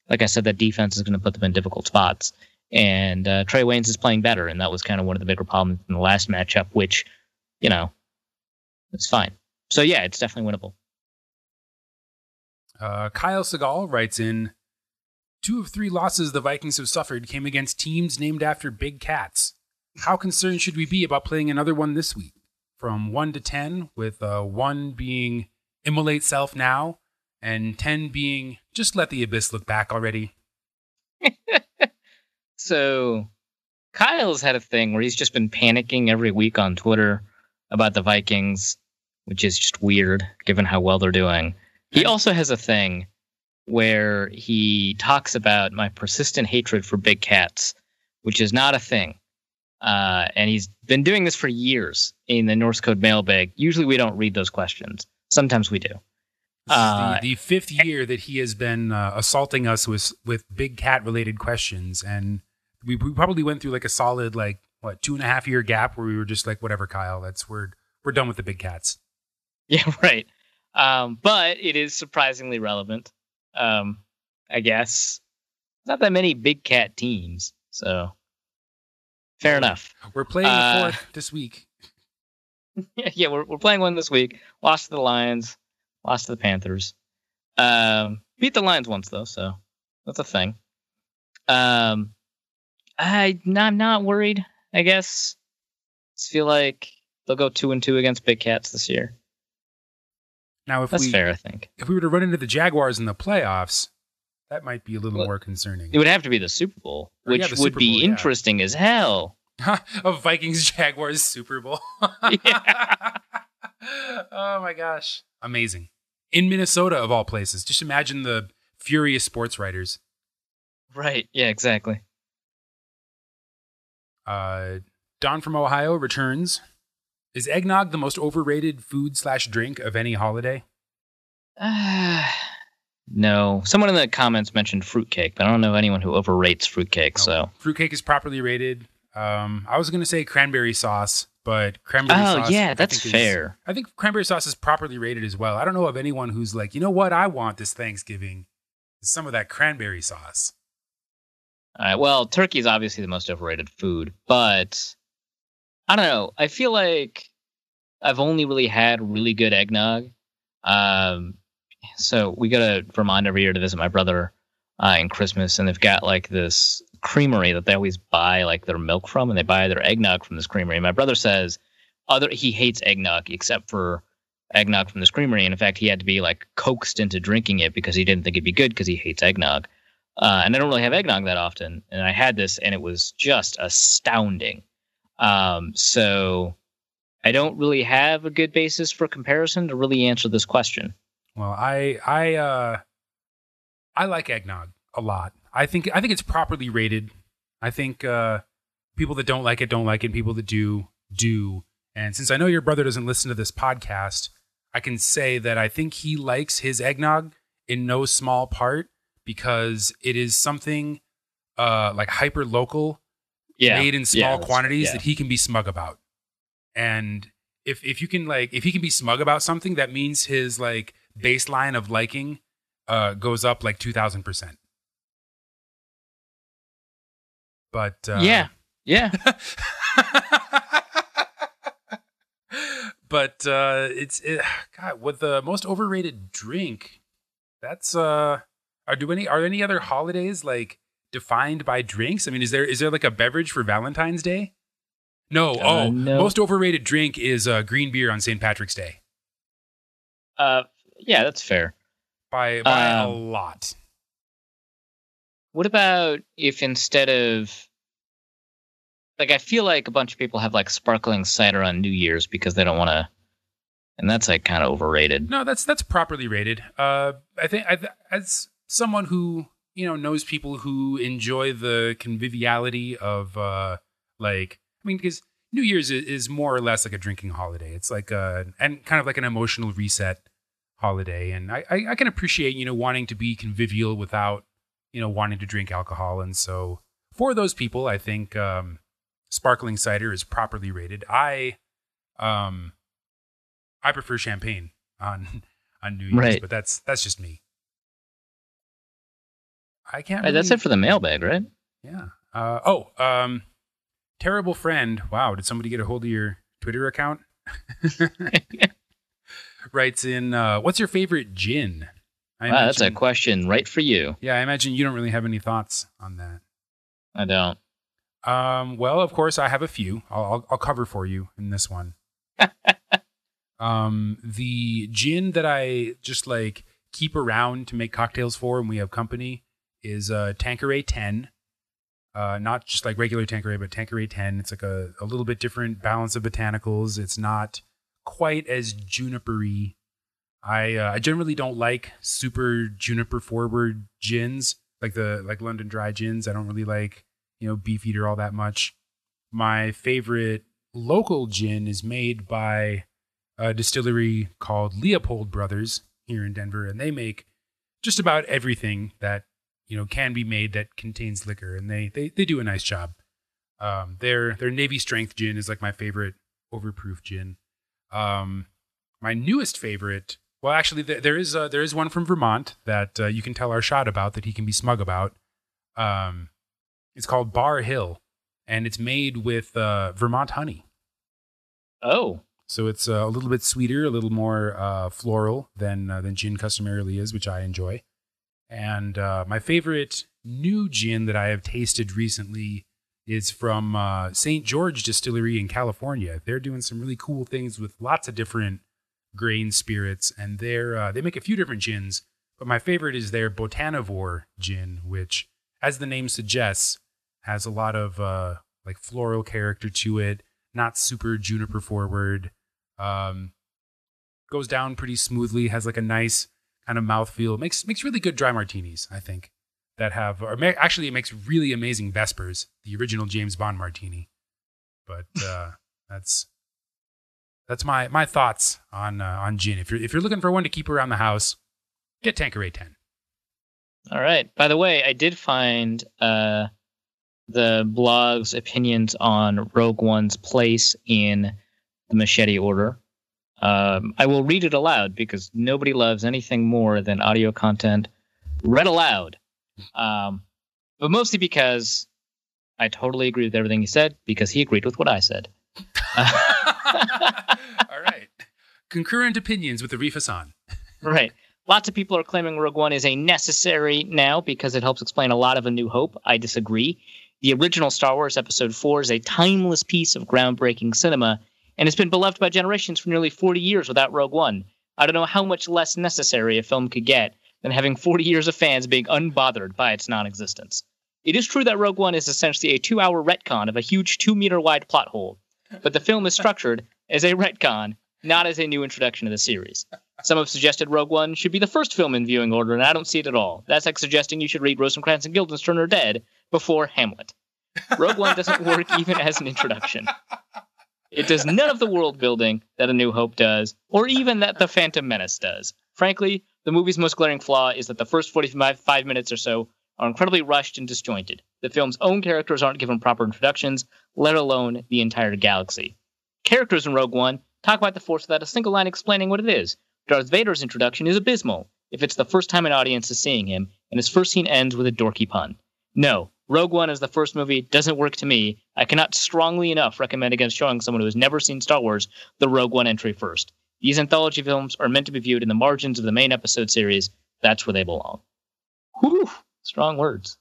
Like I said, that defense is going to put them in difficult spots. And Trey Waynes is playing better, and that was kind of one of the bigger problems in the last matchup, which, it's fine. So, yeah, it's definitely winnable.
Kyle Segal writes in, 2 of 3 losses the Vikings have suffered came against teams named after big cats. How concerned should we be about playing another one this week? From 1 to 10, with 1 being immolate self now, and 10 being just let the abyss look back already.
So, Kyle's had a thing where he's just been panicking every week on Twitter about the Vikings, which is just weird given how well they're doing. He also has a thing where he talks about my persistent hatred for big cats, which is not a thing. And he's been doing this for years in the Norse Code mailbag. Usually we don't read those questions. Sometimes we do.
This is the 5th year that he has been assaulting us with big cat related questions. And we probably went through like a solid, 2.5 year gap where we were just like, whatever, Kyle, we're done with the big cats.
Yeah, right. But it is surprisingly relevant. I guess not that many big cat teams. So fair enough.
We're playing the 4th this week.
Yeah, we're playing one this week. Lost to the Lions. Lost to the Panthers. Beat the Lions once though, so that's a thing. I'm not worried. I guess. Just feel like they'll go 2-2 against big cats this year.
Now,
that's fair, I think.
If we were to run into the Jaguars in the playoffs, that might be a little more concerning.
It would have to be the Super Bowl, which would be interesting as hell.
A Vikings-Jaguars Super Bowl.
Yeah.
Oh, my gosh. Amazing. In Minnesota, of all places. Just imagine the furious sports writers.
Right. Yeah, exactly.
Don from Ohio returns. Is eggnog the most overrated food/drink of any holiday?
No. Someone in the comments mentioned fruitcake, but I don't know anyone who overrates fruitcake. No. So
fruitcake is properly rated. I was going to say cranberry sauce, but cranberry sauce. Oh,
yeah, that's fair.
I think cranberry sauce is properly rated as well. I don't know of anyone who's like, you know what I want this Thanksgiving? Is some of that cranberry sauce.
All right. Well, turkey is obviously the most overrated food, but I don't know. I feel like I've only really had really good eggnog. So we go to Vermont every year to visit my brother in Christmas, and they've got like this creamery that they always buy like their milk from, and they buy their eggnog from this creamery. And my brother says he hates eggnog except for eggnog from this creamery, and in fact he had to be like coaxed into drinking it because he didn't think it'd be good because he hates eggnog. And I don't really have eggnog that often, and I had this and it was just astounding. So I don't really have a good basis for comparison to really answer this question.
Well, I like eggnog a lot. I think it's properly rated. I think people that don't like it, and people that do. And since I know your brother doesn't listen to this podcast, I can say that I think he likes his eggnog in no small part because it is something like hyper local, made in small quantities that he can be smug about. And if he can be smug about something, that means his like baseline of liking goes up like 2,000%. But
yeah.
But God, with the most overrated drink, that's are any other holidays like defined by drinks? I mean, is there like a beverage for Valentine's Day? No. No. Most overrated drink is green beer on St. Patrick's Day.
Yeah, that's fair.
By a lot.
What about if instead of, like, I feel like a bunch of people have like sparkling cider on New Year's because they don't want to, and that's like kind of overrated.
No, that's properly rated. I think as someone who knows people who enjoy the conviviality of because New Year's is more or less like a drinking holiday. It's like and kind of like an emotional reset holiday. And I can appreciate, wanting to be convivial without, wanting to drink alcohol. And so for those people, I think sparkling cider is properly rated. I prefer champagne on New Year's,
Right.
but that's just me. I can't.
Right, that's it for the mailbag, right?
Yeah. Terrible friend. Wow. Did somebody get a hold of your Twitter account? Writes in, what's your favorite gin?
Wow, that's a question right for you.
Yeah, I imagine you don't really have any thoughts on that.
I don't.
Well, of course, I have a few. I'll cover for you in this one. The gin that I just like keep around to make cocktails for when we have company is Tanqueray 10. Not just like regular Tanqueray, but Tanqueray 10. It's like a little bit different balance of botanicals. It's not quite as juniper-y. I generally don't like super juniper forward gins, like London Dry gins. I don't really like, Beefeater all that much. My favorite local gin is made by a distillery called Leopold Brothers here in Denver, and they make just about everything that can be made that contains liquor, and they do a nice job. Their Navy Strength gin is like my favorite overproof gin. My newest favorite, well, actually, there is one from Vermont that you can tell our shot about that he can be smug about. It's called Bar Hill, and it's made with Vermont honey.
Oh.
So it's a little bit sweeter, a little more floral than gin customarily is, which I enjoy. And my favorite new gin that I have tasted recently is from St. George Distillery in California. They're doing some really cool things with lots of different grain spirits, and they make a few different gins. But my favorite is their Botanivore gin, which, as the name suggests, has a lot of like floral character to it. Not super juniper forward. Goes down pretty smoothly. Has like a nice kind of mouthfeel. Makes really good dry martinis, I think. Actually, it makes really amazing Vespers, the original James Bond martini. But that's my thoughts on gin. If you're looking for one to keep around the house, get Tanqueray 10.
All right. By the way, I did find the blog's opinions on Rogue One's place in the Machete Order. I will read it aloud because nobody loves anything more than audio content read aloud. But mostly because I totally agree with everything he said, because he agreed with what I said.
All right. Concurrent opinions with Arif Hassan.
Right. Lots of people are claiming Rogue One is a necessary now because it helps explain a lot of A New Hope. I disagree. The original Star Wars Episode 4 is a timeless piece of groundbreaking cinema, and it's been beloved by generations for nearly 40 years without Rogue One. I don't know how much less necessary a film could get than having 40 years of fans being unbothered by its non-existence. It is true that Rogue One is essentially a 2-hour retcon of a huge 2-meter-wide plot hole, but the film is structured as a retcon, not as a new introduction to the series. Some have suggested Rogue One should be the first film in viewing order, and I don't see it at all. That's like suggesting you should read Rosencrantz and Guildenstern Are Dead before Hamlet. Rogue One doesn't work even as an introduction. It does none of the world building that A New Hope does, or even that The Phantom Menace does. Frankly, the movie's most glaring flaw is that the first 45 minutes or so are incredibly rushed and disjointed. The film's own characters aren't given proper introductions, let alone the entire galaxy. Characters in Rogue One talk about the Force without a single line explaining what it is. Darth Vader's introduction is abysmal if it's the first time an audience is seeing him, and his first scene ends with a dorky pun. No, Rogue One as the first movie doesn't work to me. I cannot strongly enough recommend against showing someone who has never seen Star Wars the Rogue One entry first. These anthology films are meant to be viewed in the margins of the main episode series. That's where they belong. Whew, strong words.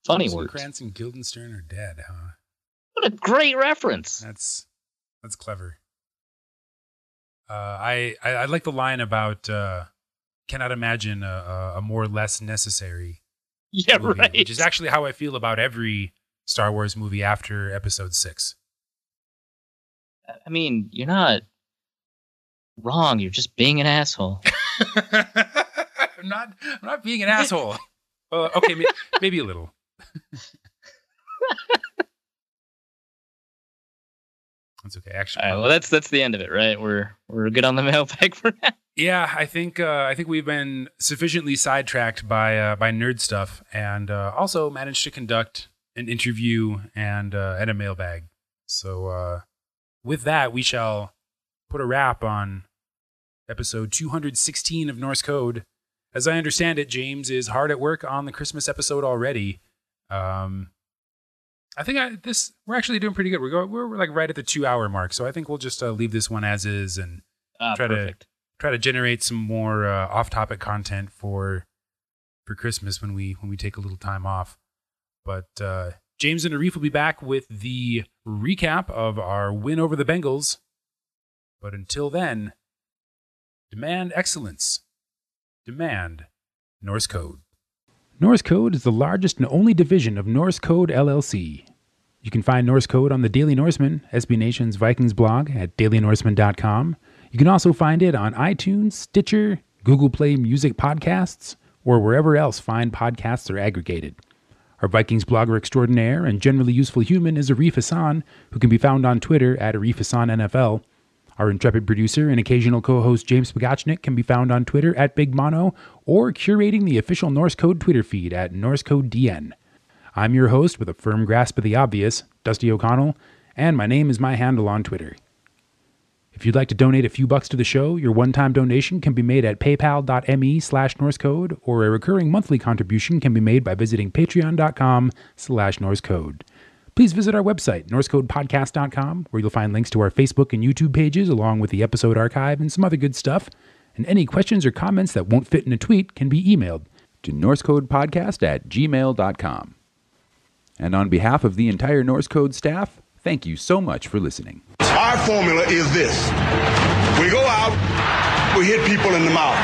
Funny words.
Rosencrantz and Guildenstern Are Dead, huh?
What a great reference.
That's clever. I like the line about cannot imagine a more less necessary movie,
right.
which is actually how I feel about every Star Wars movie after Episode 6.
I mean, you're not wrong. You're just being an asshole.
I'm not being an asshole. Well, okay, maybe a little. That's okay. Actually,
all right, well, that's the end of it, right? We're good on the mailbag for now.
Yeah, I think we've been sufficiently sidetracked by nerd stuff, and also managed to conduct an interview and a mailbag. So with that, we shall put a wrap on episode 216 of Norse Code. As I understand it, James is hard at work on the Christmas episode already. I think we're actually doing pretty good. We're like right at the 2-hour mark, so I think we'll just leave this one as is and try to generate some more off-topic content for Christmas when we take a little time off. But James and Arif will be back with the recap of our win over the Bengals. But until then, demand excellence. Demand Norse Code. Norse Code is the largest and only division of Norse Code LLC. You can find Norse Code on the Daily Norseman, SB Nation's Vikings blog at dailynorseman.com. You can also find it on iTunes, Stitcher, Google Play Music Podcasts, or wherever else fine podcasts are aggregated. Our Vikings blogger extraordinaire and generally useful human is Arif Hassan, who can be found on Twitter at Arif Hassan NFL. Our intrepid producer and occasional co-host James Pogachnik can be found on Twitter at Big Mono or curating the official Norse Code Twitter feed at NorseCodeDN. I'm your host with a firm grasp of the obvious, Dusty O'Connell, and my name is my handle on Twitter. If you'd like to donate a few bucks to the show, your one-time donation can be made at paypal.me/NorseCode, or a recurring monthly contribution can be made by visiting patreon.com/NorseCode. Please visit our website, norsecodepodcast.com, where you'll find links to our Facebook and YouTube pages, along with the episode archive and some other good stuff. And any questions or comments that won't fit in a tweet can be emailed to norsecodepodcast@gmail.com. And on behalf of the entire Norse Code staff, thank you so much for listening.
Our formula is this. We go out, we hit people in the mouth.